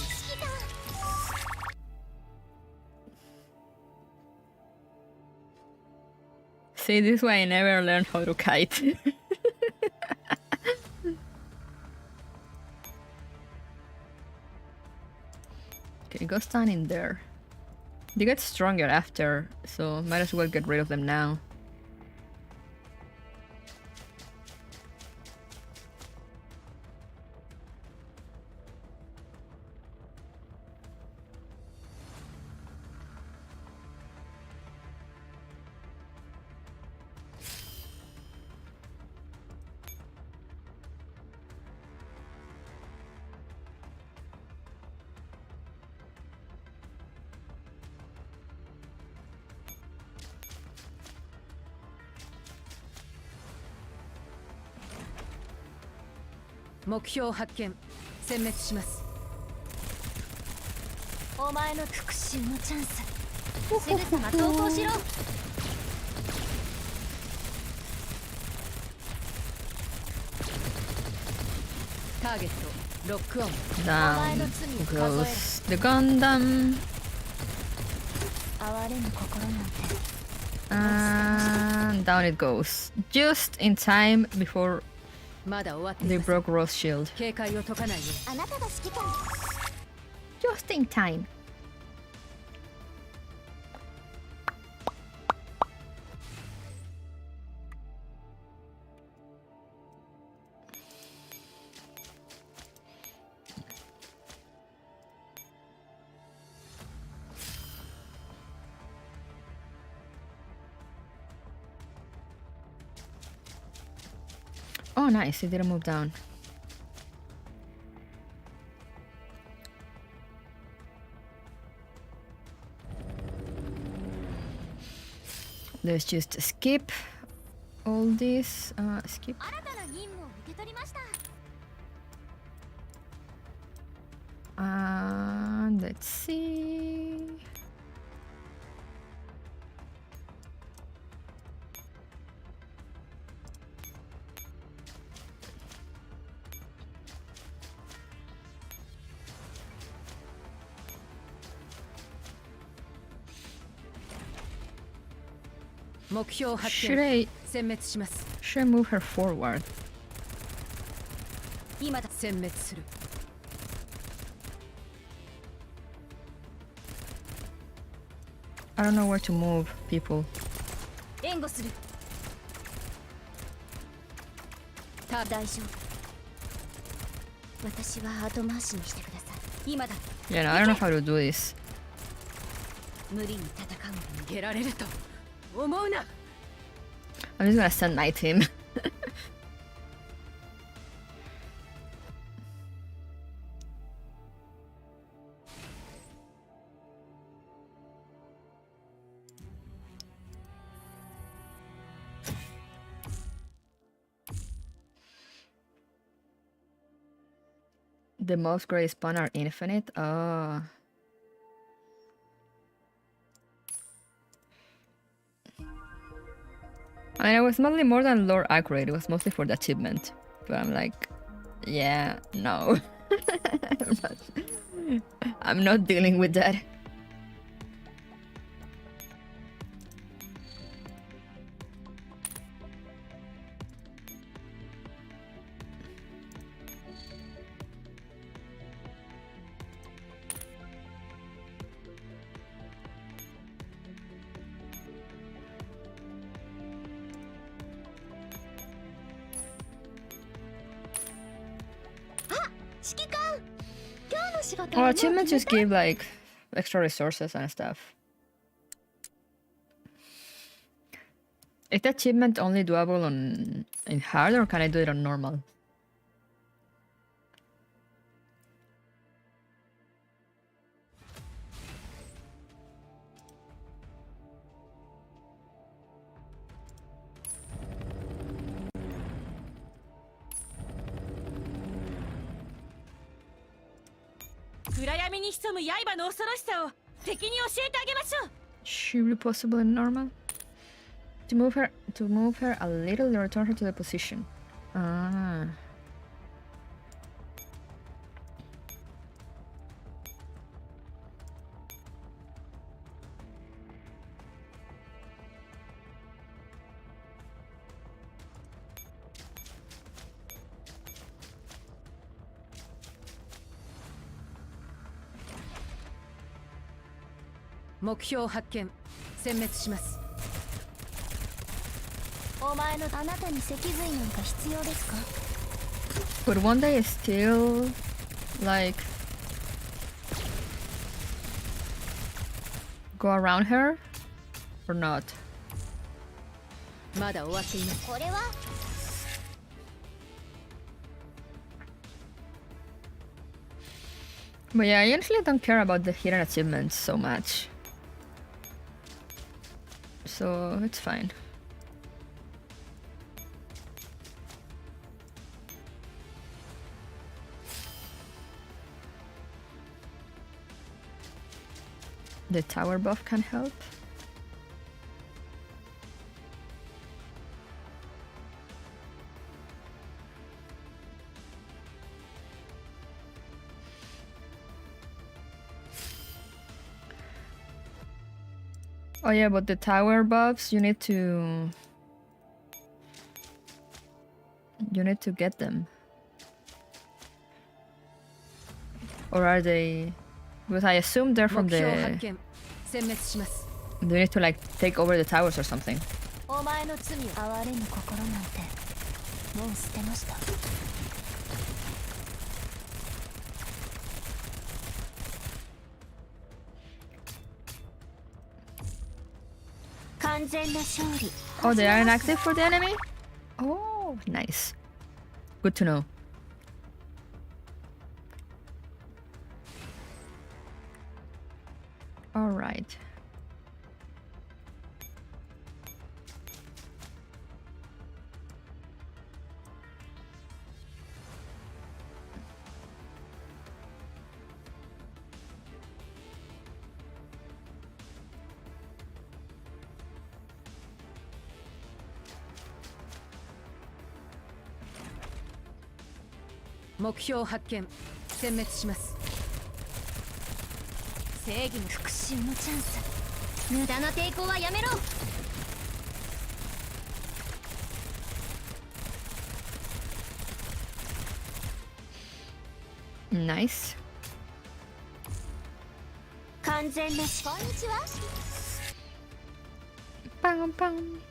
See, this way I never learned how to kite. Okay, go stand in there. They get stronger after, so might as well get rid of them now.「目標発見殲滅します」「お前の復讐のチャンス」「すぐさま投降しろ」ターゲットロックオン Down goes the Gundam. And down it goes. Just in time before they broke Ross' shield. 警戒を解かないよあなたが指揮官 Just in time. Oh, nice. It didn't move down. Let's just skip all this. Skip. 新たな任務を受け取りました And let's see. Should I move her forward? 今だ殲滅する I don't know where to move people. 援護する大丈夫私は後回しにしてください今だ Yeah, no, I don't know how to do this. 無理に戦うのに逃げられると思うな I'm just gonna stun knight him. The mobs gray spawn are infinite. Oh. I mean, it was mostly more than lore accurate. It was mostly for the achievement. But I'm like, yeah, no. I'm not dealing with that. Well, achievements just give like extra resources and stuff. Is the achievement only doable in hard, or can I do it on normal? Should be possible in normal. To move her a little, return her to the position. Ah. But one day is still like go around her or not? まだ終わっていないこれは But yeah, I usually don't care about the hidden achievements so much. So it's fine. The tower buff can help. Oh yeah, but the tower buffs, you need to get them. Or are they? Because I assume they're from the. Do you need to like take over the towers or something? お前の罪を哀れむ心なんてもう捨てました。完全な勝利。Oh, they are inactive for the enemy? Oh, nice. Good to know. All right.正義の復讐のチャンス。無駄な抵抗はやめろ。Nice. 完全なこんにちは。 Bang bang.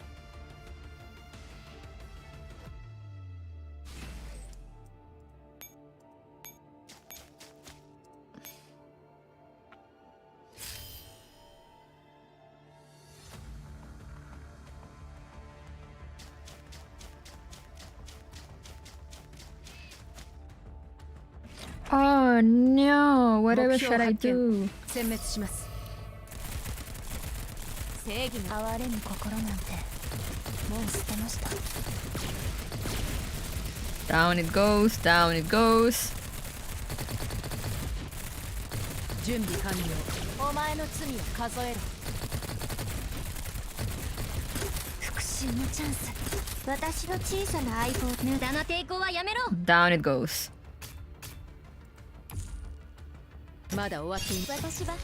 Oh no, whatever should I do? 正義の哀れむ心なんてもう捨てました。 Down it goes, down it goes. 準備完了。お前の罪を数えろ。復讐のチャンス。私の小さな相棒。無駄な抵抗はやめろ。 Down it goes. まだ終わっていない。私は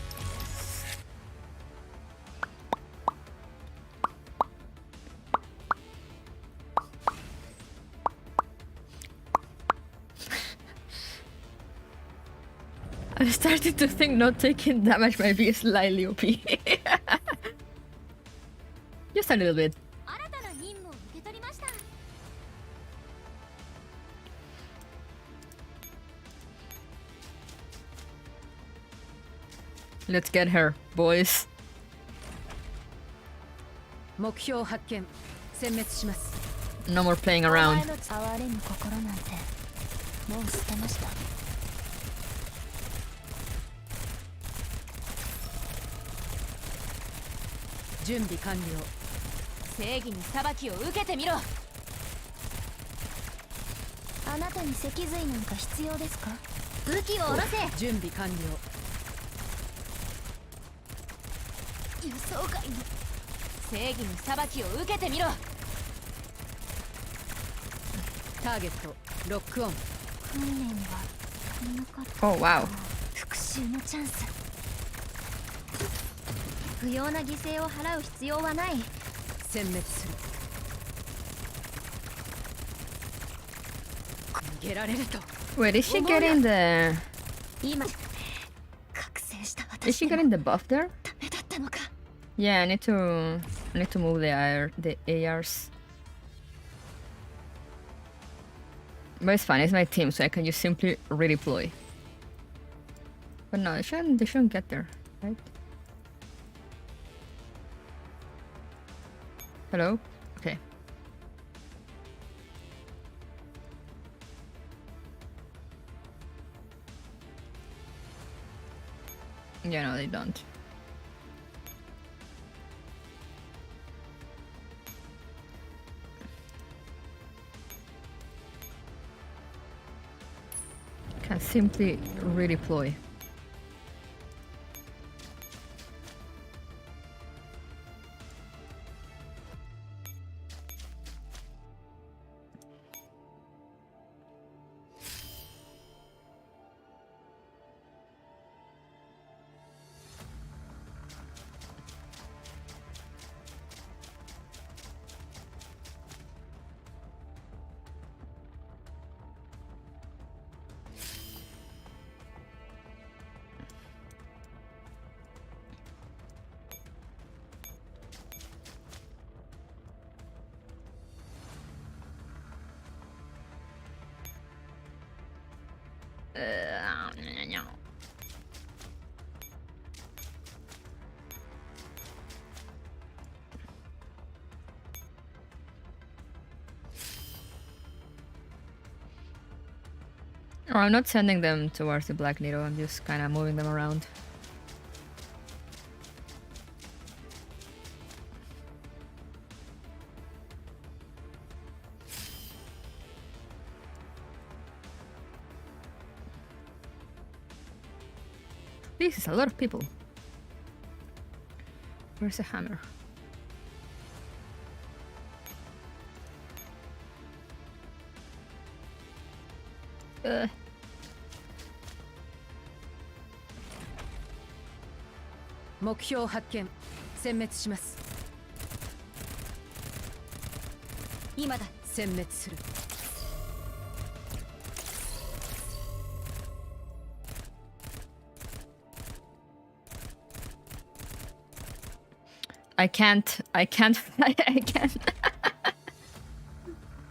I'm starting to think not taking damage might be slightly OP. Just a little bit. 新たな任務を受け取りました。 Let's get her, boys. 目標発見。殲滅します。 No more playing お around. 前の哀れむ心なんてもう捨てました。 準備完了。正義に裁きを受けてみろ。あなたに脊髄なんか必要ですか。武器を下ろせ。準備完了。予想外の正義に裁きを受けてみろ。ターゲットロックオン。訓練は足りなかった。 Oh wow. 復讐のチャンス。不要な犠牲を払う必要はない。殲滅する。逃げられると。 Wait, is she getting the... 今覚醒した Is she 私でも getting the buff there? ダメだったのか。 Yeah, I need to move the ARs. But it's fine, it's my team, so I can just simply redeploy. But no, they shouldn't get there, right? Hello? Okay. Yeah, no, they don't. Can simply redeploy. Or I'm not sending them towards the Black Needle, I'm just kind of moving them around. This is a lot of people. Where's the hammer? Uh. 目標発見。殲滅します。今だ。殲滅する。I can't. I can't.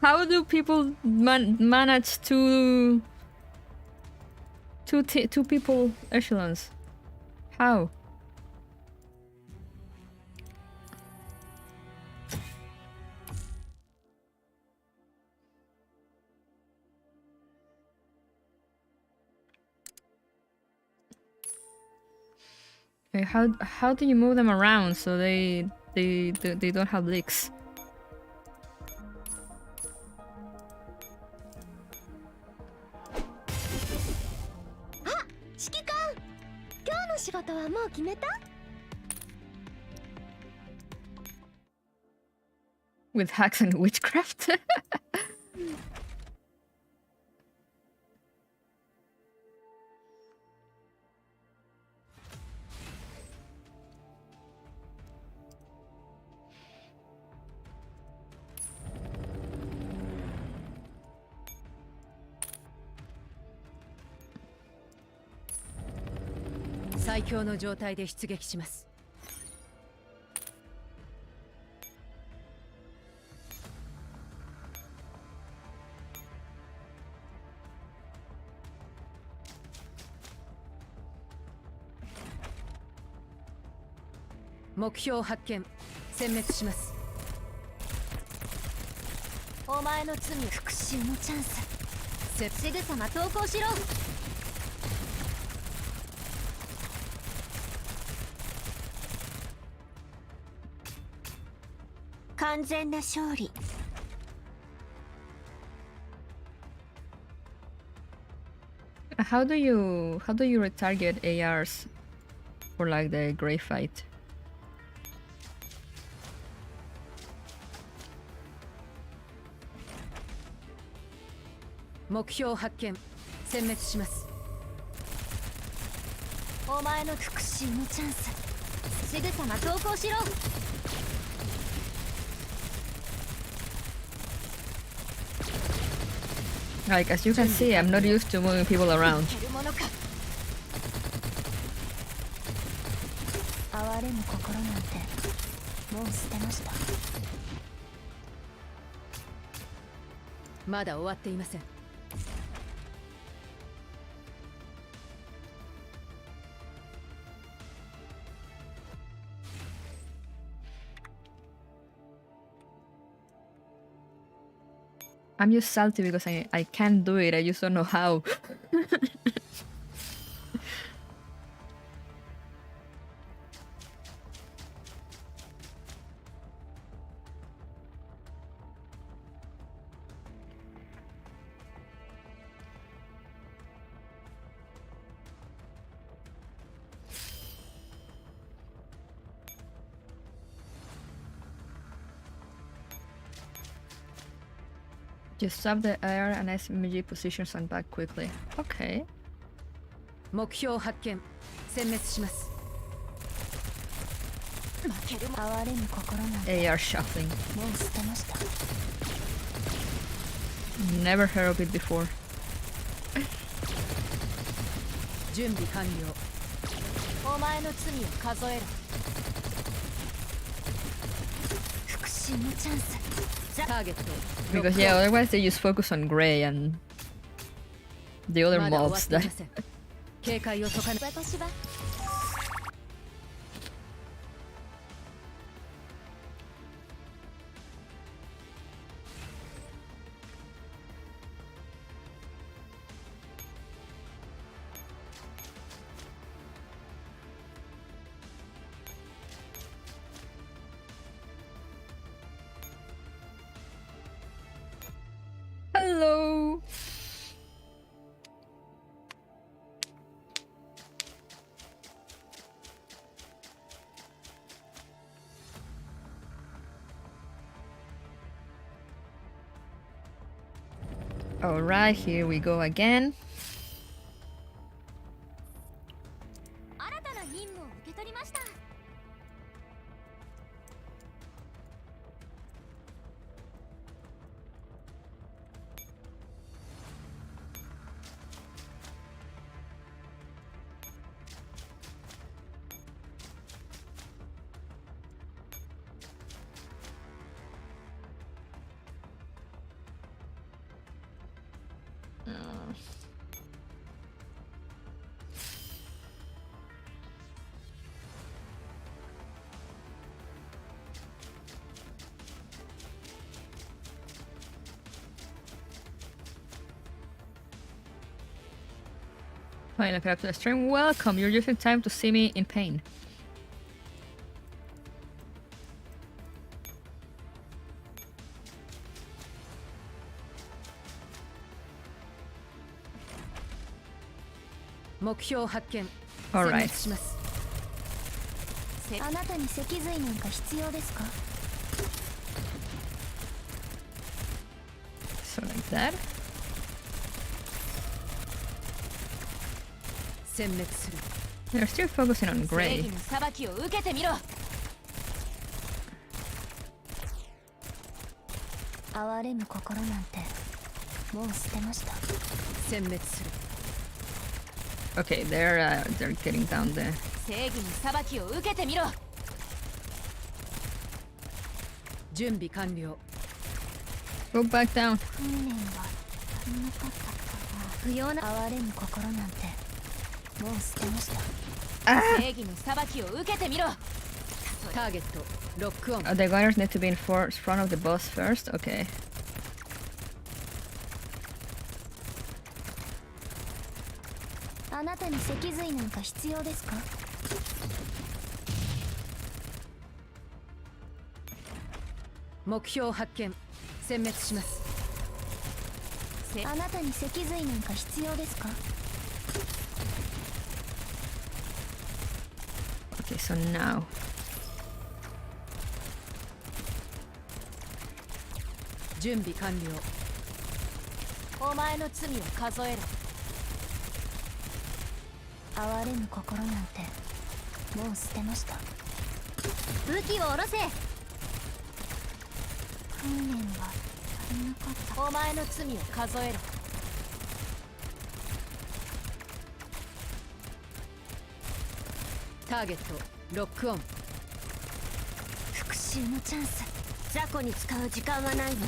How do people manage two people echelons? How? Okay, how do you move them around so they don't have leaks? 指揮官、今日の仕事はもう決めた？ With hacks and witchcraft? .最強の状態で出撃します。目標発見。殲滅します。お前の罪復讐のチャンス。すぐさま投降しろ。完全な勝利。How do you retarget ARs for like the gray fight? 目標発見。殲滅します。お前の復讐のチャンス。すぐさま投降しろ。Like, as you can see, I'm not used to moving people around. 哀れむ心なんてもう捨てました。まだ終わっていません。I'm just salty because I can't do it, I just don't know how. Just sub the AR and SMG positions and back quickly. Okay. 目標発見。殲滅します。哀れむ心なんて AR shuffling. もう捨てました。Never heard of it before. 準備完了。お前の罪を数えろ。復讐のチャンス。ターゲット。 Because yeah, otherwise they just focus on gray and The other まだ終わ mobs ってい that ません。警戒を解かない。私は Hello. All right, here we go again. 新たな任務を受け取りました。Finally, up to the stream. Welcome. You're using time to see me in pain. All right. あなたに脊髄なんか必要ですか？ So like that. 殲滅する。 They're still focusing on 正 Gray. 義の裁きを受けてみろ。哀れむ心なんてもう捨てました。殲滅する。 Okay, they're getting down there. 正義の裁きを受けてみろ。準備完了。 Go back down. 訓練が足りなかったかな。不要な哀れむ心なんてもう捨てました。正義の裁きを受けてみろ。ターゲットロックオン。 The gunners need to be in front of the boss first. Okay. あなたに脊髄なんか必要ですか？目標発見。殲滅します。あなたに脊髄なんか必要ですか？ Okay, so now. 準備完了。お前の罪を数えろ。哀れむ心なんてもう捨てました。武器を下ろせ。訓練が足りなかった。お前の罪を数えろ。ターゲットロックオン。復讐のチャンス。雑魚に使う時間はないの。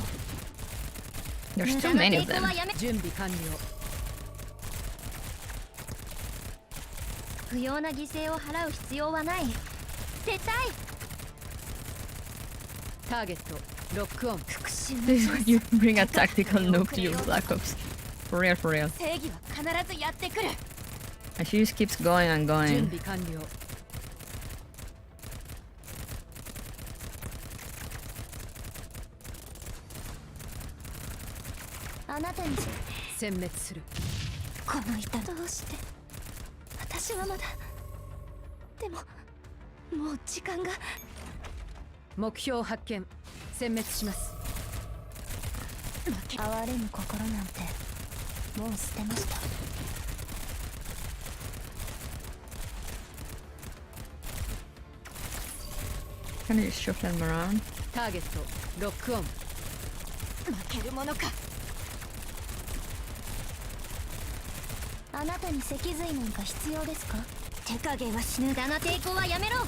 There's too many of 無駄 them. な抵抗はやめ。準備完了。不要な犠牲を払う必要はない。撤退。ターゲットロックオン。復讐の This チ is ャン when ス。 you bring a tactical nuke to your Black Ops. For real, for real. 正義は必ずやってくる。 And she just keeps going and 準 going. 備完了。あなたに殲滅する。この板どうして私はまだ。でももう時間が。目標発見。殲滅します。哀れむ心なんてもう捨てました。 Can you just shuffle them around? ターゲットロックオン。負けるものか。あなたに脊髄なんか必要ですか？手加減は死ぬ。無駄な抵抗はやめろ。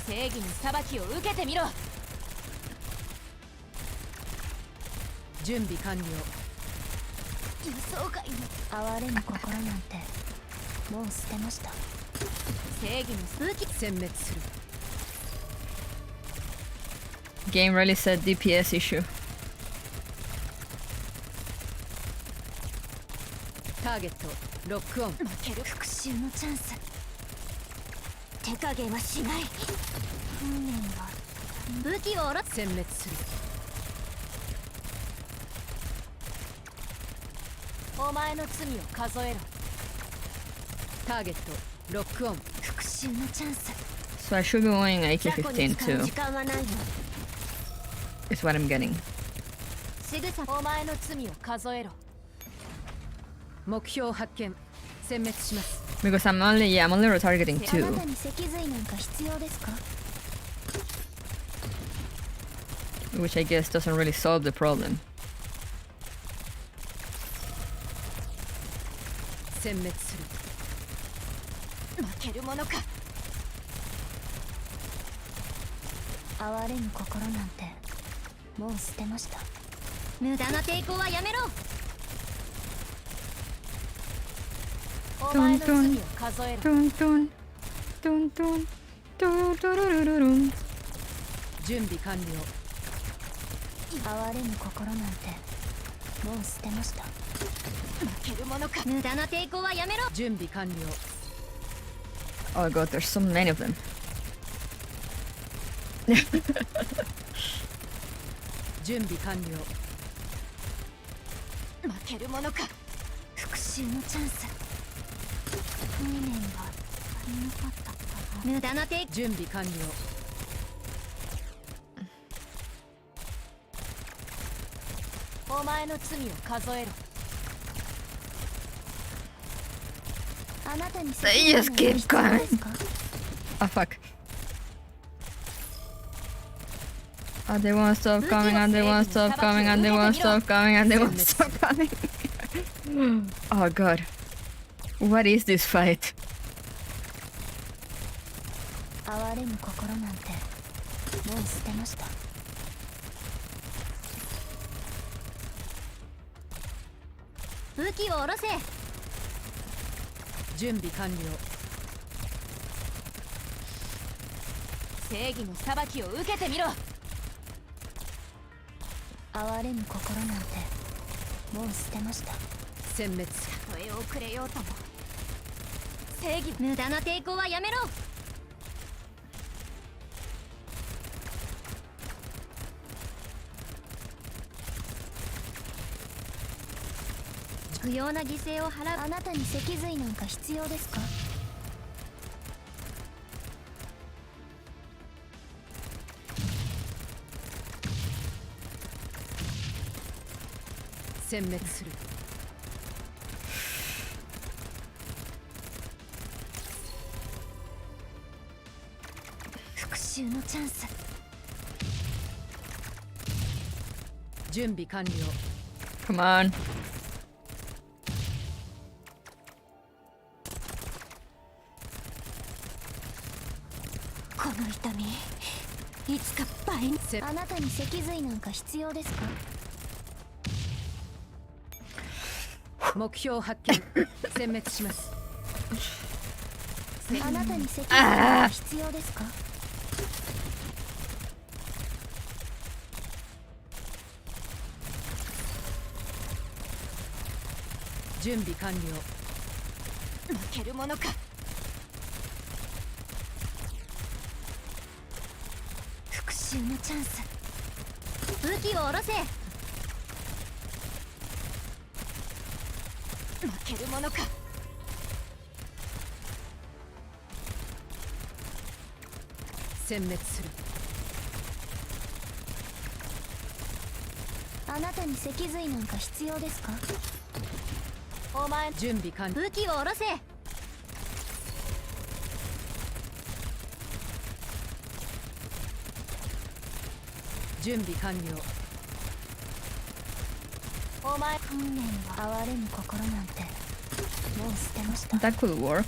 正義の裁きを受けてみろ。準備完了。予想外の哀れむ心なんてもう捨てました。正義の武器殲滅する。 Game really said DPS issue. ターゲットロックオン。負ける復讐のチャンス。手加減はしない。運命は武器を下ろす。殲滅する。お前の罪を数えろ。ターゲットロックオン。復讐のチャンス。 So I should be going 雑魚に AK-15 使う too. 時間はないよ。 Is what I'm getting. 仕草お前の罪を数えろ。目標発見。殲滅します。 Because I'm only retargeting あな 2. たに脊髄なんか必要ですか？ Which I guess doesn't really solve the problem. 殲滅する。負けるものか。哀れむ心なんてもう捨てました。無駄な抵抗はやめろ。お前の罪を数えろ。 Dun dun dun dun dun dun dun dun. 準備完了。哀れむ心なんてもう捨てました。負けるものか。無駄な抵抗はやめろ。準備完了。 Oh god, there's so many of them. 準備完了。負けるものか。復讐のチャンス。運命が足りなかったかな。無駄な抵抗。準備完了。お前の罪を数えろ。あなたに They just keep coming. ですか？ Oh fuck. Oh, they won't stop coming and they won't stop coming and they won't stop coming and they won't stop coming. Oh god. What is this fight? 哀れむ心なんてもう捨てました。武器を下ろせ。準備完了。正義の裁きを受けてみろ。哀れむ心なんてもう捨てました。殲滅する。たとえ遅れようとも正義。無駄な抵抗はやめろ。不要な犠牲を払う。あなたに脊髄なんか必要ですか？殲滅する。復讐のチャンス。準備完了。 Come on. この痛みいつか倍に。あなたに脊髄なんか必要ですか？目標発見。殲滅します。あなたに脊髄なんか必要ですか？準備完了。負けるものか。復讐のチャンス。武器を下ろせ。負けるものか。殲滅する。あなたに脊髄なんか必要ですか？お前準備完了。武器を下ろせ。準備完了。お前運命は哀れむ心なんてもう捨てました。 That could work.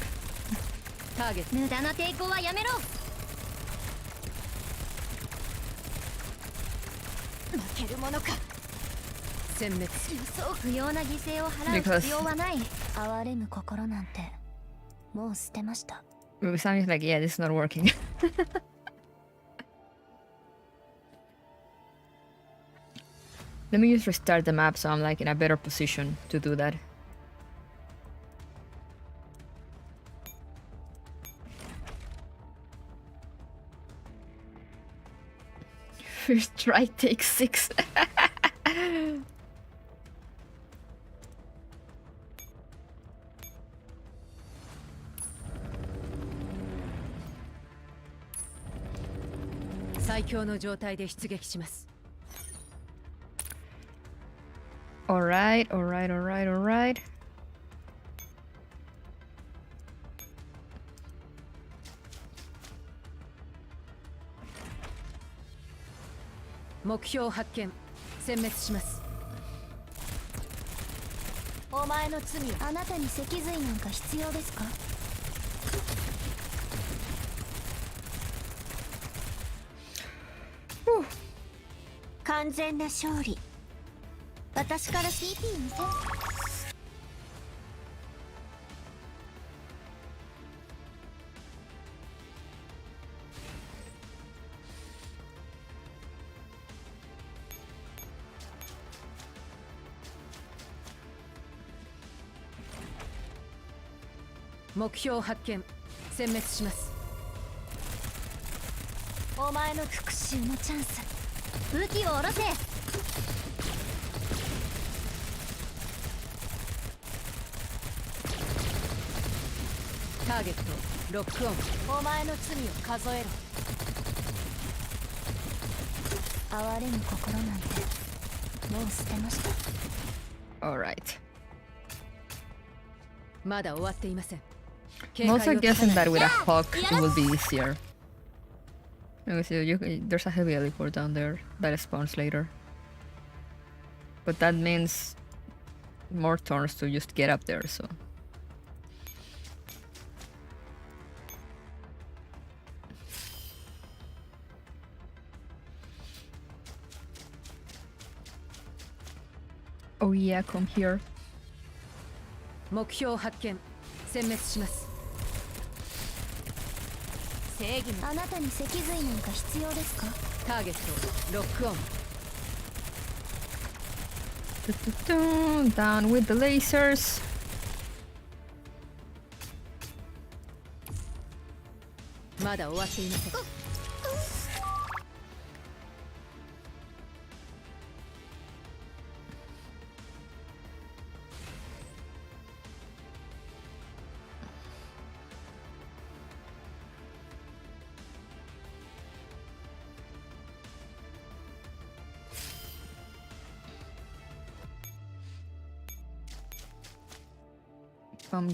ターゲット。無駄な抵抗はやめろ。負けるものか。殲滅。そう不要な犠牲を払う必要はない。哀れむ心なんてもう捨てました。Sam is like, yeah, this is not working. Let me just restart the map so I'm like in a better position to do that. First try takes 6. Alright, alright, alright, alright. Oh, お前の罪を。あなたに脊髄なんか必要ですか？完全な勝利。私から CP 見せ。目標発見。殲滅します。お前の復讐のチャンス。武器を下ろせ。ターゲットロックオン。お前の罪を数えろ。哀れむ心なんてもう捨てました。Alright. まだ終わっていません。 I'm also guessing that with a hawk it will be easier. Okay, so there's a heavy heliport down there that spawns later. But that means more turns to just get up there, so... Oh yeah, come here. 目標発見。殲滅します。正義の。あなたに脊髄なんか必要ですか？ターゲットロックオン。Down with the lasers.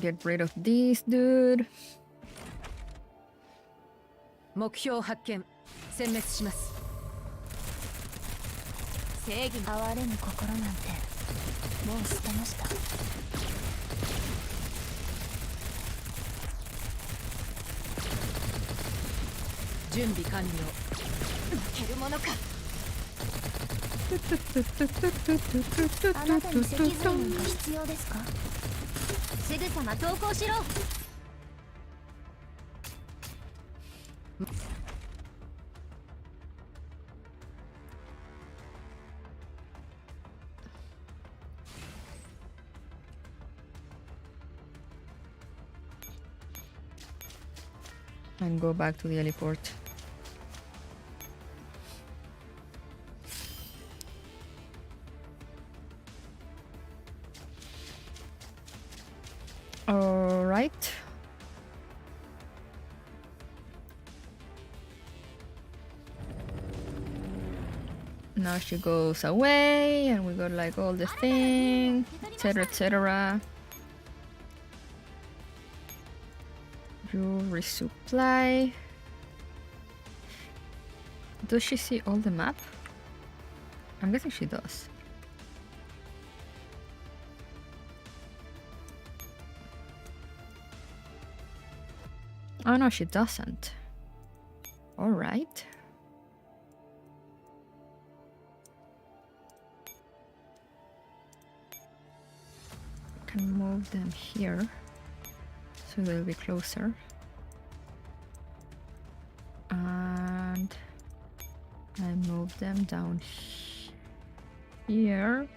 Get rid of these, dude. 目標発見。殲滅します。正義の哀れむ心なんてもう捨てました。準備完了。負けるものか。あなたに脊髄なんか必要ですか？すぐさま投降しろ。And go back to the heliport. All right. Now she goes away, and we got like all the thing, etc., etc. You resupply. Does she see all the map? I'm guessing she does. Oh no, she doesn't. All right. can move them here, so they'll be closer. And I move them down here.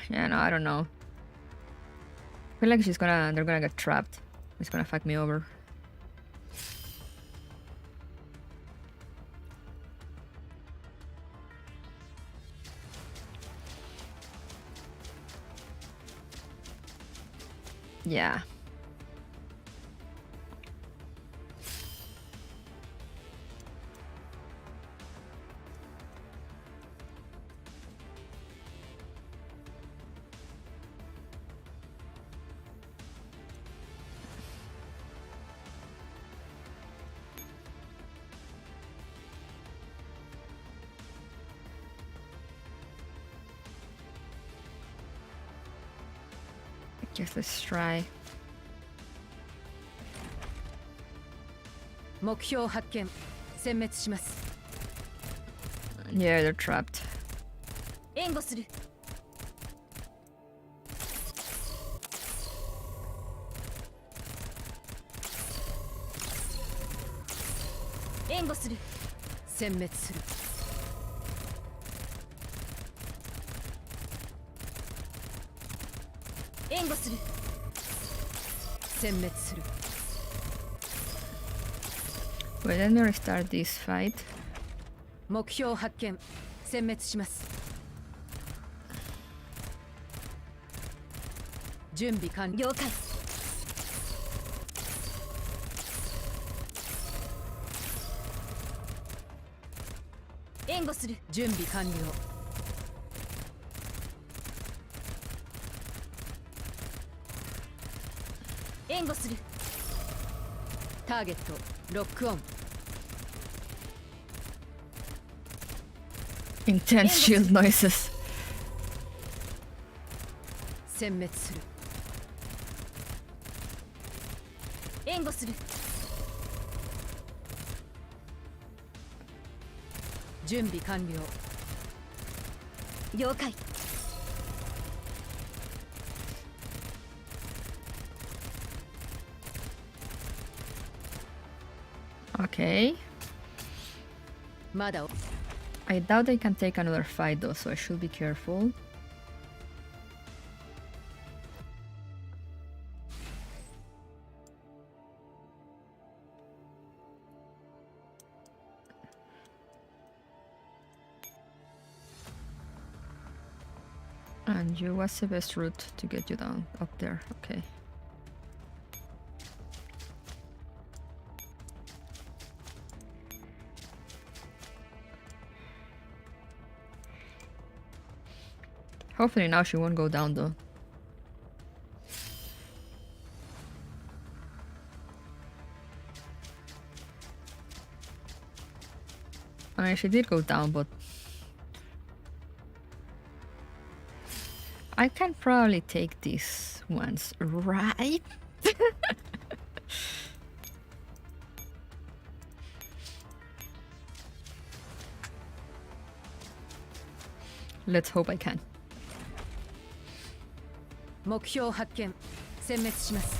Yeah, no, I don't know. I feel like they're gonna get trapped. It's gonna fuck me over. Yeah. Guess let's try. 目標発見。殲滅します。 Yeah, they're trapped. 援護する。援護する。殲滅する。援護する。殲滅する。 Wait, let me restart this fight. 目標発見。殲滅します。準備完了。了解。援護する。準備完了。援護する。ターゲットロックオン。 Intense shield noises. 殲滅する。援護する。準備完了。了解。 Okay. まだ。 I doubt they can take another fight though, so I should be careful. And you, what's the best route to get you down up there? Okay. Hopefully now she won't go down though. I mean, she did go down, but I can probably take these ones, right? Let's hope I can. 目標発見。殲滅します。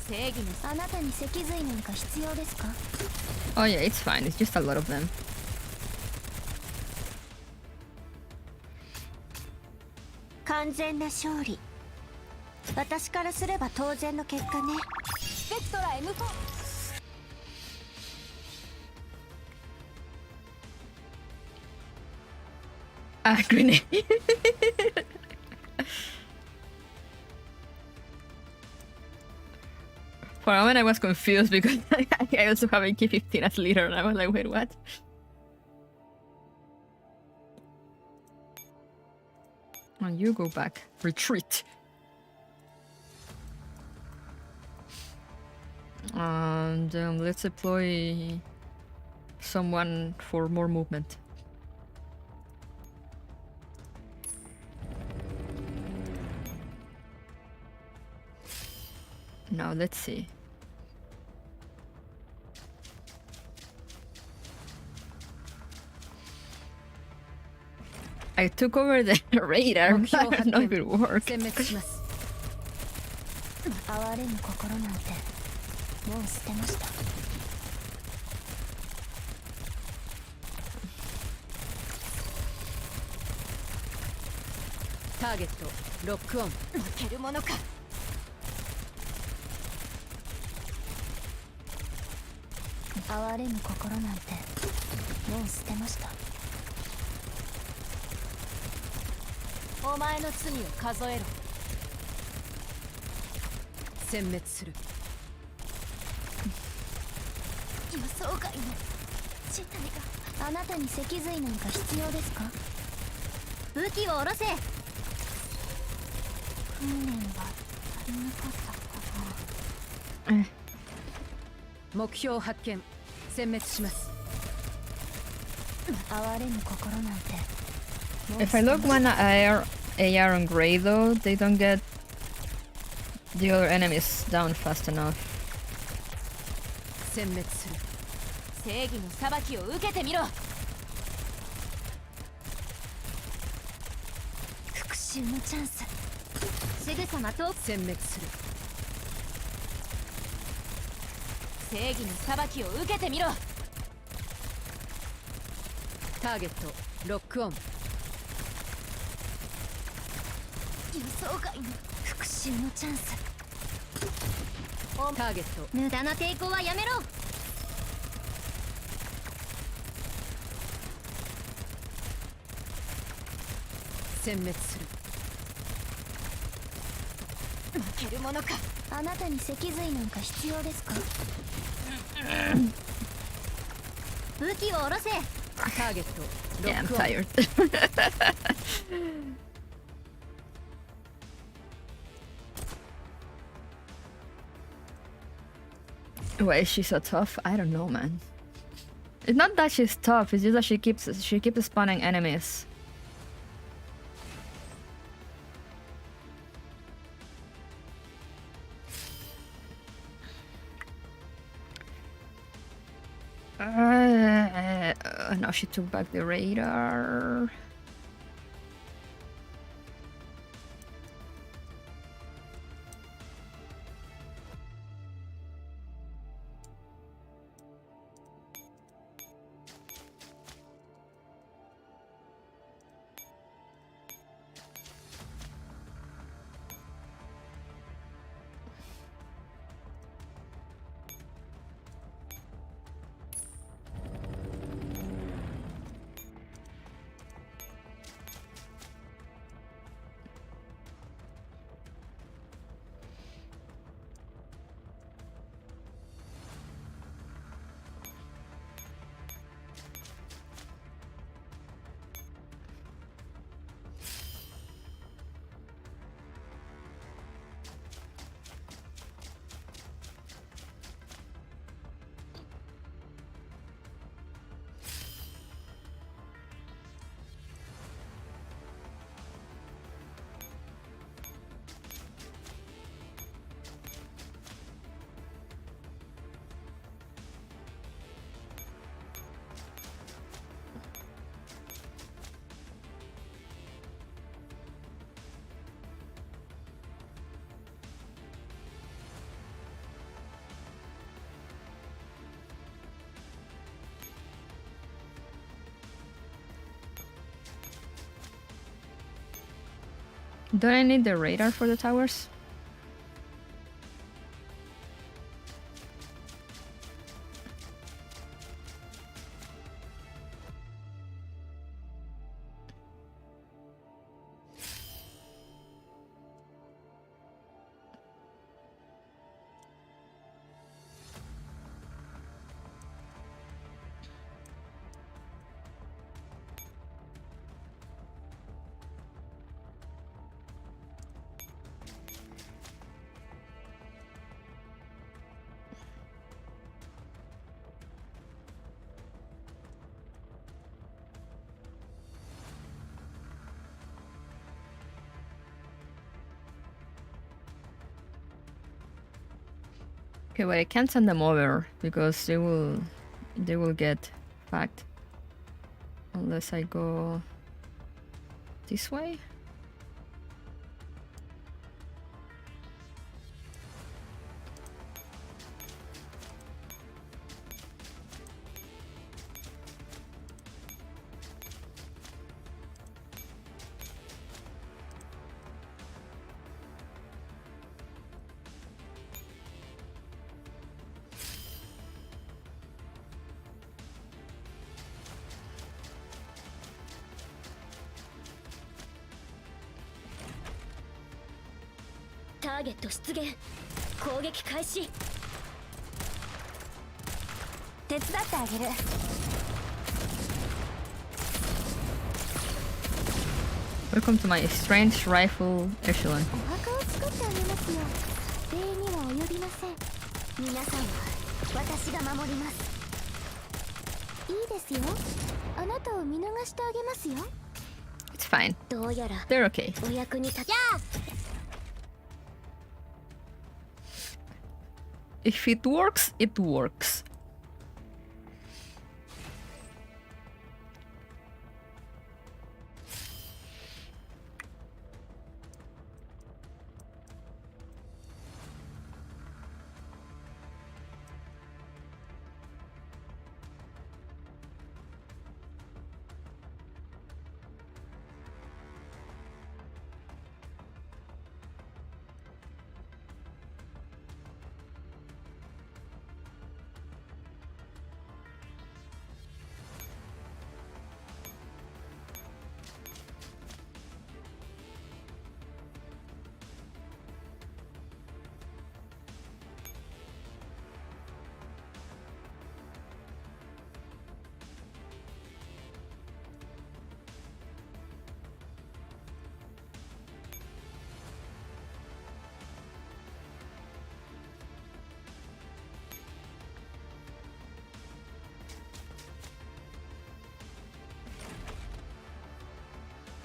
正義の。あなたに脊髄なんか必要ですか？ Oh yeah, it's fine. It's just a lot of them. 完全な勝利。私からすれば当然の結果ね。スペクトラ M4。Ah, grenade. For a moment I was confused because I also have a K15 as leader and I was like, wait, what? And you go back. Retreat. And let's deploy someone for more movement. Now let's see. I took over the radar, but I don't know if it worked. 殲滅します。哀れむ心なんてもう捨てました。ターゲットロックオン。負けるものか。哀れむ心なんてもう捨てました。お前の罪を数えろ。殲滅する。予想外の事態が。あなたに脊髄なんか必要ですか？武器を下ろせ。訓練が足りなかったかな。目標発見。殲滅します。哀れむ心なんて。If I look one AR on Grey though, they don't get the other enemies down fast enough. 殲滅する。正義の裁きを受けてみろ。復讐のチャンス。すぐさまと殲滅する。正義の裁きを受けてみろ。ターゲットロックオン。予想外の復讐のチャンス。ターゲット無駄な抵抗はやめろ。殲滅する。負けるものか。あなたに脊髄なんか必要ですか？武器を下ろせ。ターゲットロ Yeah, ッ I'm クオン。 tired. Why is she so tough? I don't know, man. It's not that she's tough, it's just that she keeps spawning enemies. Now she took back the radar. Don't I need the radar for the towers? Okay, but I can't send them over because they will get fucked unless I go this way. Welcome to my strange rifle echelon. お墓を作ってあげますよ。礼には及びません。皆さんは私が守ります。いいですよ。あなたを見逃してあげますよ。It's fine. どうやら They're okay. お役に立て。If it works, it works.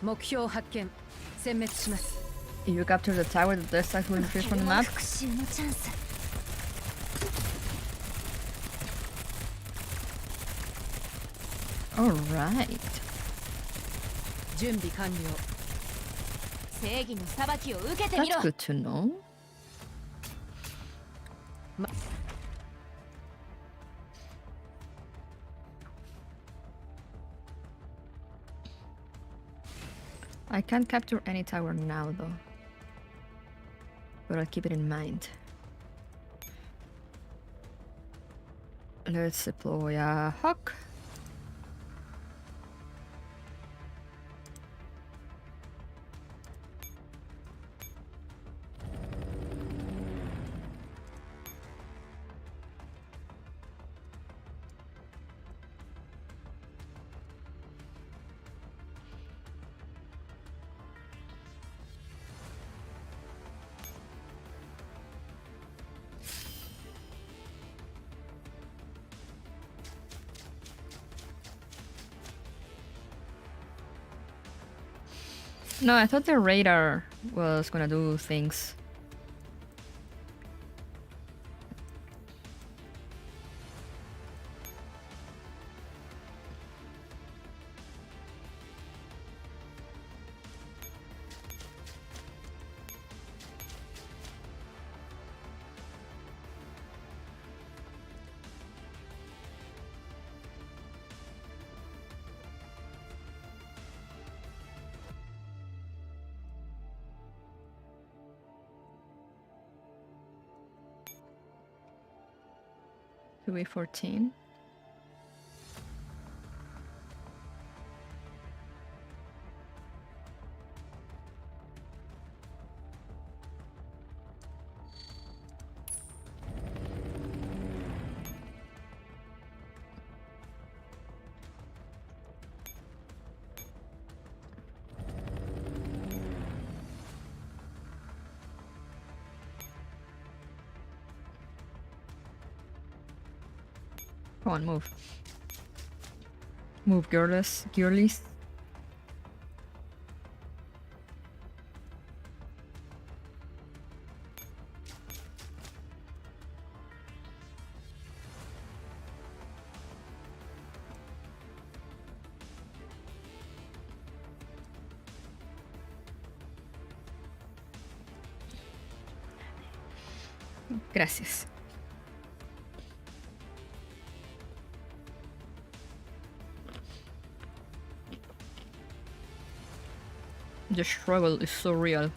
If you capture the tower, the death side will be free from the map. 復讐のチャンス。Alright. 準備完了。正義の裁きを受けてみ That's ろ。 good to know. I can't capture any tower now though. But I'll keep it in mind. Let's deploy a hawk. No, I thought the radar was gonna do things. QA14. Come on, move. Move, girlies. Gracias. The struggle is so real.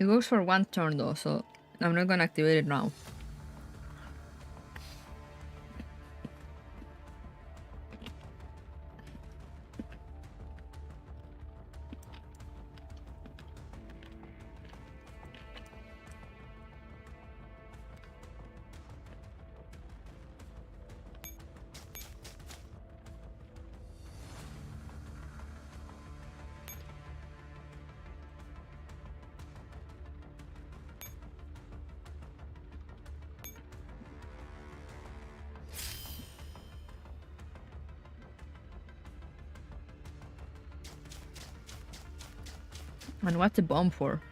It goes for one turn though, so I'm not gonna activate it now. And what's the bomb for?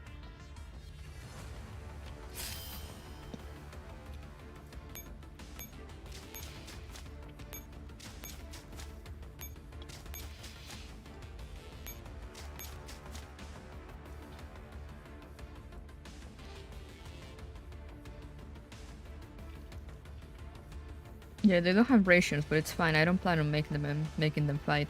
Yeah, they don't have rations, but it's fine. I don't plan on making them fight.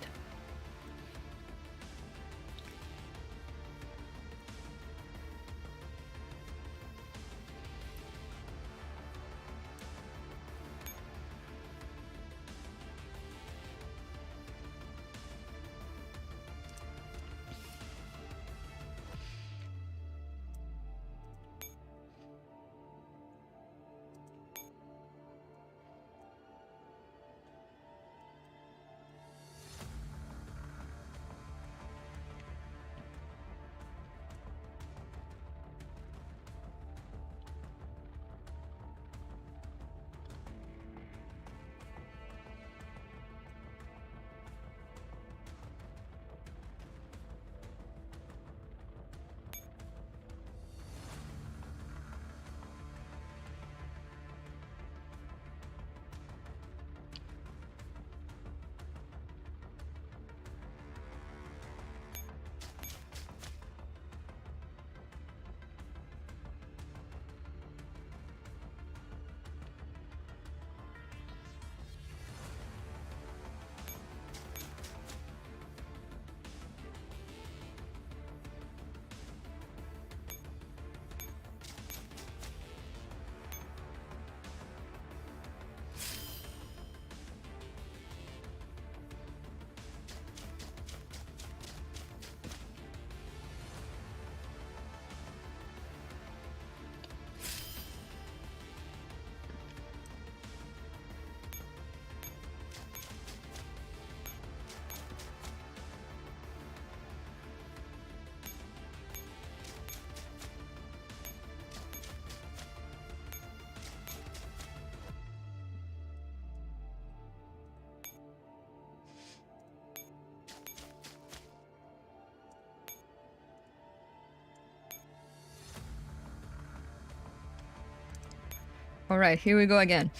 Alright, here we go again.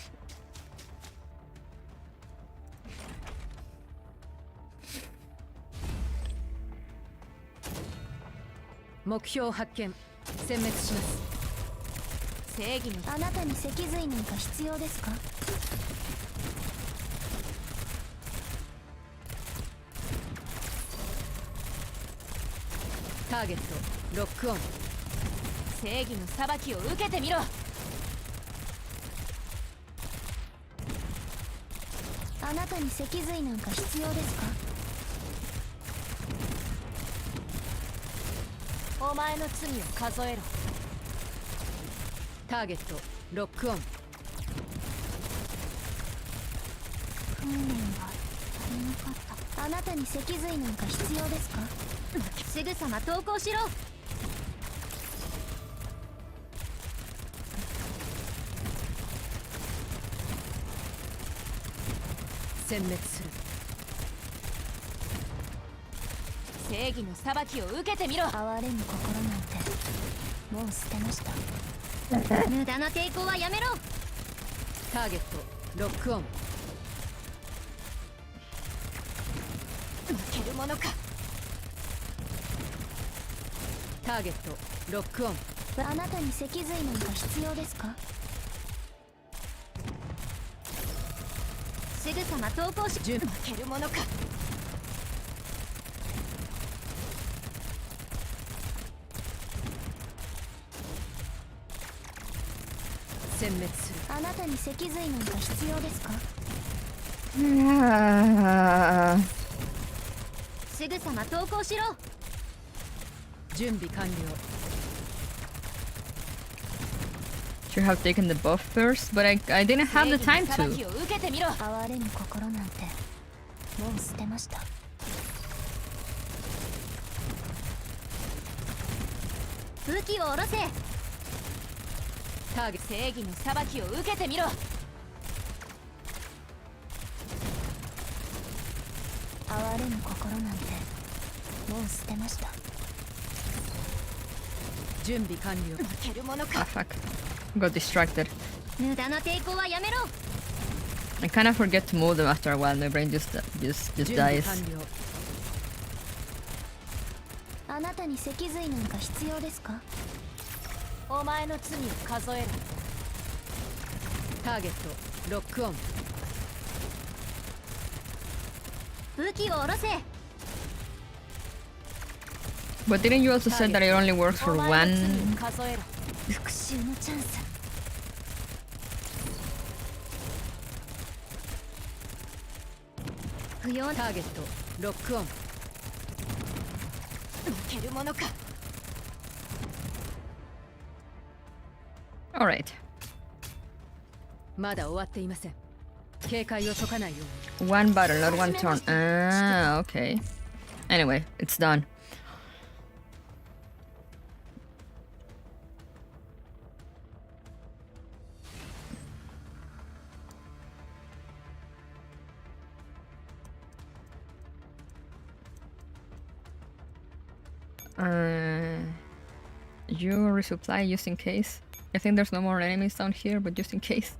Target あなたに脊髄なんか必要ですか？ターゲットロックオン。正義の裁きを受けてみろ。あなたに脊髄なんか必要ですか？お前の罪を数えろ。ターゲットロックオン。訓練が足りなかった。あなたに脊髄なんか必要ですか？すぐさま投降しろ。殲滅する。正義の裁きを受けてみろ。哀れむ心なんてもう捨てました。無駄な抵抗はやめろ。ターゲットロックオン。負けるものか。ターゲットロックオン。あなたに脊髄なんか必要ですか？すぐさま投降し。負けるものか。殲滅する。あなたに脊髄なんか必要ですか？すぐさま投降しろ。準備完了。 Should have taken the buff first, but I didn't have the time 正 to. 義の裁きを受けてみろ。哀れむ心なんてもう捨てました。武器を下ろせ。ターゲット正義の裁きを受けてみろ。哀れむ心なんてもう捨てました。準備完了。負けるもの Ah, か。 fuck. Got distracted. 無駄な抵抗はやめろ。 I kind of forget to move them after a while. My brain just 準備 dies. 完了。あなたに脊髄なんか必要ですか？お前の罪を数える。ターゲットロックオン。武器を下ろせ。 But didn't you also say that it only works for お前の罪 one? を数えろ。復讐のチャンス。不要ターゲットロックオン。負けるものか。 Alright. まだ終わっていません。警戒を解かないように。 One battle, not one turn. Ah, okay. Anyway, it's done. You resupply just in case. I think there's no more enemies down here, but just in case.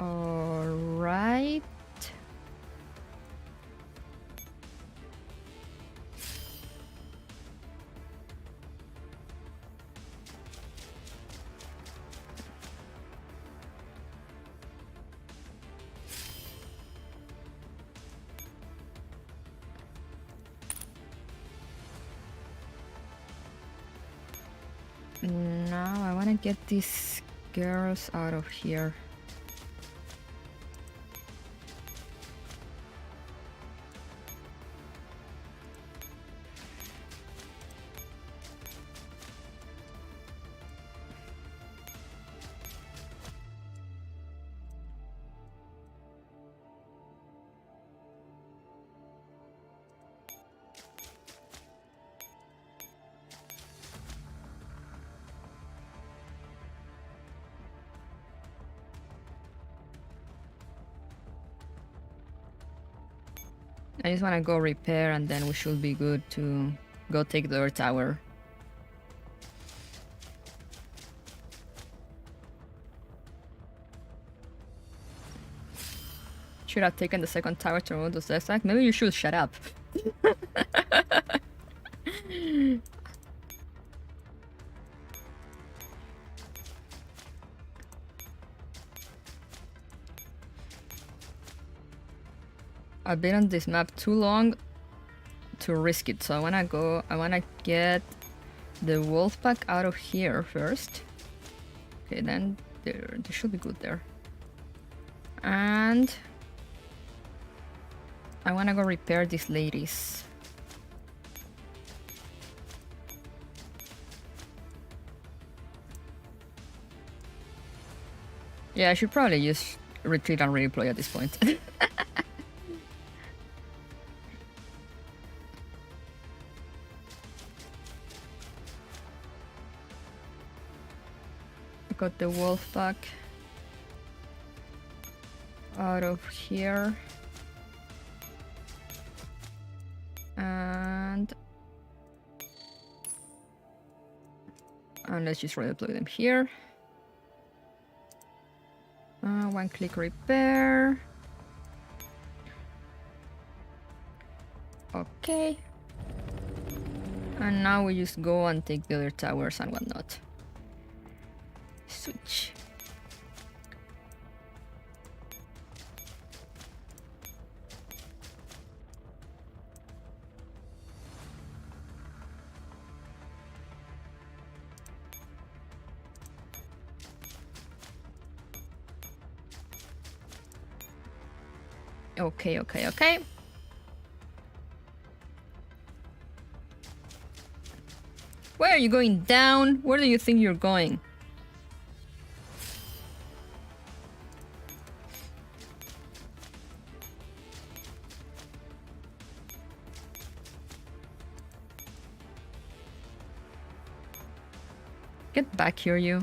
Alright. Now I want to get these girls out of here. I just want to go repair and then we should be good to go take the Earth Tower. Should have taken the second tower to remove those left side. Maybe you should shut up. I've been on this map too long to risk it, so I wanna get the wolf pack out of here first. Okay, then they should be good there. And I wanna go repair these ladies. Yeah, I should probably just retreat and redeploy at this point. got the wolf pack out of here. And let's just redeploy them here. One click repair. Okay. And now we just go and take the other towers and whatnot. Switch. Okay, okay, okay. Where are you going? Down? Where do you think you're going? Get back here, you.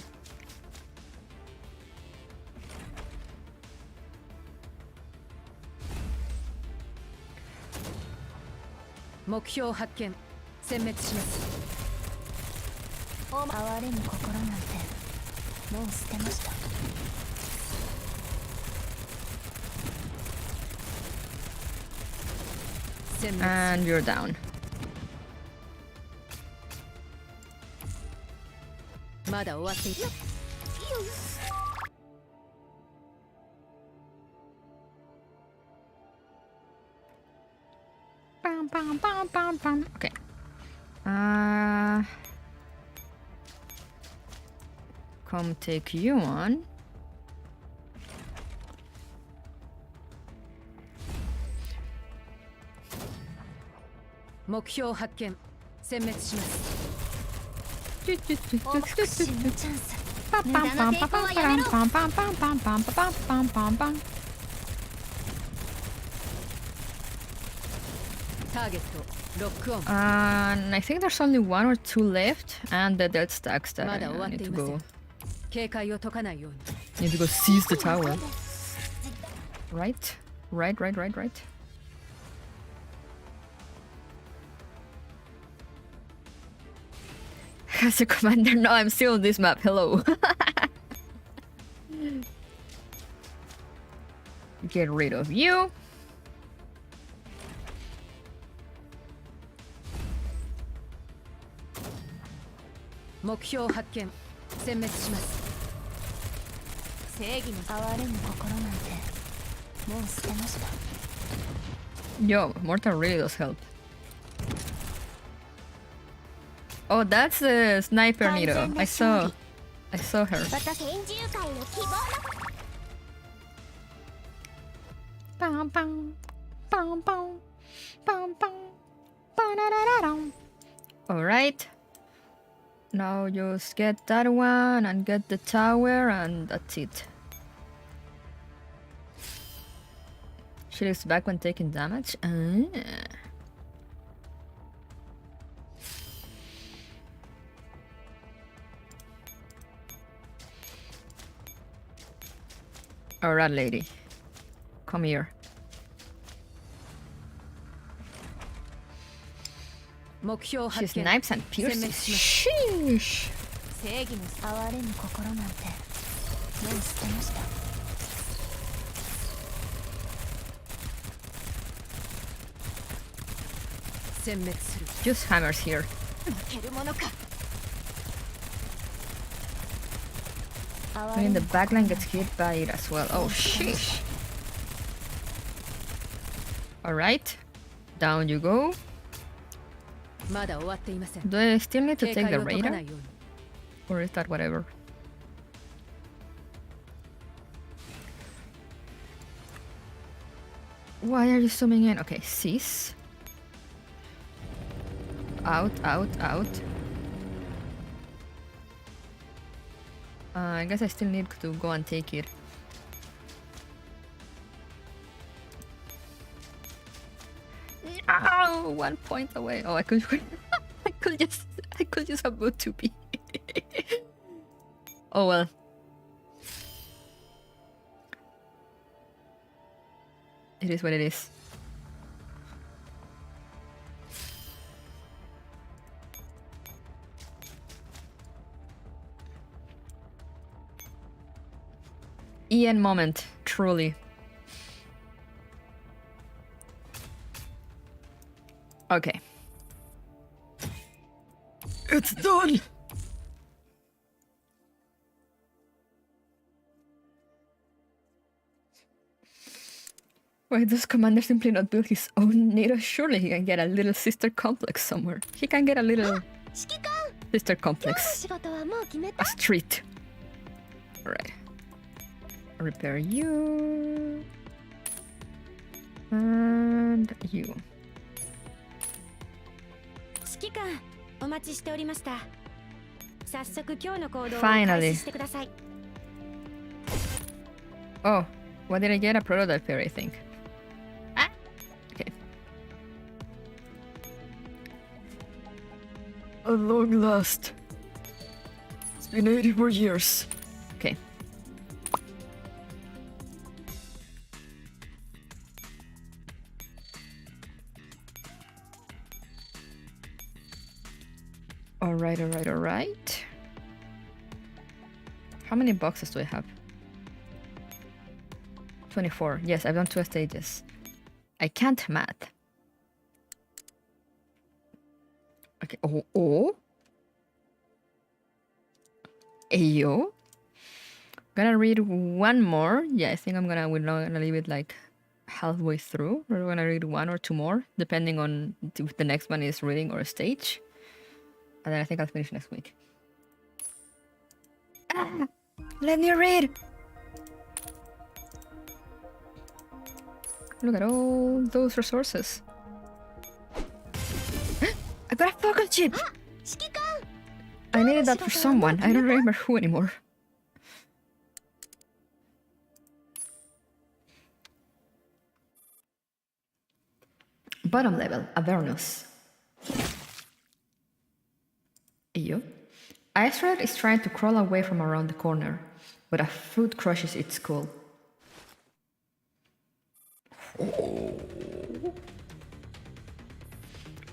Mokyo 発見。殲滅します。哀れむ心なんてもう捨てました。And you're down. まだ終わっている。Bam, bam, bam, bam, bam. Okay. Come take you on. Mokyo 発見。殲滅します。復讐のチャンス。 Bam, bam, bam, bam, bam, bam, bam, bam, bam, bam, bam, bam, bam. ターゲットロックオン。 And I think there's only one or two left, and the dead stacks that まだ I 終わっ need てい to ませ go. ん。警戒を解かないように。 Need to go seize the tower. Right? Right, right, right, right. As a commander, no, I'm still on this map. Hello. Get rid of you. Mokyo 発見。殲滅します。正義の哀れむ心なんてもう捨てました。 Yo, Mortal really does help. Oh, that's the sniper Nero. I saw her. 私戦獣界の希望の Bam, bam, bam, bam, bam, bam, ba-da-da-da-dum. All right. Now just get that one and get the tower, and that's it. She is back when taking damage. Alright, lady. Come here. Mokyo She 発見。 snipes and pierces. Sheesh. 正義の哀れむ心なんてもう捨てました。 殲滅する。 Just hammers here. 負けるものか。 I mean, the backline gets hit by it as well. Oh, sheesh. Alright. Down you go. まだ終わっていません。 Do I still need to 警 take 戒 the を解かな radar? いように。 Or is that whatever? Why are you zooming in? Okay, cease. Out, out, out. I guess I still need to go and take it. No! 1 point away. Oh, I could I could just have moved to B. Oh well, It is what it is. Ian moment, truly. Okay. It's done! Why does Commander simply not build his own NATO? Surely he can get a little sister complex somewhere. He can get a little sister complex. A street. Alright. Repair you. And you. 指揮官、お待ちしておりました。早速今日の行動を Finally. 開始してください。Oh, what did I get? A prototype here, I think. Okay. At long last. It's been 84 years. Okay. Alright. How many boxes do I have? 24. Yes, I've done 2 stages. I can't math. Okay. Oh. Ayo. Gonna read one more. Yeah, I think we're gonna leave it like halfway through. We're gonna read 1 or 2 more, depending on if the next one is reading or a stage. And then I think I'll finish next week. Ah, let me read! Look at all those resources. I got a focus chip! I needed that for someone. I don't remember who anymore. Bottom level, Avernus. Ew. Icered is trying to crawl away from around the corner, but a foot crushes its skull.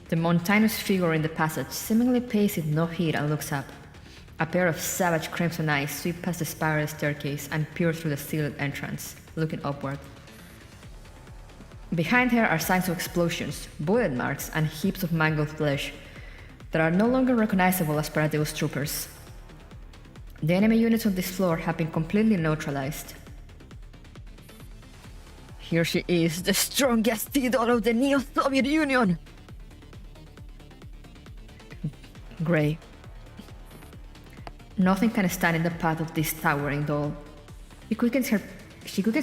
The mountainous figure in the passage seemingly pays it no heed and looks up. A pair of savage crimson eyes sweep past the spiral staircase and peer through the sealed entrance, looking upward. Behind her are signs of explosions, bullet marks, and heaps of mangled flesh that are no longer recognizable as Paradeus troopers. The enemy units on this floor have been completely neutralized. Here she is, the strongest idol of the Neo-Soviet Union! Grey. Nothing can stand in the path of this towering doll. She quickens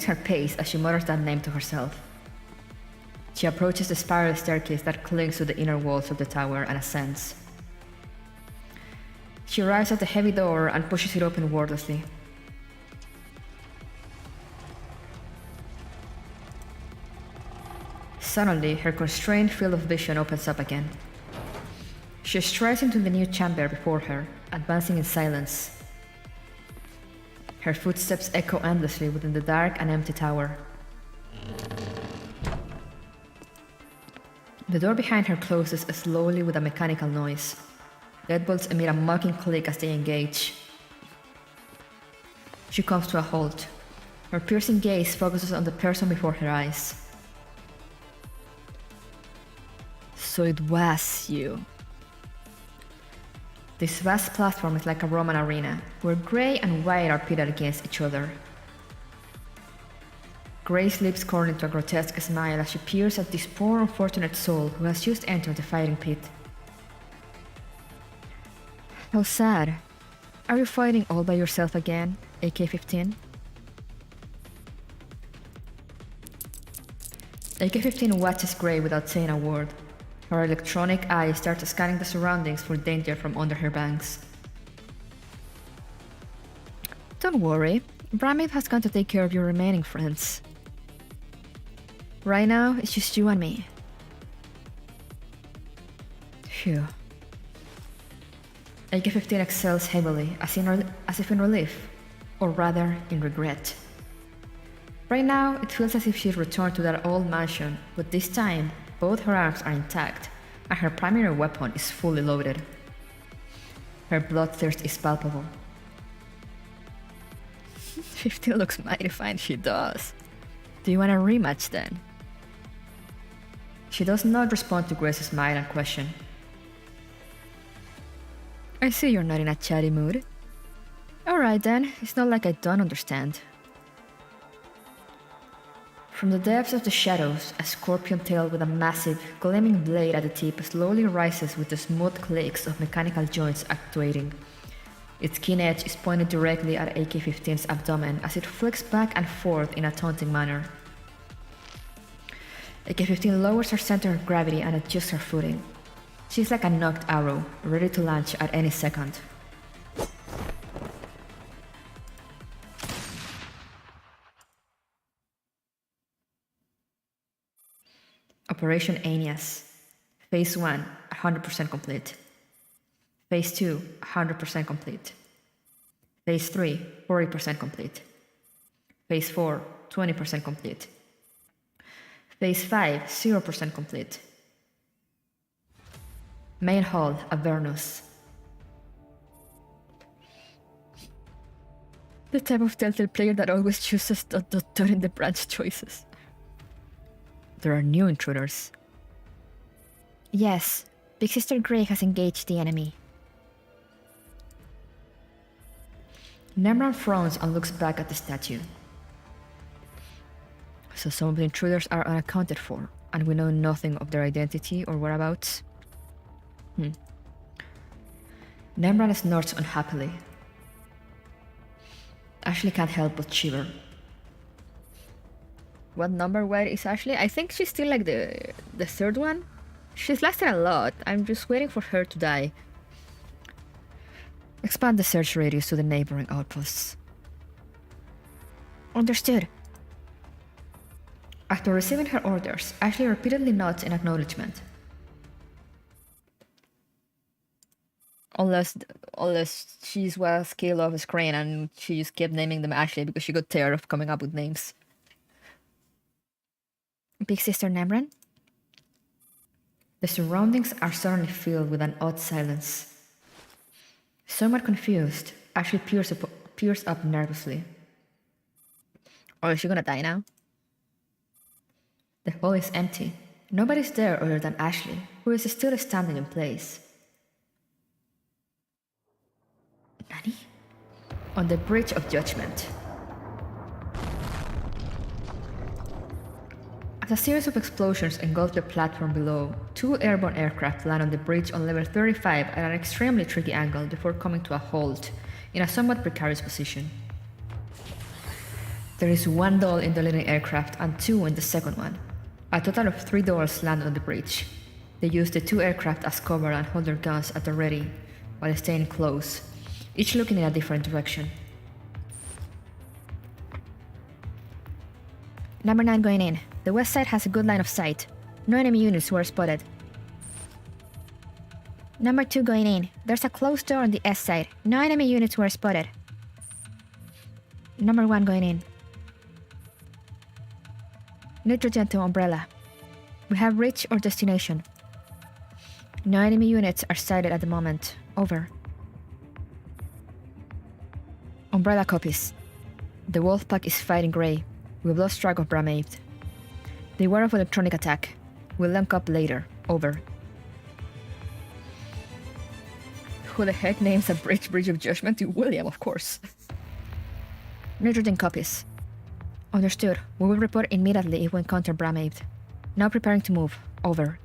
her pace as she mutters that name to herself. She approaches the spiral staircase that clings to the inner walls of the tower and ascends. She arrives at the heavy door and pushes it open wordlessly. Suddenly, her constrained field of vision opens up again. She strides into the new chamber before her, advancing in silence. Her footsteps echo endlessly within the dark and empty tower. The door behind her closes slowly with a mechanical noise. Deadbolts emit a mocking click as they engage. She comes to a halt. Her piercing gaze focuses on the person before her eyes. So it was you. This vast platform is like a Roman arena, where grey and white are pitted against each other. Grey's lips curl into a grotesque smile as she peers at this poor unfortunate soul who has just entered the fighting pit. How sad. Are you fighting all by yourself again, AK-15? AK-15 watches Grey without saying a word. Her electronic eye starts scanning the surroundings for danger from under her bangs. Don't worry, Bramith has gone to take care of your remaining friends. Right now, it's just you and me. Phew. AK-15 exhales heavily, as if in relief, or rather, in regret. Right now, it feels as if she's returned to that old mansion, but this time, both her arms are intact, and her primary weapon is fully loaded. Her bloodthirst is palpable. 15 looks mighty fine, she does. Do you want a rematch then? She does not respond to Grace's smile and question. I see you're not in a chatty mood. Alright then, it's not like I don't understand. From the depths of the shadows, a scorpion tail with a massive, gleaming blade at the tip slowly rises with the smooth clicks of mechanical joints actuating. Its keen edge is pointed directly at AK-15's abdomen as it flicks back and forth in a taunting manner. AK-15 lowers her center of gravity and adjusts her footing. She's like a knocked arrow, ready to launch at any second. Operation Aeneas. Phase 1, 100% complete. Phase 2, 100% complete. Phase 3, 40% complete. Phase 4, 20% complete. Phase 5, 0% complete. Main Hall, Avernus. The type of Telltale player that always chooses ... in the branch choices. There are new intruders. Yes, Big Sister Grey has engaged the enemy. Nemran frowns and looks back at the statue. So some of the intruders are unaccounted for, and we know nothing of their identity or whereabouts. Nemran snorts unhappily. Ashley can't help but shiver. What number where is Ashley? I think she's still like the third one. She's lasted a lot. I'm just waiting for her to die. Expand the search radius to the neighboring outposts. Understood. After receiving her orders, Ashley repeatedly nods in acknowledgement. Unless she was killed off screen and she just kept naming them Ashley because she got tired of coming up with names. Big Sister Nemran? The surroundings are suddenly filled with an odd silence. Somewhat confused, Ashley peers up nervously. Or is she gonna die now? The hall is empty. Nobody's there other than Ashley, who is still standing in place. Nani? On the Bridge of Judgment. As a series of explosions engulf the platform below, two airborne aircraft land on the bridge on level 35 at an extremely tricky angle before coming to a halt in a somewhat precarious position. There is one doll in the leading aircraft and two in the second one. A total of 3 dolls land on the bridge. They use the two aircraft as cover and hold their guns at the ready while staying close, each looking in a different direction. Number 9 going in. The west side has a good line of sight. No enemy units were spotted. Number 2 going in. There's a closed door on the east side. No enemy units were spotted. Number 1 going in. Nitrogen to Umbrella. We have reached our destination. No enemy units are sighted at the moment. Over. Umbrella copies. The Wolfpack is fighting Grey. We've lost track of Bramade. They were of electronic attack. We'll link up later. Over. Who the heck names a Bridge of Judgment to William, of course. Nitrogen copies. Understood. We will report immediately if we encounter Bramade. Now preparing to move. Over.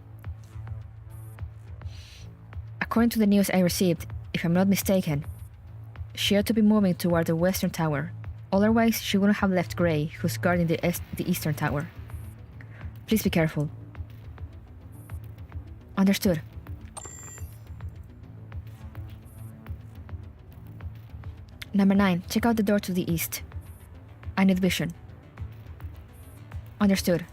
According to the news I received, if I'm not mistaken, she ought to be moving toward the western tower. Otherwise, she wouldn't have left Grey, who's guarding the eastern tower. Please be careful. Understood. Number 9, check out the door to the east. I need vision. Understood.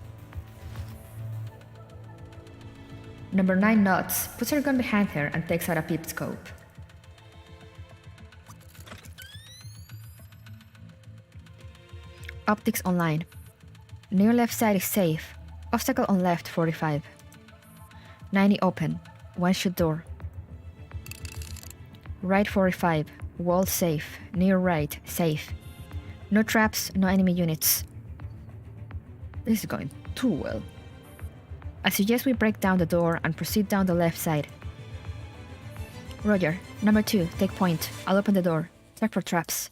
Number 9 nods, puts her gun behind her, and takes out a peep scope. Optics online. Near left side is safe. Obstacle on left 45. 90 open. One shot door. Right 45. Wall safe. Near right safe. No traps, no enemy units. This is going too well. I suggest we break down the door and proceed down the left side. Roger. Number 2, take point. I'll open the door. Check for traps.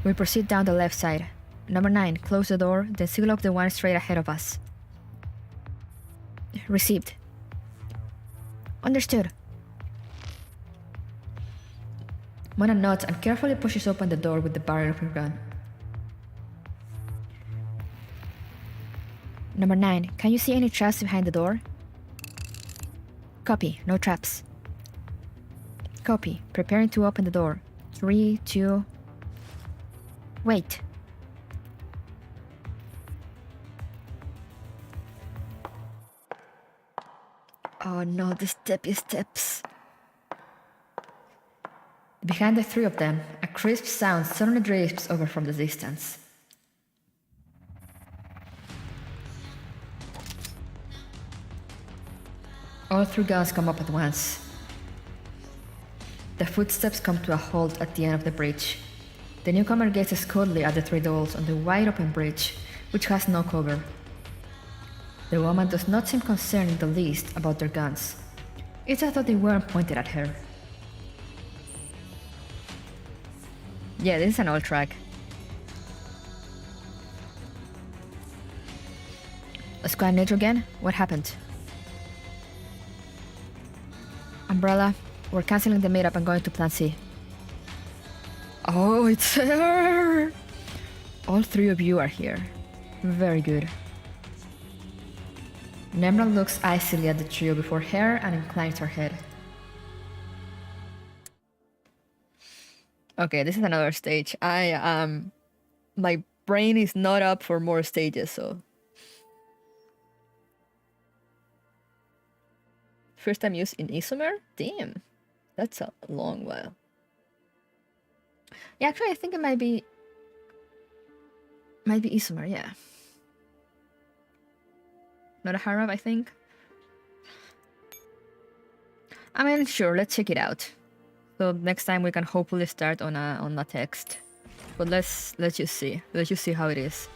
We proceed down the left side. Number 9, close the door, then seal off the one straight ahead of us. Received. Understood. Mona nods and carefully pushes open the door with the barrel of her gun. Number 9, can you see any traps behind the door? Copy, no traps. Copy, preparing to open the door. 3, 2... Wait. Oh no, the steppy steps. Behind the 3 of them, a crisp sound suddenly drifts over from the distance. All 3 guns come up at once. The footsteps come to a halt at the end of the bridge. The newcomer gazes coldly at the 3 dolls on the wide open bridge, which has no cover. The woman does not seem concerned in the least about their guns. It's as though they weren't pointed at her. Yeah, this is an old track. Squad Nitro again? What happened? Umbrella, we're canceling the meetup and going to Plan C. Oh, it's her! All 3 of you are here. Very good. Nemra looks icily at the trio before her and inclines her head. Okay, this is another stage. My brain is not up for more stages, so... First time used in Isomer? Damn, that's a long while. Yeah, actually I think it might be Isomer, yeah. Not a Harab, I think. I mean, sure, let's check it out. So next time we can hopefully start on a text. But let's just see. Let's just see how it is.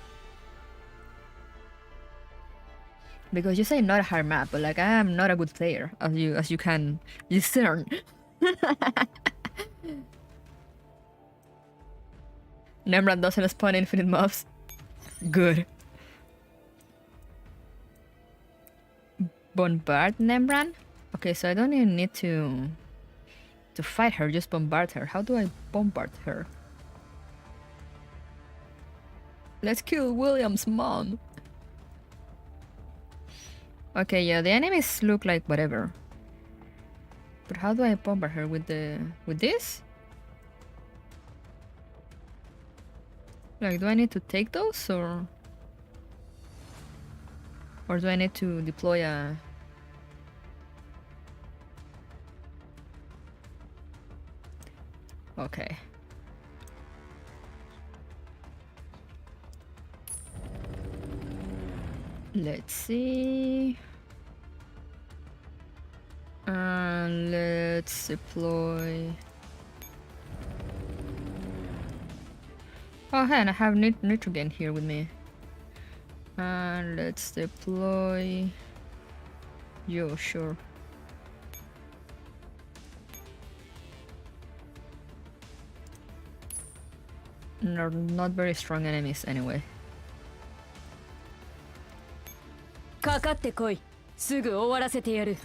Because you say not a hard map, but like I am not a good player, as you can discern. Nemran doesn't spawn infinite mobs. Good. Bombard Nemran? Okay, so I don't even need to fight her, just bombard her. How do I bombard her? Let's kill William's mom. Okay, yeah, the enemies look like whatever. But how do I bombard her with this? Like, do I need to take those or do I need to deploy a... Okay. Let's see. Let's deploy. Oh, hey, and I have Nitrogen here with me. Let's deploy. Yo, sure. No, not very strong enemies anyway. かかってこい。すぐ終わらせてやる。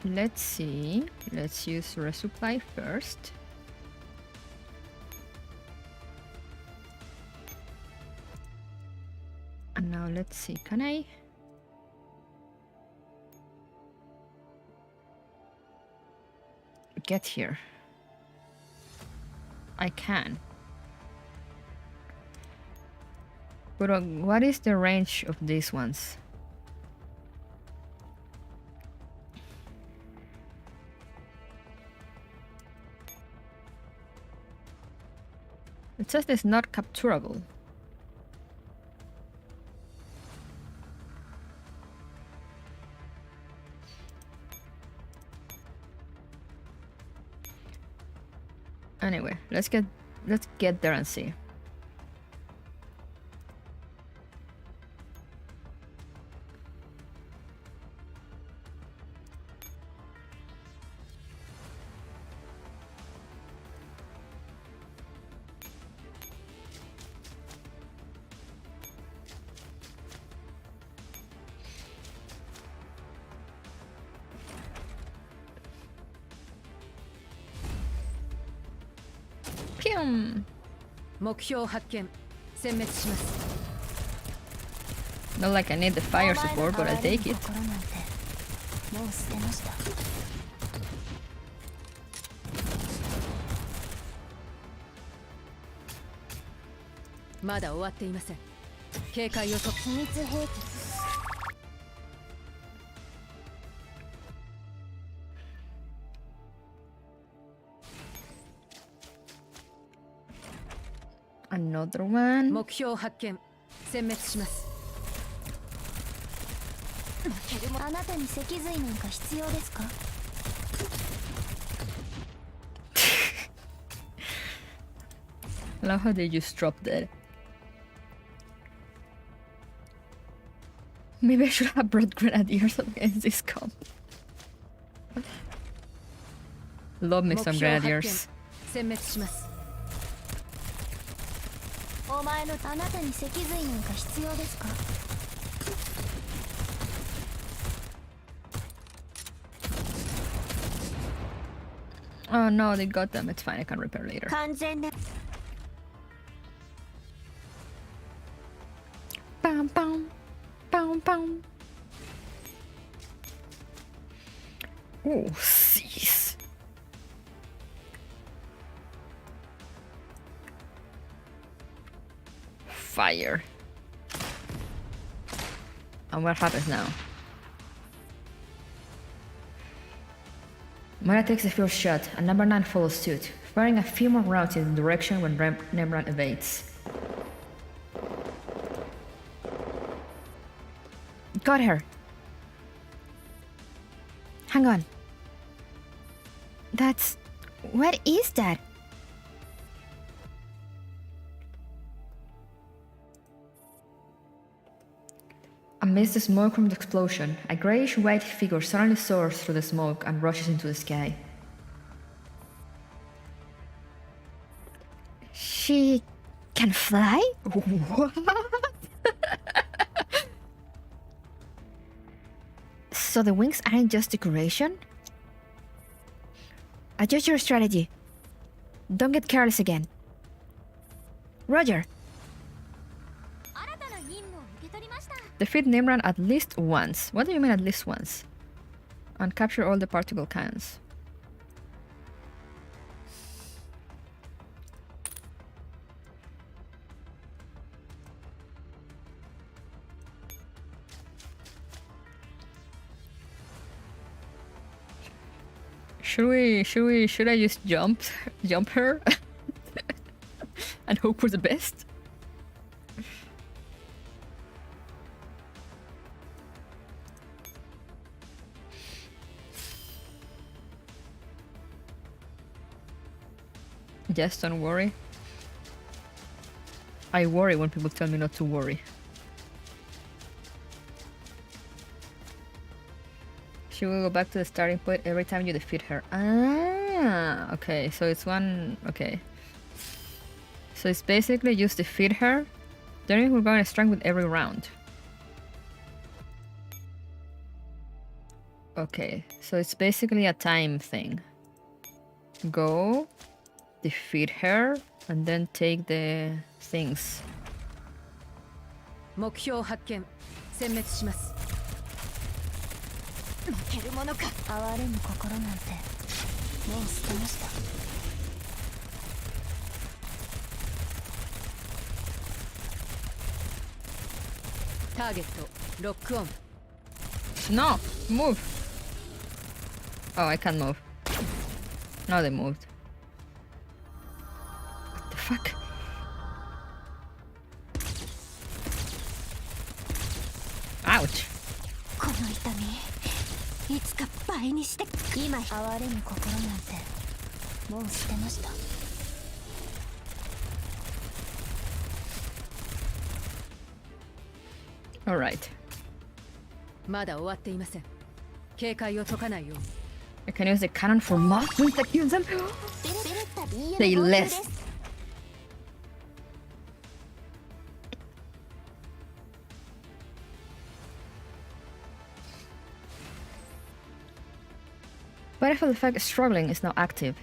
Let's see. Let's use resupply first. And now let's see. Can I? Get here? I can. But what is the range of these ones? says it's not capturable. Anyway, let's get there and see. Pew! 目標発見殲滅します Not like I need the fire support, but I'll take it. もう捨てました。まだ終わっていません警戒を解く秘密兵器 Another one. 目標発見殲滅します あなたに脊髄なんか必要ですか I love how they just drop dead. Maybe I should have brought grenadiers against this comp. Love me some 目標発見 grenadiers. 殲滅します お前のあなたに脊髄なんか必要ですか Oh no, they got them. It's fine, I can repair later. 完全な Bam, bam, bam, bam. Oh, jeez. Fire. And what happens now? Mara takes the first shot, and number 9 follows suit, firing a few more rounds in the direction when Nemran evades. Got her. Hang on. That's... What is that? Amidst the smoke from the explosion, a grayish white figure suddenly soars through the smoke and rushes into the sky. She... can fly? What? So the wings aren't just decoration? Adjust your strategy. Don't get careless again. Roger. 新たな任務を受け取りました Defeat Nimran at least once. What do you mean at least once? And capture all the particle cans. Should I just jump her and hope for the best? Just don't worry. I worry when people tell me not to worry. She will go back to the starting point every time you defeat her. Ah, okay, so it's one... Okay. So it's basically just defeat her, then we're going to strike with every round. Okay, so it's basically a time thing. Go, defeat her, and then take the things. 目標発見殲滅します負けるものか哀れむ心なんてもう捨てましたターゲットロックオン No! Move! Oh, I can't move. No, they moved. What the fuck? Ouch. この痛みいつか倍にして今哀れむ心なんてもう捨てました。 Alright. まだ終わっていません。警戒を解かないように。 I can use the cannon for monsters that use them. ベレッタ BM Say 合流で less. す。 Battlefield effect struggling is now active.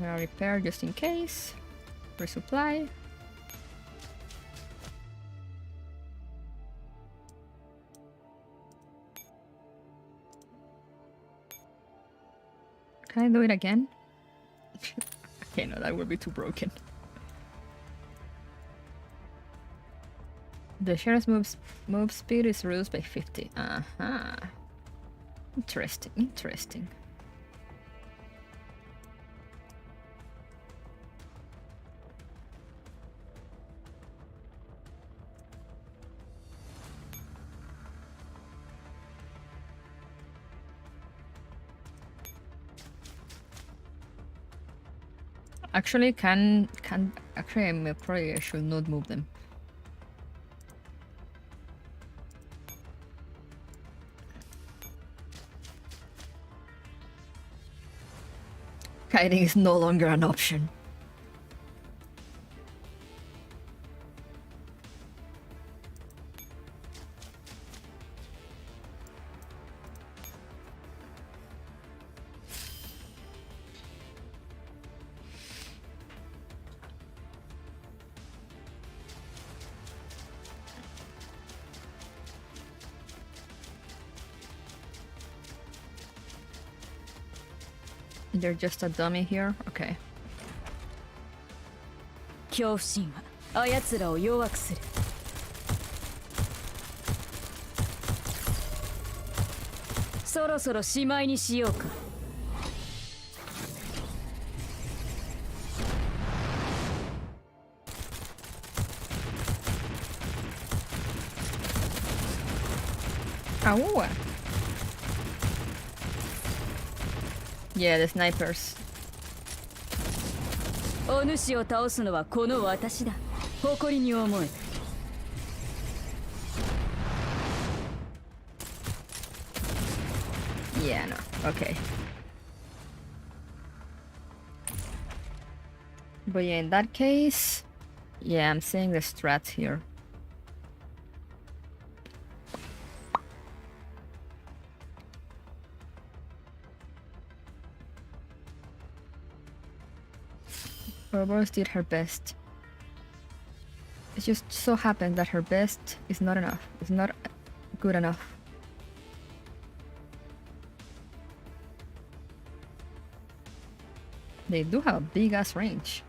Now repair just in case. Resupply. Can I do it again? Okay, no, that would be too broken. The sheriff's move speed is reduced by 50. Uh-huh. Interesting, interesting. Actually, actually, probably I should not move them. Hiding is no longer an option. They're just a dummy here? Okay. 恐怖心はあやつらを弱くする。そろそろしまいにしようか。Ow! Yeah, the snipers. お主を倒すのはこの私だ。誇りに思え。Yeah, no. Okay. But yeah, in that case... Yeah, I'm seeing the strats here. Ouroboros did her best. It just so happened that her best is not enough. It's not good enough. They do have a big ass range.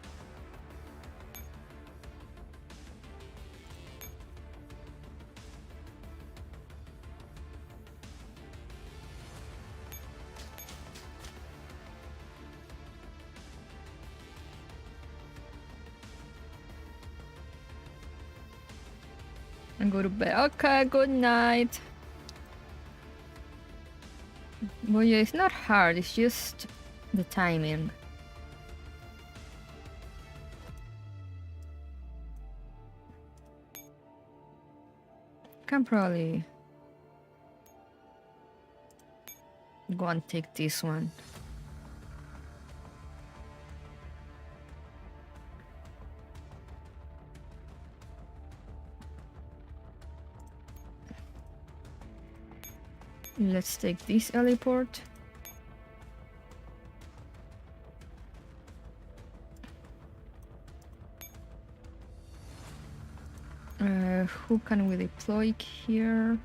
And go to bed. Okay, good night. Well, yeah, it's not hard, it's just the timing. Can probably go and take this one. Let's take this heliport. Who can we deploy here?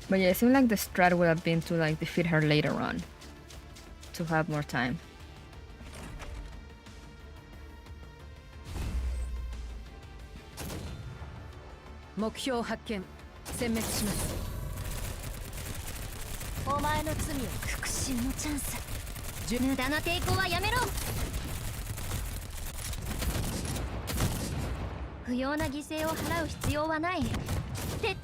But yeah, it seemed like the strat would have been to like defeat her later on. To have more time. 目標発見殲滅します。お前の罪を復讐のチャンス。無駄な抵抗はやめろ。不要な犠牲を払う必要はない。撤退。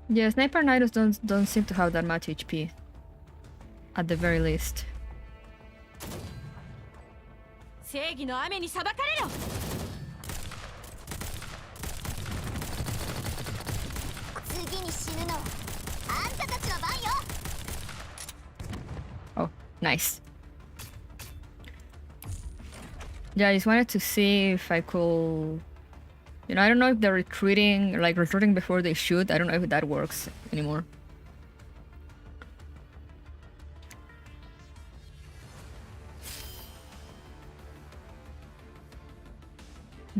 Yeah, Sniper Knights don't seem to have that much HP. At the very least. 正義の雨に裁かれろ。次に死ぬのはあんたたちの番よ。 Oh, nice. Yeah, I just wanted to see if I could... You know, I don't know if they're retreating, like retreating before they shoot. I don't know if that works anymore.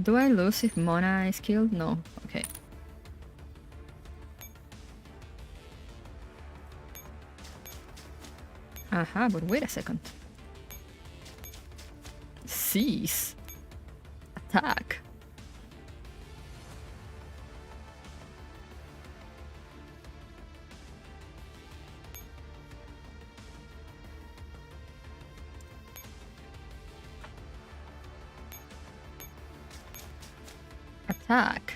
Do I lose if Mona is killed? No. Okay. Aha, but wait a second. Cease. Attack. Attack.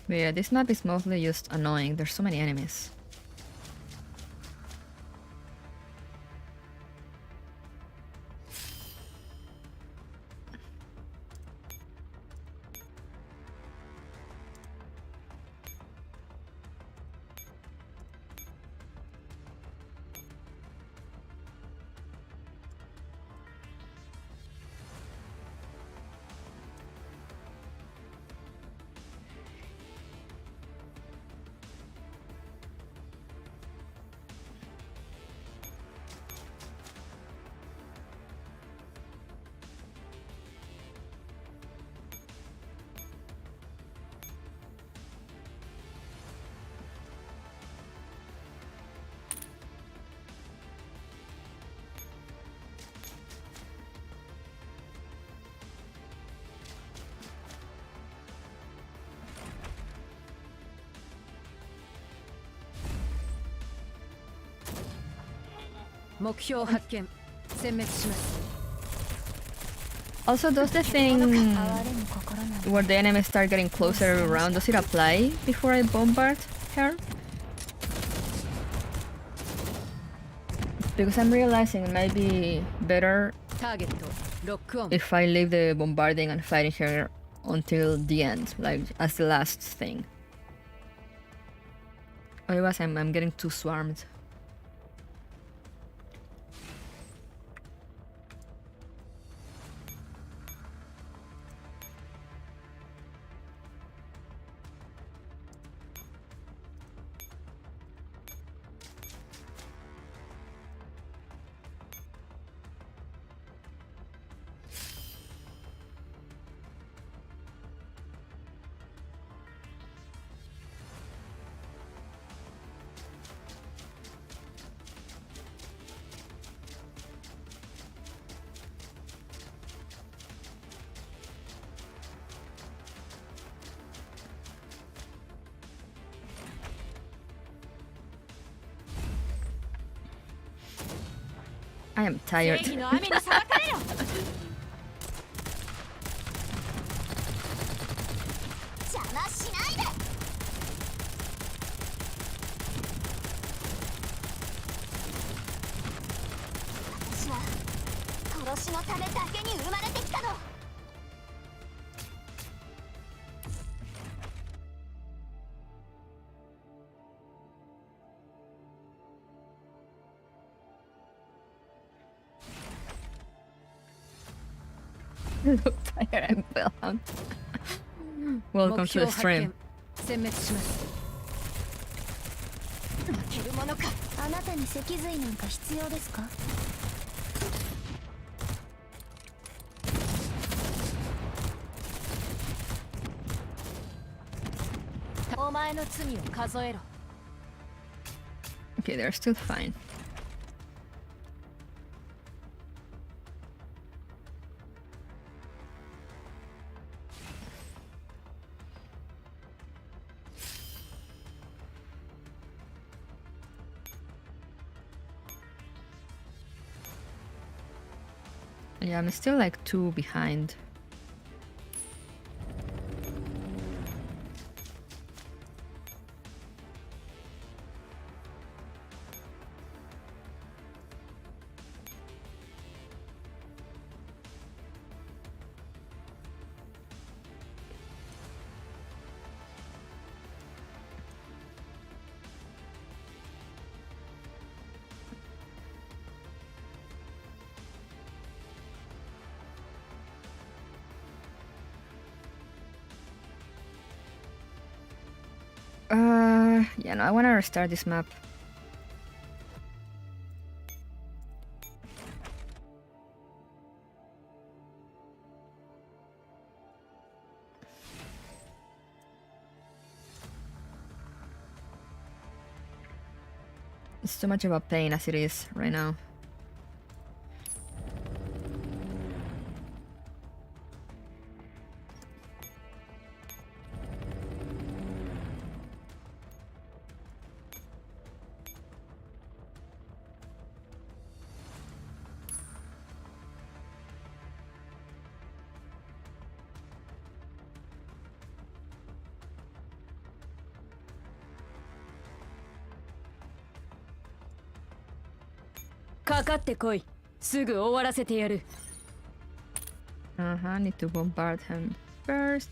But yeah, this map is mostly just annoying. There's so many enemies.目標発見殲滅します。 Also, does the thing where the enemies start getting closer around, does it apply before I bombard her? Because I'm realizing it might be better ターゲットロックオン。 if I leave the bombarding and fighting her until the end, like as the last thing. Otherwise, I'm getting too swarmed. I am tired. 正義の雨に裁かれろ。邪魔しないで。私のためだけに生まれてきたの。Look tired and well. Welcome to the stream. 殲滅します。負けるものか。あなたに脊髄なんか必要ですか。お前の罪を数えろ。Okay, they're still fine. Yeah, I'm still like 2 behind. Yeah, no, I want to restart this map. It's too much of a pain as it is right now.かかってこい。すぐ終わらせてやる。Need to bombard him first.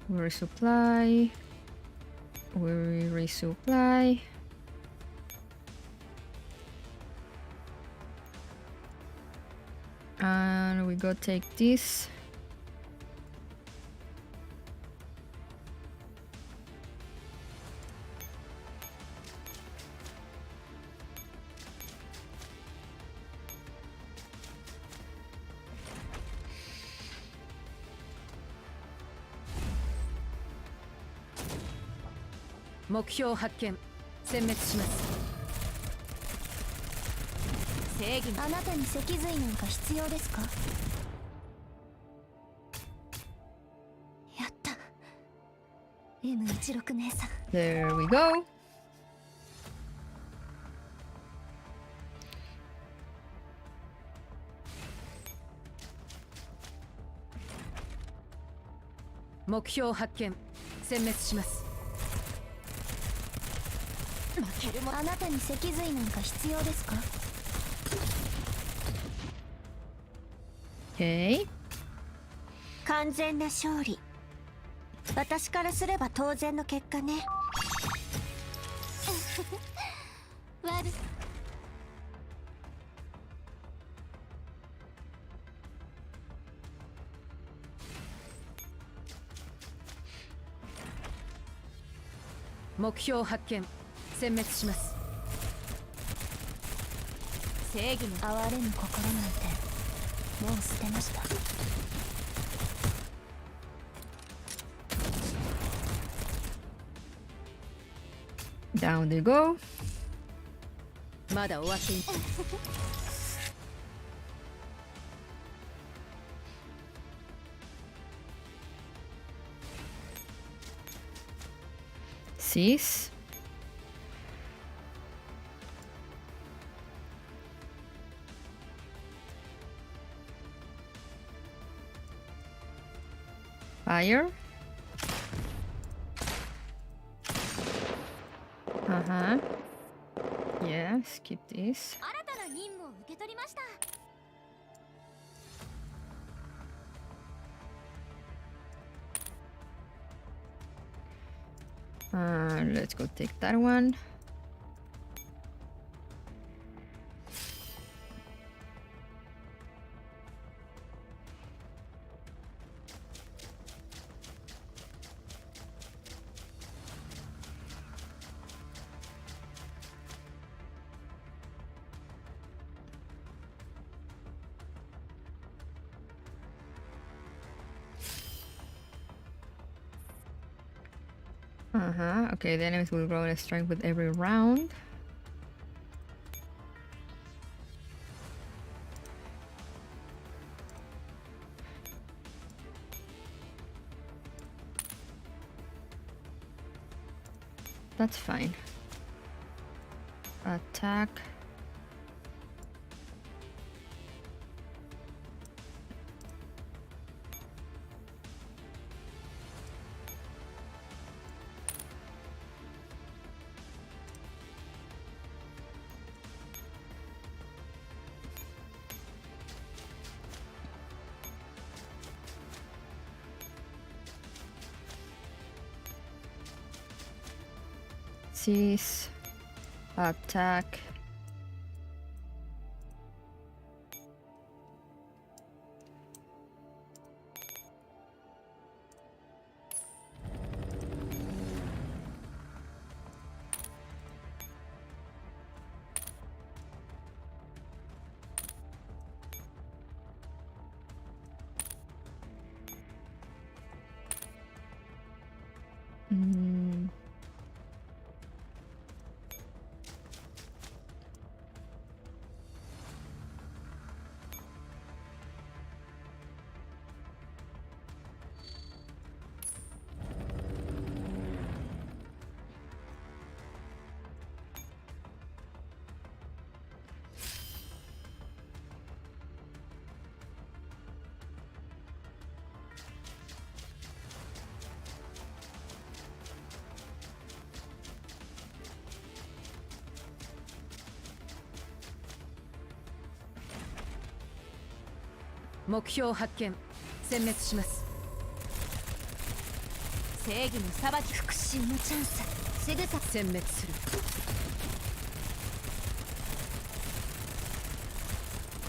We resupply. We resupply. And we go take this.「目標発見。殲滅します。正義。あなたに脊髄なんか必要ですか。やった。M16 姉さん。There we go.「目標発見。殲滅します。負けるも。あなたに脊髄なんか必要ですか。Okay. 完全な勝利。私からすれば当然の結果ね。悪い。目標発見。殲滅します。正義の哀れむ心なんてもう捨てました。Down they go. まだ終わっていない。Cease. Fire. Yeah, skip this. 新たな任務を受け取りました。 Let's go take that one. Okay, the enemies will grow in strength with every round. That's fine. Attack. Cease. Attack.目標発見。殲滅します。正義の裁き復讐のチャンス。すぐさ殲滅する。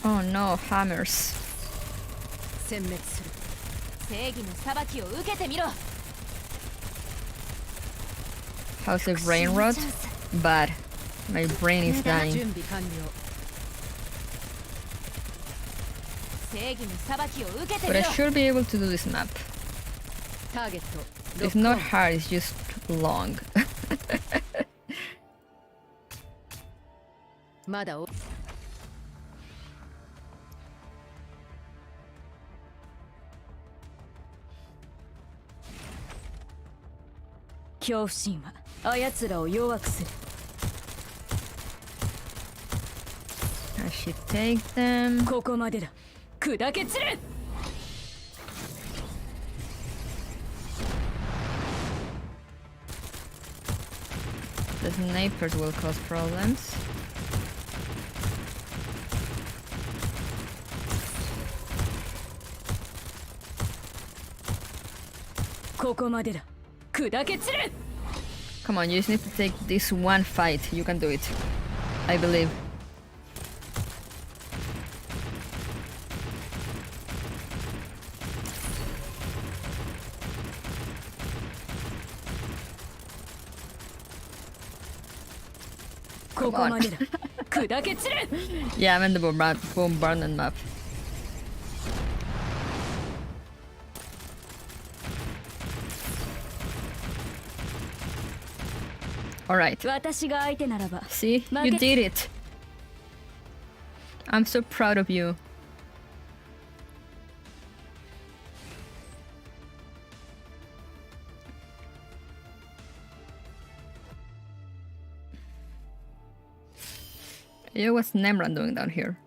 Oh no, hammers. 殲滅する。正義の裁きを受けてみろ。 How's the brain rot? Bad. My brain is dying. 準備完了。 But I should be able to do this map. ターゲット。 It's not hard, it's just long. まだお。恐怖心はあやつらを弱くする。 I should take them. ここまでだ。砕け散る。 The snipers will cause problems. Come on, you just need to take this one fight. You can do it. I believe. Come on. Yeah, I'm in the bombardment map. Alright. See? You did it. I'm so proud of you. Yo, what's Nemran doing down here?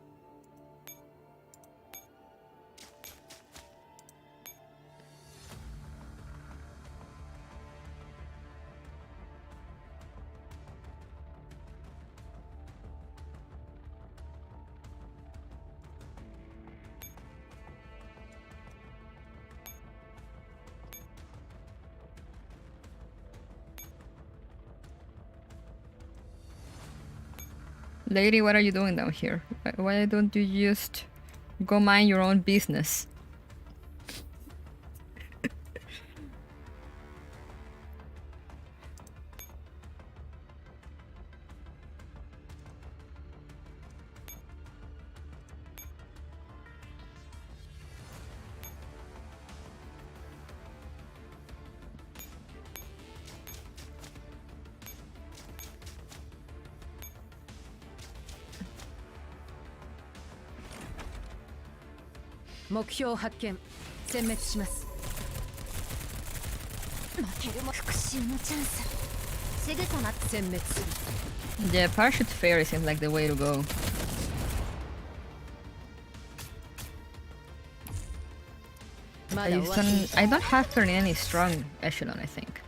Lady, what are you doing down here? Why don't you just go mind your own business?目標発見。殲滅します。負けるも復讐のチャンス。すぐさま殲滅する。Yeah, parachute fairy seems like the way to go. I don't have her in any strong echelon, I think.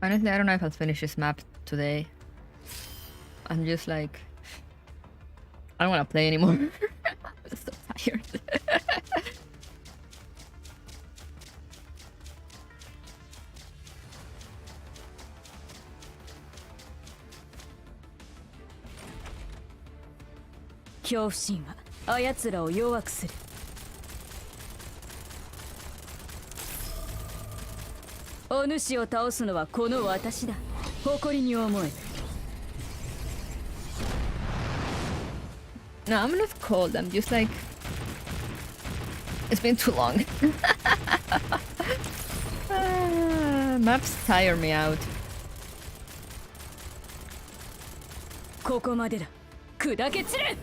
Honestly, I don't know if I'll finish this map today. I'm just like... I don't want to play anymore. I'm so tired. No, I'm not cold, I'm just like... It's been too long. Maps tire me out. ここまでだ。砕け散れ。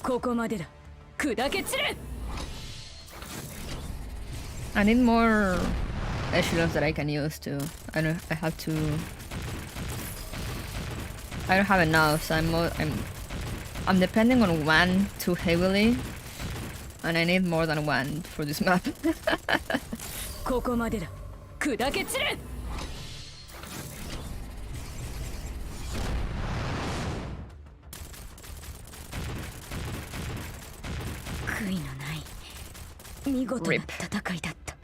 ここまでだ。砕け散れ。I need more echelons that I can use too. I have to... I don't have enough, so I'm depending on one too heavily, and I need more than one for this map. ここまでだ。砕け散れ。悔いのない見事な戦いだった。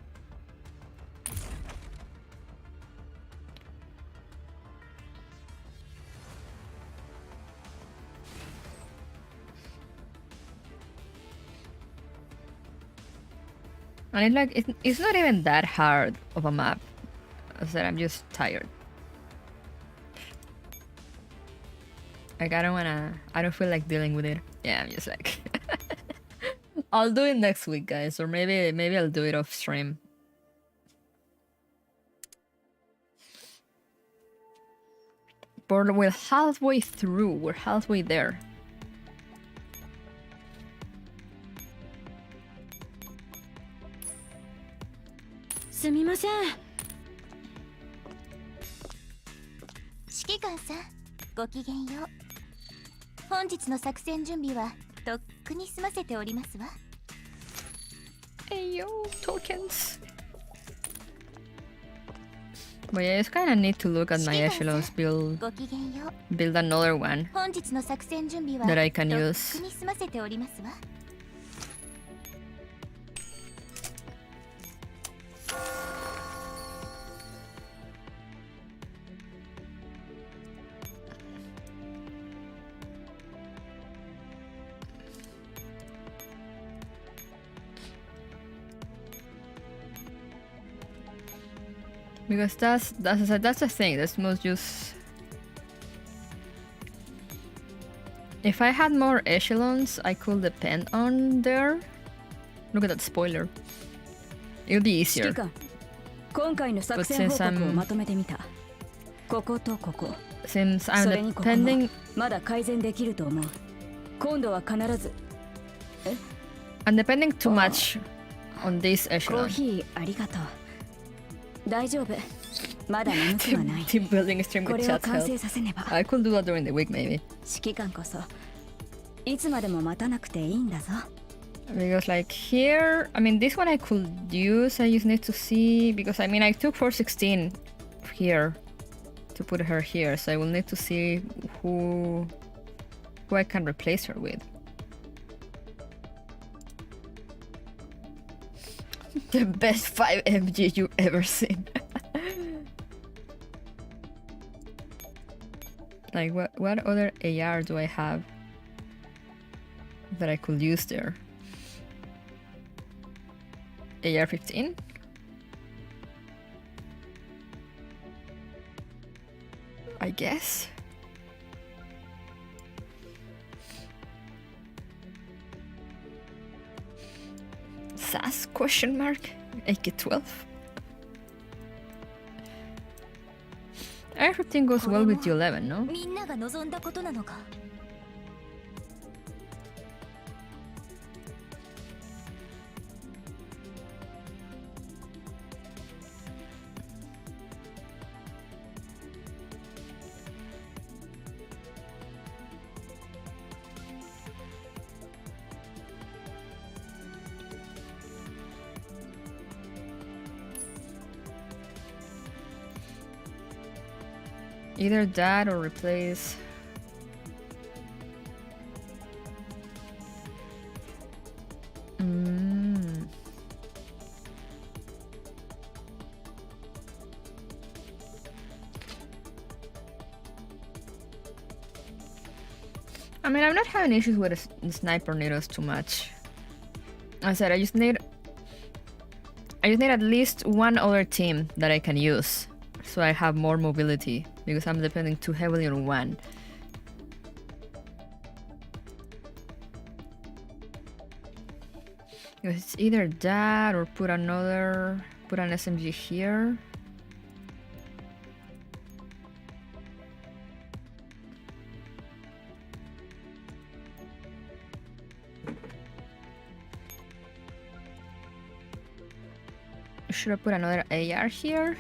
And it's not even that hard of a map. It's that I'm just tired. Like I don't feel like dealing with it. Yeah, I'm just like I'll do it next week, guys, or maybe I'll do it off stream. But we're halfway through. We're halfway there. Sorry. 指揮官さん、ごきげんよう。本日の作戦準備はとっくに済ませておりますわ。Hey yo, tokens. But yeah, I just kinda need to look at my echelons, build another one that I can use. Because that's the thing. That's most use. If I had more echelons, I could depend on there. Look at that spoiler. It'll be easier. 指揮官、今回の作戦報告をまとめてみた。こことここ。 Since そ I'm れにここも depending, まだ改善できると思う。今度は必ず。I'm depending too much on this コー echelon. ヒーありがとう。大丈夫。まだ眠くはない。 Team building stream こ with れを chat 完成 help. させねば。 I could do that during the week maybe. 指揮官こそいつまでも待たなくていいんだぞ。 Because like here, I mean this one I could use. I just need to see because I mean I took 416 here to put her here, so I will need to see who I can replace her with. The best 5 MG you've ever seen. Like what other AR do I have that I could use there? AR 15? I guess. SAS question mark? AK-12? Everything goes well with the 11, no? みんなが望んだことなのか。 Either that or replace. I mean, I'm not having issues with sniper needles too much. I said I just need at least one other team that I can use, so I have more mobility because I'm depending too heavily on one. It's either that or put an SMG here. Should I put another AR here?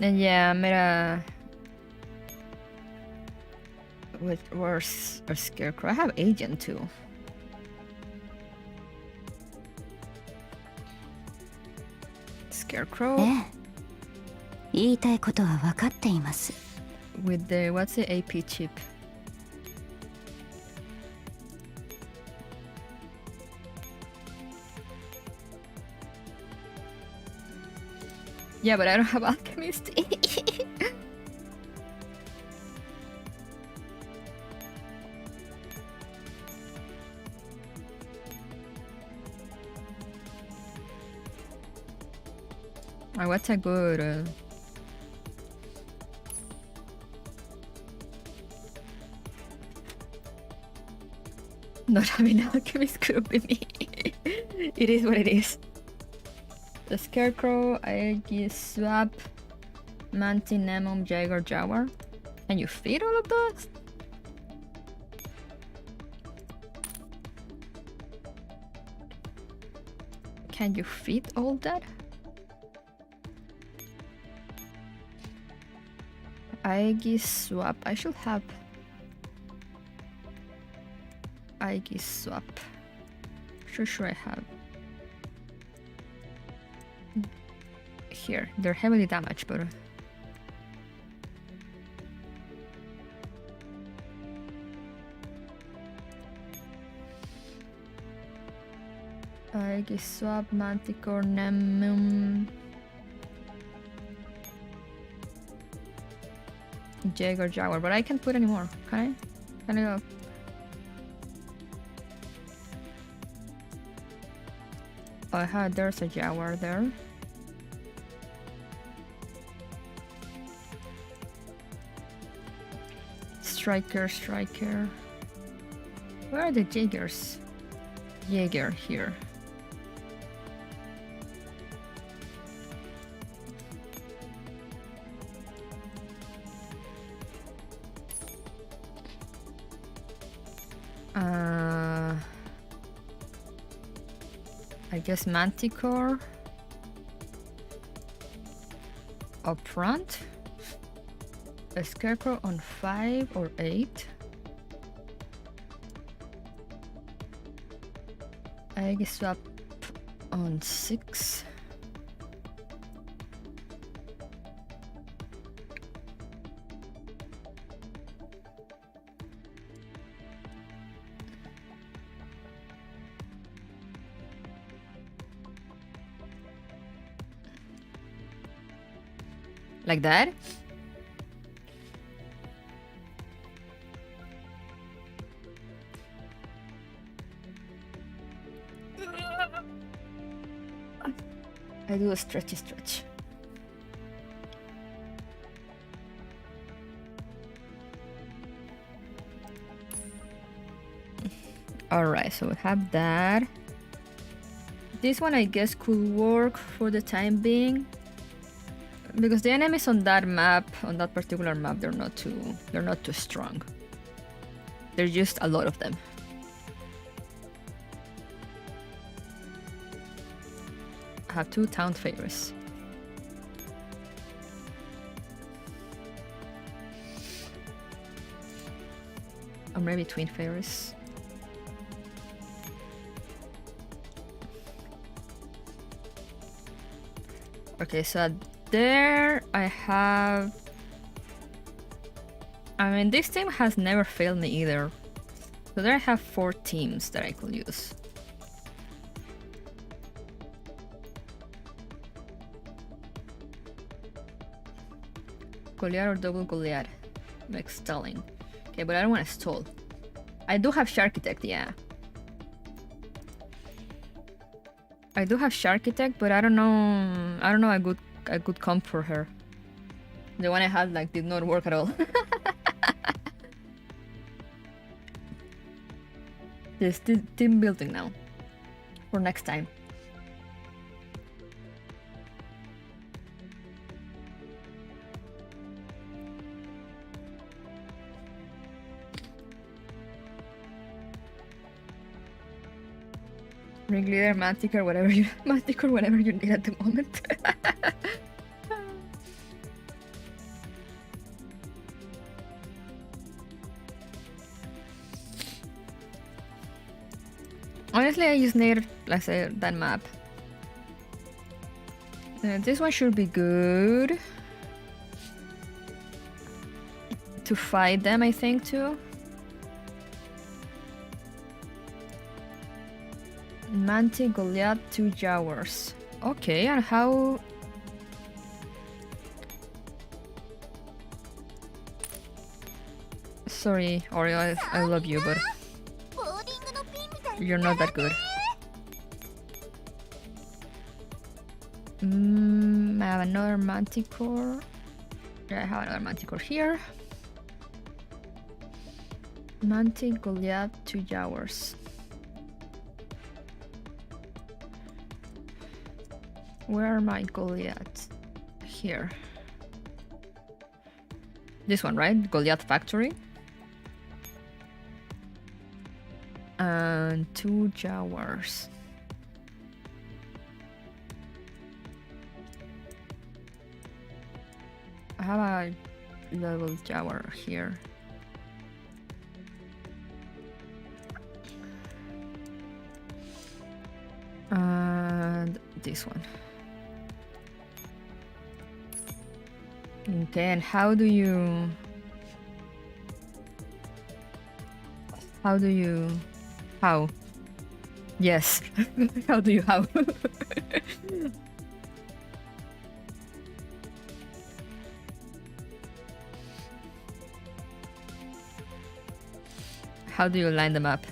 And yeah, meta. Where's a Scarecrow? I have Agent too. Scarecrow 言いたいことは分かっています。 with the what's the AP chip? Yeah, but I don't have Alchemist. Oh, what's a good? Not having Alchemist could be me. It is what it is. The Scarecrow, Aegis Swap, Manti, Nemom, Jaeger, Jaguar. Can you fit all of those? Can you fit all that? Aegis Swap. I should have Aegis Swap. Sure I have. Here, they're heavily damaged, but Aegis Swap, Manticore, Nemum, Jaeger, Jaguar, but I can't put any more, can I? Can I go? Oh, there's a Jaguar there. Striker. Where are the Jaegers? Jaeger here. I guess Manticore up front. A Scarecrow on 5 or 8. I guess up on 6. Like that? I do a stretchy stretch. Alright, so we have that. This one I guess could work for the time being. Because the enemies on that map, on that particular map, they're not too strong. There's just a lot of them. I have 2 town favors. Or maybe twin favors. Okay, so there I have... I mean, this team has never failed me either. So there I have 4 teams that I could use. Goliath or double Goliath? Like stalling. Okay, but I don't want to stall. I do have Sharkitect, yeah. I do have Sharkitect, but I don't know a good comp for her. The one I had like did not work at all. This team building now. For next time. Ringleader, Manticore, whatever you need at the moment. Honestly, I just need, let's say, that map. This one should be good to fight them, I think, too. Manti, Goliath, 2 Jaguars. Okay, and how... Sorry, Oreo, I love you, but you're not that good. I have another Manticore. Yeah, I have another Manticore here. Manti, Goliath, 2 Jaguars. Where are my Goliaths? Here. This one, right? Goliath Factory. And 2 Jaguars. I have a level Jaguar here. And this one. Okay, and how? Yes. How? How do you line them up?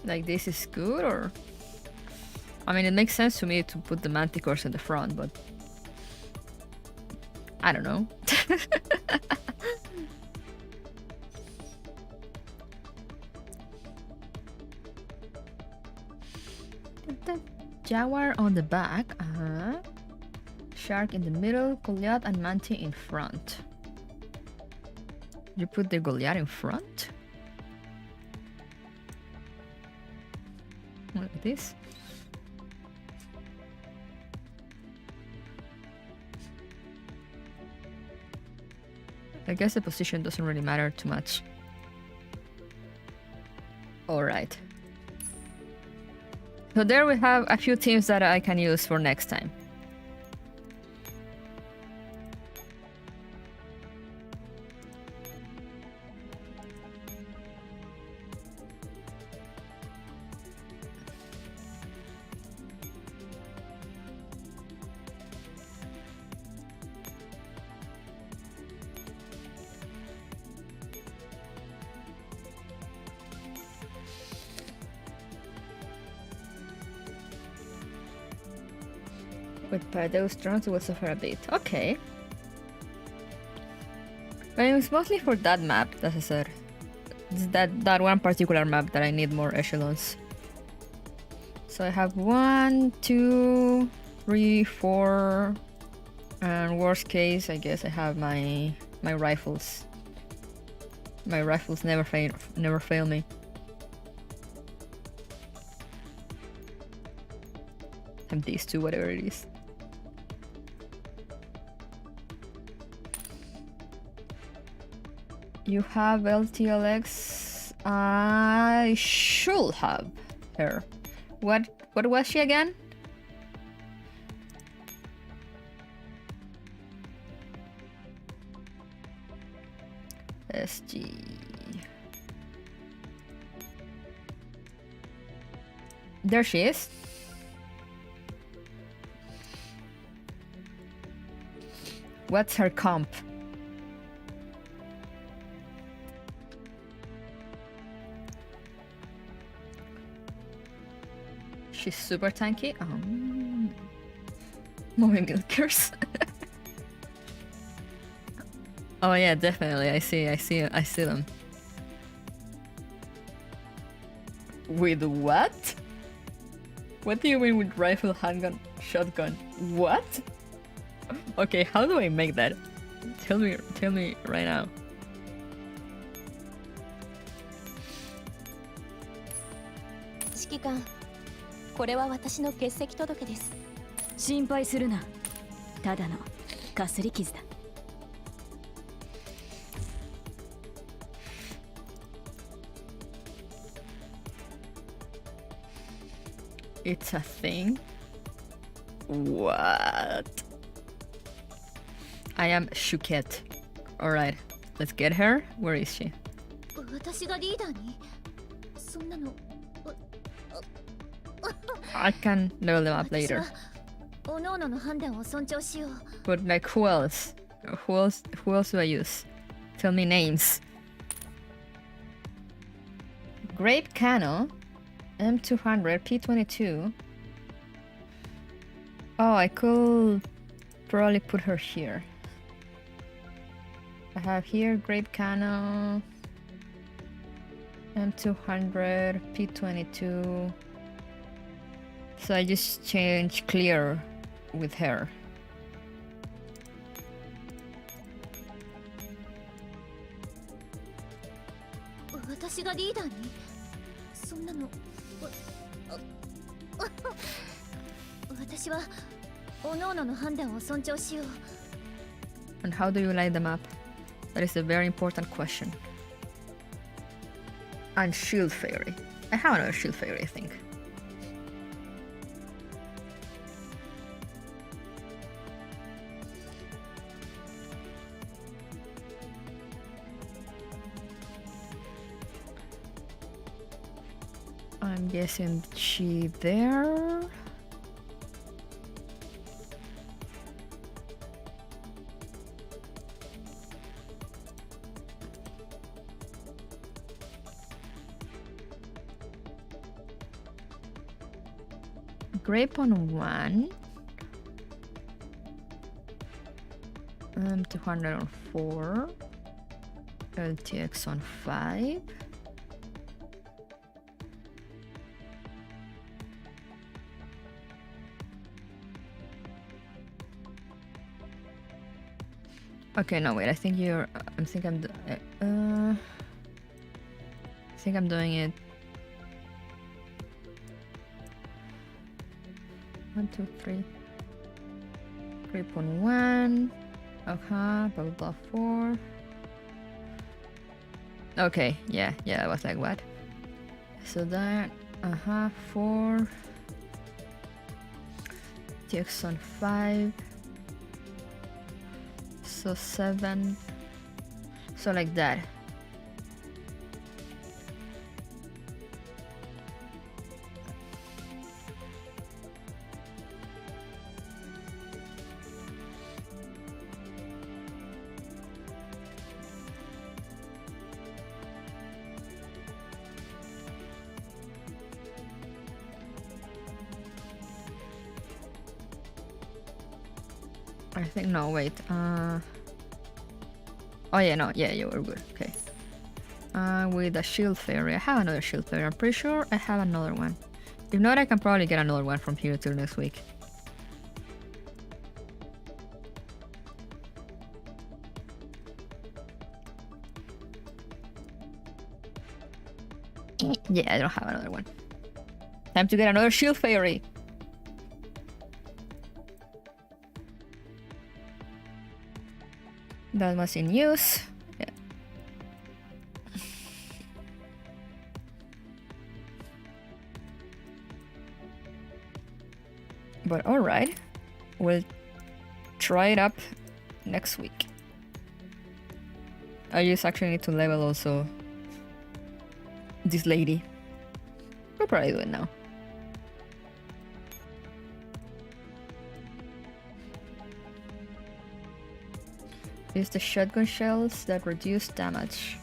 Like this is good, or I mean, it makes sense to me to put the manticores in the front, but I don't know. Jaguar on the back, shark in the middle, Goliath and Manti in front. You put the Goliath in front? Like this? I guess the position doesn't really matter too much. Alright. So there we have a few teams that I can use for next time. With Paradox drones will suffer a bit. Okay. But it was mostly for that map, as I said. It's that one particular map that I need more echelons. So I have 1, 2, 3, 4, and worst case, I guess I have my rifles. My rifles never fail me. And these two, whatever it is. You have LTLX. I should have her. What was she again? SG. There she is. What's her comp? She's super tanky. Mommy milkers. Oh yeah, definitely. I see them. With what? What do you mean with rifle, handgun, shotgun? What? Okay, how do I make that? Tell me right now. 指揮官、これは私の欠席届です。心配するな。ただのかすり傷だ。It's a thing? What? I am Shuket. Alright, let's get her. Where is she? 私がリーダーにそんなの I can level them up later. おのおのの判断を尊重しよう。 But like who else? Who else do I use? Tell me names. Grape Cano, M200, P22. Oh, I could probably put her here. I have here Grape Cano, M200, P22. So I just change clear with her. And how do you light them up? That is a very important question. And Shield Fairy. I have another Shield Fairy, I think. I'm guessing she there. Grape on 1. 200 on 4. LTX on 5. Okay, no wait. I think you're. I think I'm doing it. 1, 2, 3. Grape on 1. Blah blah blah 4. Okay, yeah, I was like, what? So that, 4. TX on 5. So 7. So like that. I think no wait. Oh yeah, no, yeah, you were good. Okay. With a shield fairy. I have another shield fairy. I'm pretty sure I have another one. If not, I can probably get another one from here till next week. Yeah, I don't have another one. Time to get another shield fairy. That was in use. Yeah. But alright. We'll try it up next week. I just actually need to level also this lady. We'll probably do it now. Use the shotgun shells that reduce damage.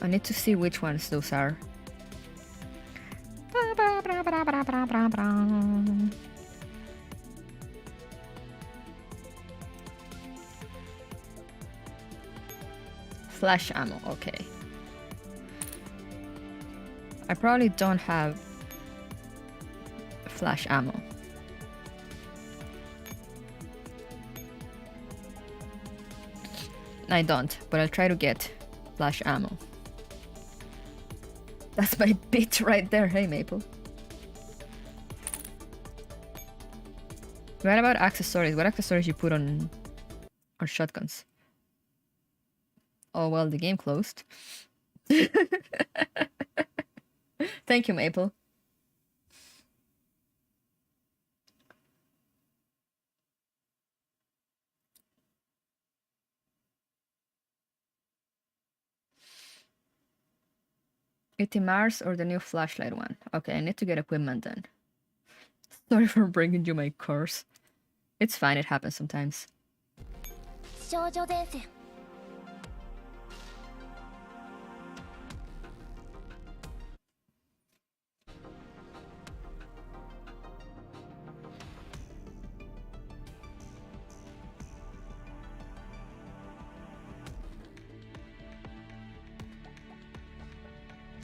I need to see which ones those are. Flash ammo, okay. I probably don't have flash ammo. I don't, but I'll try to get flash ammo. That's my bit right there. Hey, Maple. What about accessories? What accessories you put on shotguns? Oh, well, the game closed. Thank you, Maple. ET Mars or the new flashlight one? Okay, I need to get equipment then. Sorry for bringing you my curse. It's fine, it happens sometimes. 少女伝線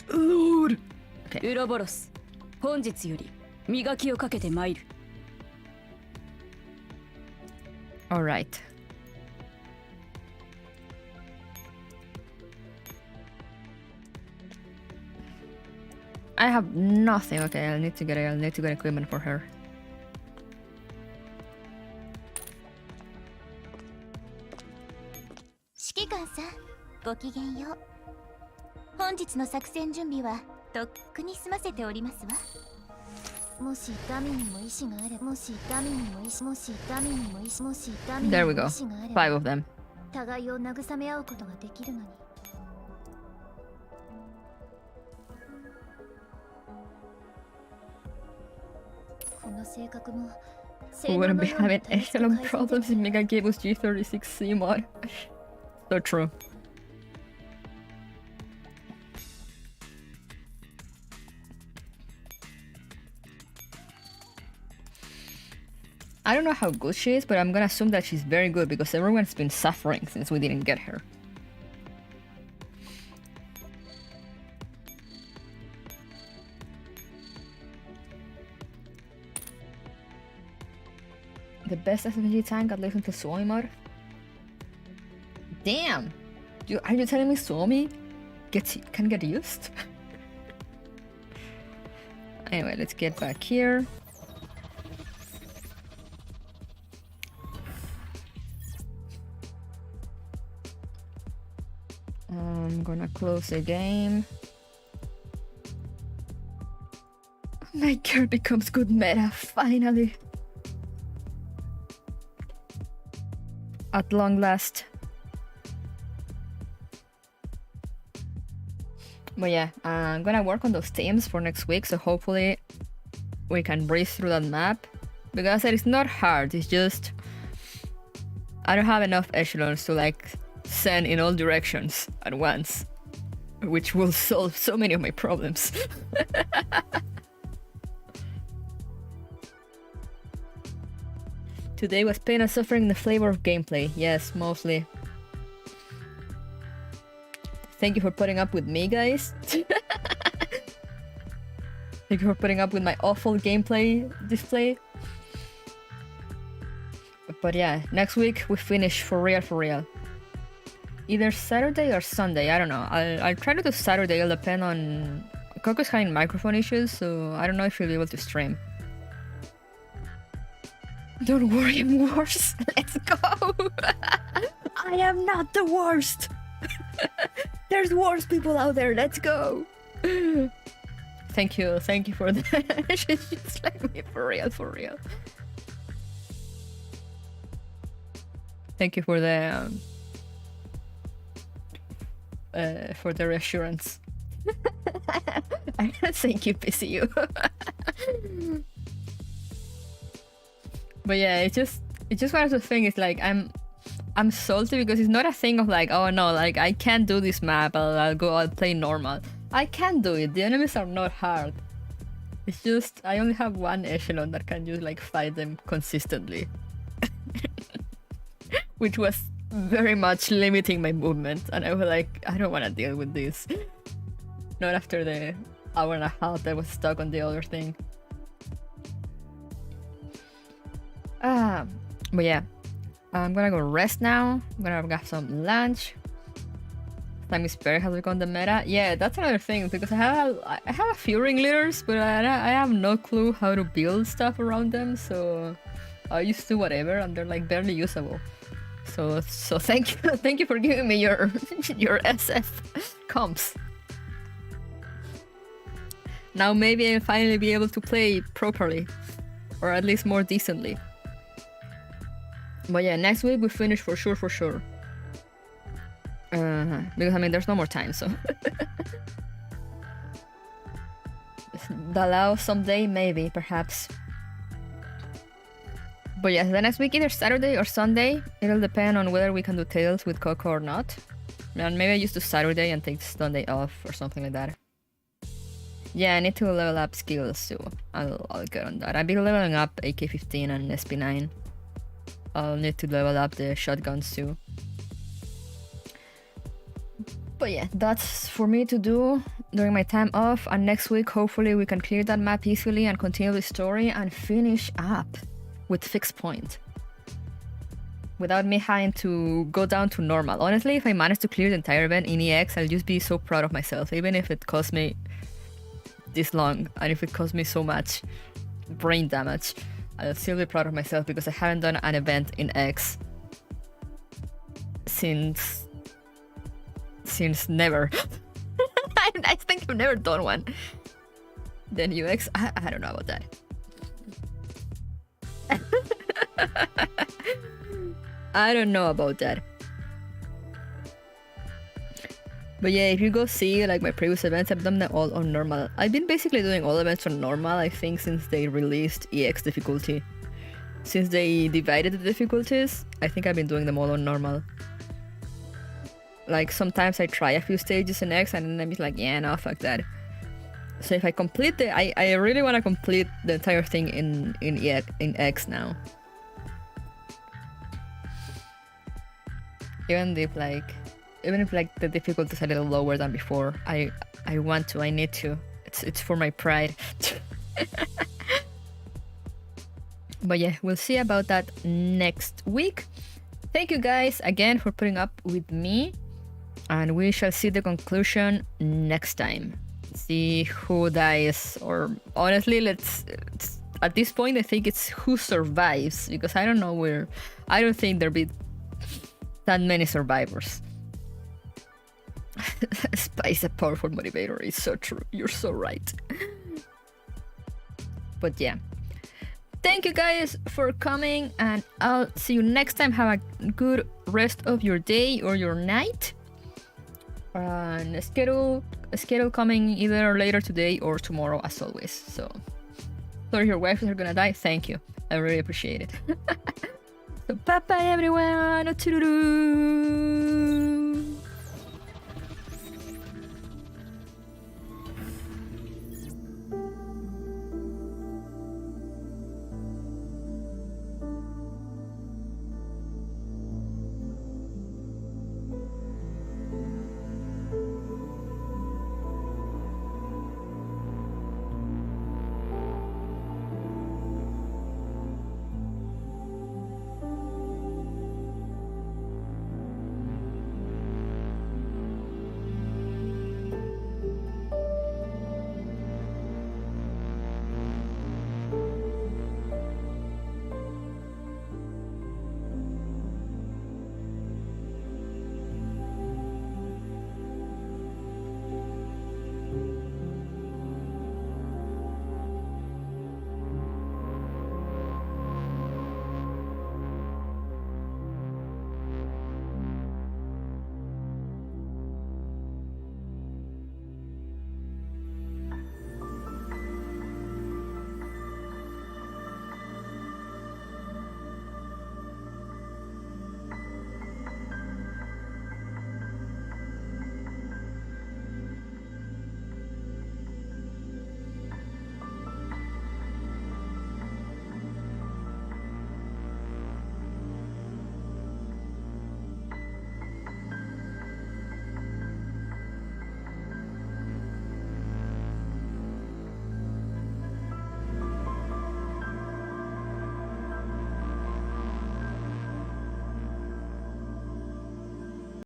Lord! ウロボロス、本日より磨きをかけて参る。Alright. I have nothing. Okay, I'll need to get equipment for her. 指揮官さん、ごきげんよう。本日の作戦準備はとっくに済ませておりますわ。もしダミーにも意志があれば、もしダミーにも意志、もしダミーにも意志、もしダミーに There we も go. 意志があれば、 5 of them. 互いを慰め合うことができるのに。この性格も We wouldn't be having echelon problems if Mega gave us G36C mod. So true. I don't know how good she is, but I'm gonna assume that she's very good because everyone's been suffering since we didn't get her. The best SMG tank at least until Suomi mod? Damn! Are you telling me Suomi can get used? Anyway, let's get back here. I'm gonna close the game. My girl becomes good meta, finally. At long last. But yeah, I'm gonna work on those teams for next week, so hopefully we can breeze through that map. Because I said it's not hard, it's just I don't have enough echelons to like send in all directions at once, which will solve so many of my problems. Today was pain and suffering in the flavor of gameplay. Yes, mostly. Thank you for putting up with me, guys. Thank you for putting up with my awful gameplay display. But yeah, next week we finish for real, for real. Either Saturday or Sunday, I don't know. I'll try to do Saturday, it'll depend on... Coco's having microphone issues, so I don't know if he'll be able to stream. Don't worry, I'm worse. Let's go. I am not the worst. There's worse people out there. Let's go. Thank you for that. She's just like me, for real, for real. Thank you for the reassurance. I thank you, PCU. But yeah, it's just one of the things. It's like I'm salty because it's not a thing of like, oh no, like I can't do this map. I'll play normal. I can do it. The enemies are not hard. It's just I only have one echelon that can just like fight them consistently, which was very much limiting my movement. And I was like, I don't want to deal with this. Not after the hour and a half that I was stuck on the other thing. But yeah, I'm gonna go rest now. I'm gonna have some lunch. Time is spare has become the meta. Yeah, that's another thing because I have a few ringleaders, but I have no clue how to build stuff around them. So I used to whatever, and they're like barely usable. So thank you for giving me your SF comps. Now maybe I'll finally be able to play properly, or at least more decently. But yeah, next week we finish for sure. Because I mean, there's no more time, so. Dalao someday, maybe, perhaps. But yeah, the next week either Saturday or Sunday. It'll depend on whether we can do Tales with Coco or not. And maybe I used to Saturday and take Sunday off or something like that. Yeah, I need to level up skills too. I'll get on that. I've been leveling up AK-15 and SP9. I'll need to level up the shotguns too. But yeah, that's for me to do during my time off. And next week, hopefully we can clear that map easily and continue the story and finish up with Fixed Point. Without me having to go down to normal. Honestly, if I manage to clear the entire event in EX, I'll just be so proud of myself. Even if it cost me this long and if it cost me so much brain damage, I'll still be proud of myself because I haven't done an event in X since never. I think I've never done one. Then UX, I don't know about that. I don't know about that. But yeah, if you go see like my previous events, I've done them all on normal. I've been basically doing all events on normal, I think, since they released EX difficulty. Since they divided the difficulties, I think I've been doing them all on normal. Like sometimes I try a few stages in X and then I'm just like, yeah, no, fuck that. So if I complete I really want to complete the entire thing in X now. Even if the difficulty is a little lower than before, I want to, I need to. It's for my pride. But yeah, we'll see about that next week. Thank you guys again for putting up with me, and we shall see the conclusion next time. See who dies, or honestly, at this point I think it's who survives, because I don't think there'll be that many survivors. Spice a powerful motivator. It's so true. You're so right. But yeah. Thank you guys for coming, and I'll see you next time. Have a good rest of your day or your night. And a schedule coming either later today or tomorrow, as always. So, sorry your wives are gonna die. Thank you. I really appreciate it. So, bye bye everyone. Toodaloo.